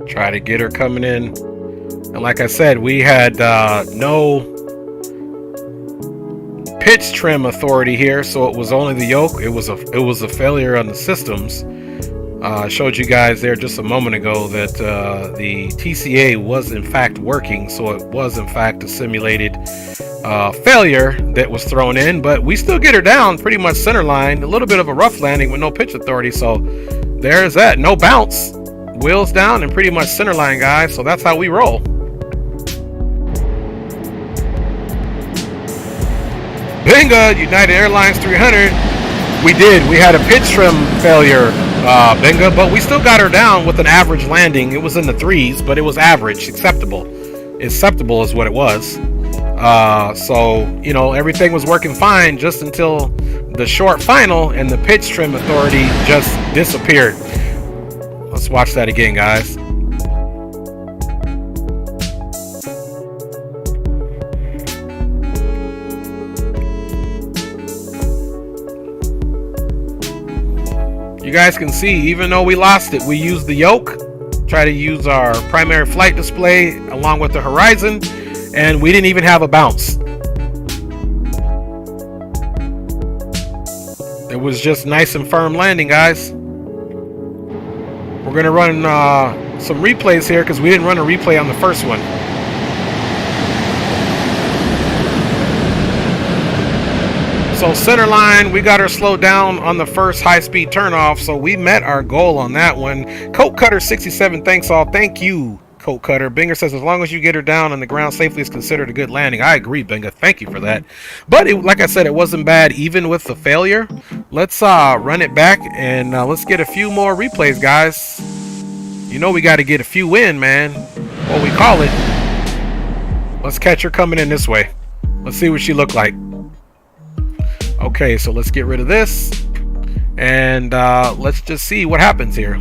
Try to get her coming in. And like I said, we had no pitch trim authority here, so it was only the yoke. It was a failure on the systems. I showed you guys there just a moment ago that the TCA was in fact working, so it was in fact a simulated failure that was thrown in, but we still get her down pretty much center line. A little bit of a rough landing with no pitch authority, so there's that. No bounce, wheels down, and pretty much center line, guys. So that's how we roll. Benga, United Airlines 300. We did. We had a pitch trim failure, Benga, but we still got her down with an average landing. It was in the 3s, but it was average, acceptable. Acceptable is what it was. So, you know, everything was working fine just until the short final and the pitch trim authority just disappeared. Let's watch that again, guys. You guys can see, even though we lost it, we used the yoke, try to use our primary flight display along with the horizon, and we didn't even have a bounce. It was just nice and firm landing, guys. We're gonna run some replays here because we didn't run a replay on the first one. So center line, we got her slowed down on the first high-speed turnoff, so we met our goal on that one. Coat Cutter 67, thanks all. Thank you, Coat Cutter. Binger says, as long as you get her down on the ground safely, it's considered a good landing. I agree, Binger. Thank you for that. But like I said, it wasn't bad even with the failure. Let's run it back and let's get a few more replays, guys. You know we got to get a few in, man. What we call it. Let's catch her coming in this way. Let's see what she looked like. Okay, so let's get rid of this and let's just see what happens here.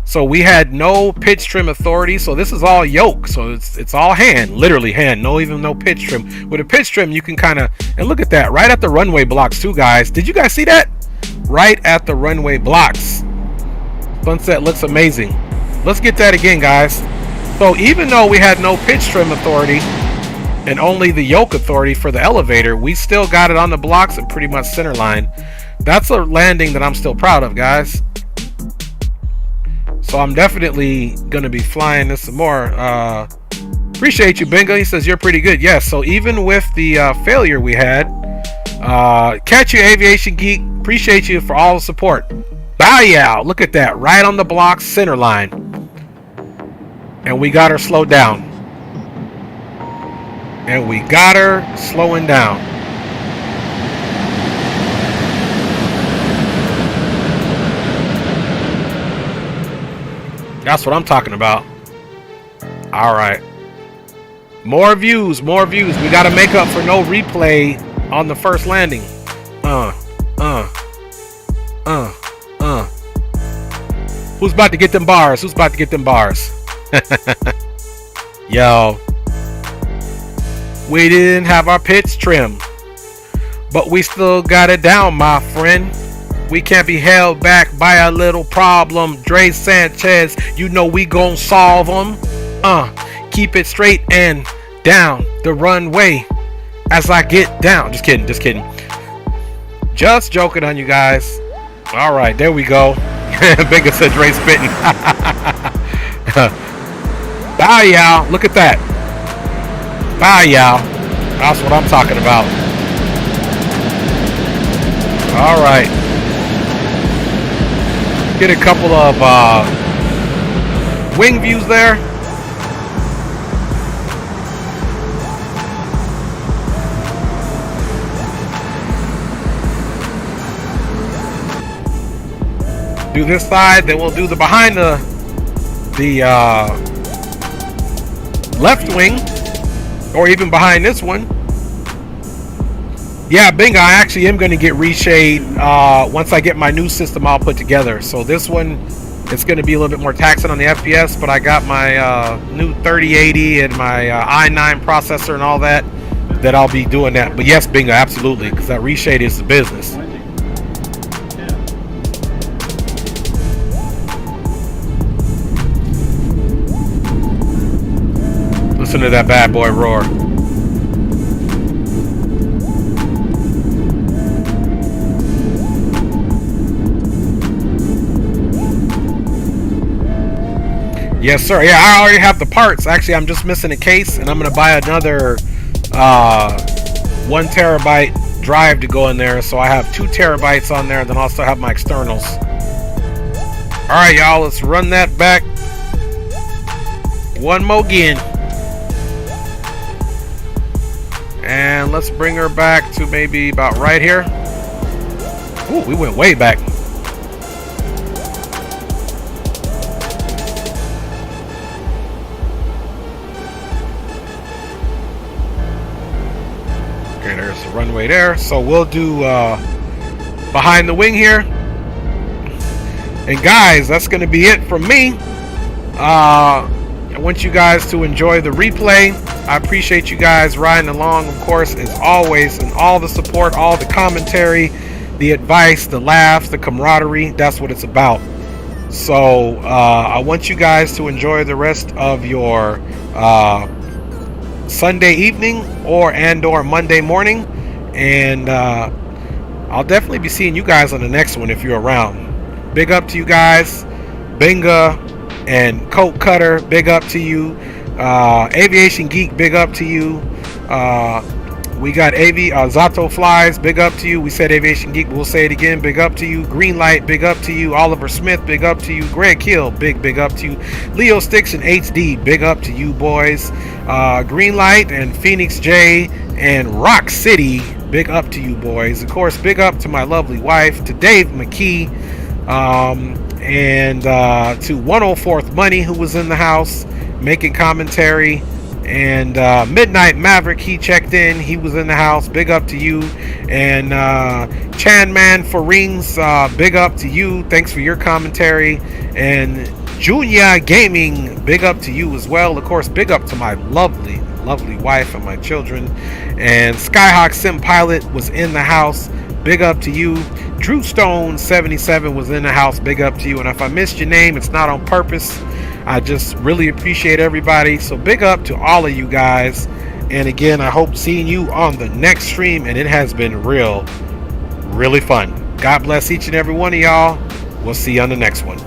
So we had no pitch trim authority, so this is all yoke, so it's all hand, literally hand, no pitch trim. With a pitch trim you can kind of, and look at that, right at the runway blocks too, guys. Did you guys see that? Right at the runway blocks. Sunset looks amazing. Let's get that again, guys. So even though we had no pitch trim authority and only the yoke authority for the elevator, we still got it on the blocks and pretty much center line. That's a landing that I'm still proud of, guys. So I'm definitely gonna be flying this some more. Appreciate you, Bingo. He says you're pretty good. Yes, so even with the failure we had, catch you, Aviation Geek. Appreciate you for all the support. Bow yow, look at that, right on the blocks, center line. And we got her slowed down. And we got her slowing down. That's what I'm talking about. All right. More views, more views. We got to make up for no replay on the first landing. Who's about to get them bars? Who's about to get them bars? Yo. We didn't have our pitch trim, but we still got it down, my friend. We can't be held back by a little problem. Dre Sanchez, you know we gon' solve them. Keep it straight and down the runway as I get down. Just kidding, just kidding. Just joking on you guys. All right, there we go. Bingo said Dre spitting. Bow yow, look at that. Bow yow. That's what I'm talking about. All right. Get a couple of wing views there. Do this side, then we'll do the behind the left wing, or even behind this one. Yeah, Bingo, I actually am going to get reshade once I get my new system all put together. So this one, it's going to be a little bit more taxing on the FPS, but I got my new 3080 and my i9 processor and all that I'll be doing that. But yes, Bingo, absolutely, because that reshade is the business. Listen to that bad boy roar. Yes, sir. Yeah, I already have the parts. Actually, I'm just missing a case, and I'm going to buy another 1 terabyte drive to go in there. So I have 2 terabytes on there, and then I'll also have my externals. All right, y'all, let's run that back one more again. And and let's bring her back to maybe about right here. Ooh, we went way back. Okay, there's the runway there. So we'll do behind the wing here. And guys, that's going to be it from me. I want you guys to enjoy the replay. I appreciate you guys riding along, of course, as always, and all the support, all the commentary, the advice, the laughs, the camaraderie. That's what it's about. So I want you guys to enjoy the rest of your Sunday evening or Monday morning, and I'll definitely be seeing you guys on the next one if you're around. Big up to you guys. Benga and Coat Cutter, big up to you. Aviation Geek, big up to you. We got Zato Flies, big up to you. We said Aviation Geek, but we'll say it again. Big up to you. Greenlight, big up to you. Oliver Smith, big up to you. Greg Hill, big up to you. Leo Sticks and HD, big up to you boys. Greenlight and Phoenix J and Rock City, big up to you boys. Of course, big up to my lovely wife, to Dave McKee, and to 104th Money, who was in the house making commentary, and Midnight Maverick, he checked in, he was in the house, big up to you. And Chan Man for Rings, big up to you, thanks for your commentary. And Junior Gaming, big up to you as well. Of course, big up to my lovely wife and my children. And Skyhawk Sim Pilot was in the house, big up to you. Drew Stone 77 was in the house, big up to you. And if I missed your name, it's not on purpose. I just really appreciate everybody. So big up to all of you guys. And again, I hope seeing you on the next stream. And it has been really fun. God bless each and every one of y'all. We'll see you on the next one.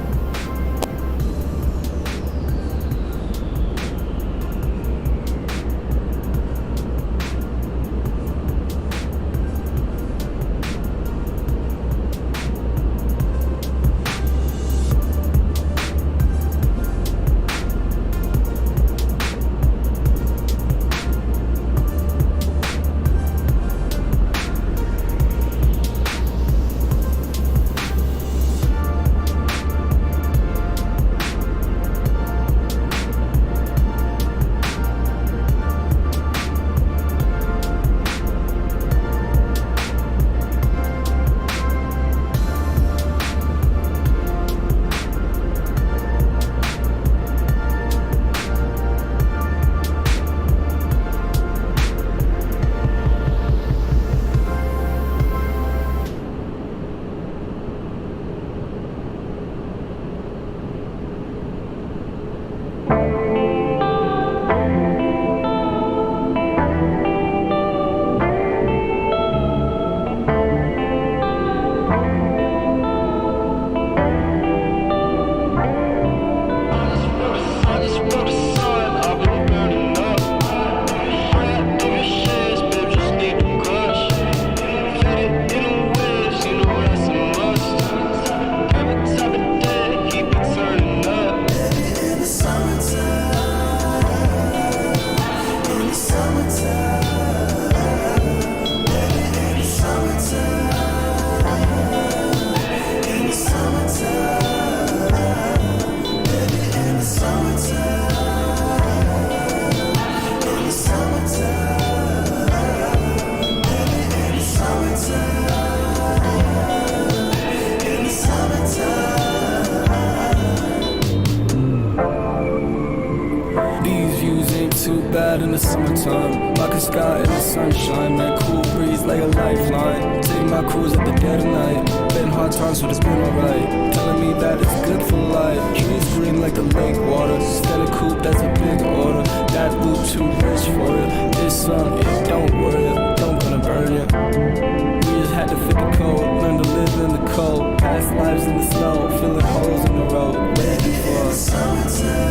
bad in the summertime. Like a sky in the sunshine, man, cool breeze like a lifeline. Take my cruise at the dead of night. Been hard times, but it's been alright. Telling me that it's good for life. Trees green like the lake water. Instead of coupe, that's a big order. That loop too rich for it. This song, it don't worry, don't gonna burn you. We just had to fit the code, learn to live in the cold. Past lives in the snow, filling holes in the road, waiting for us.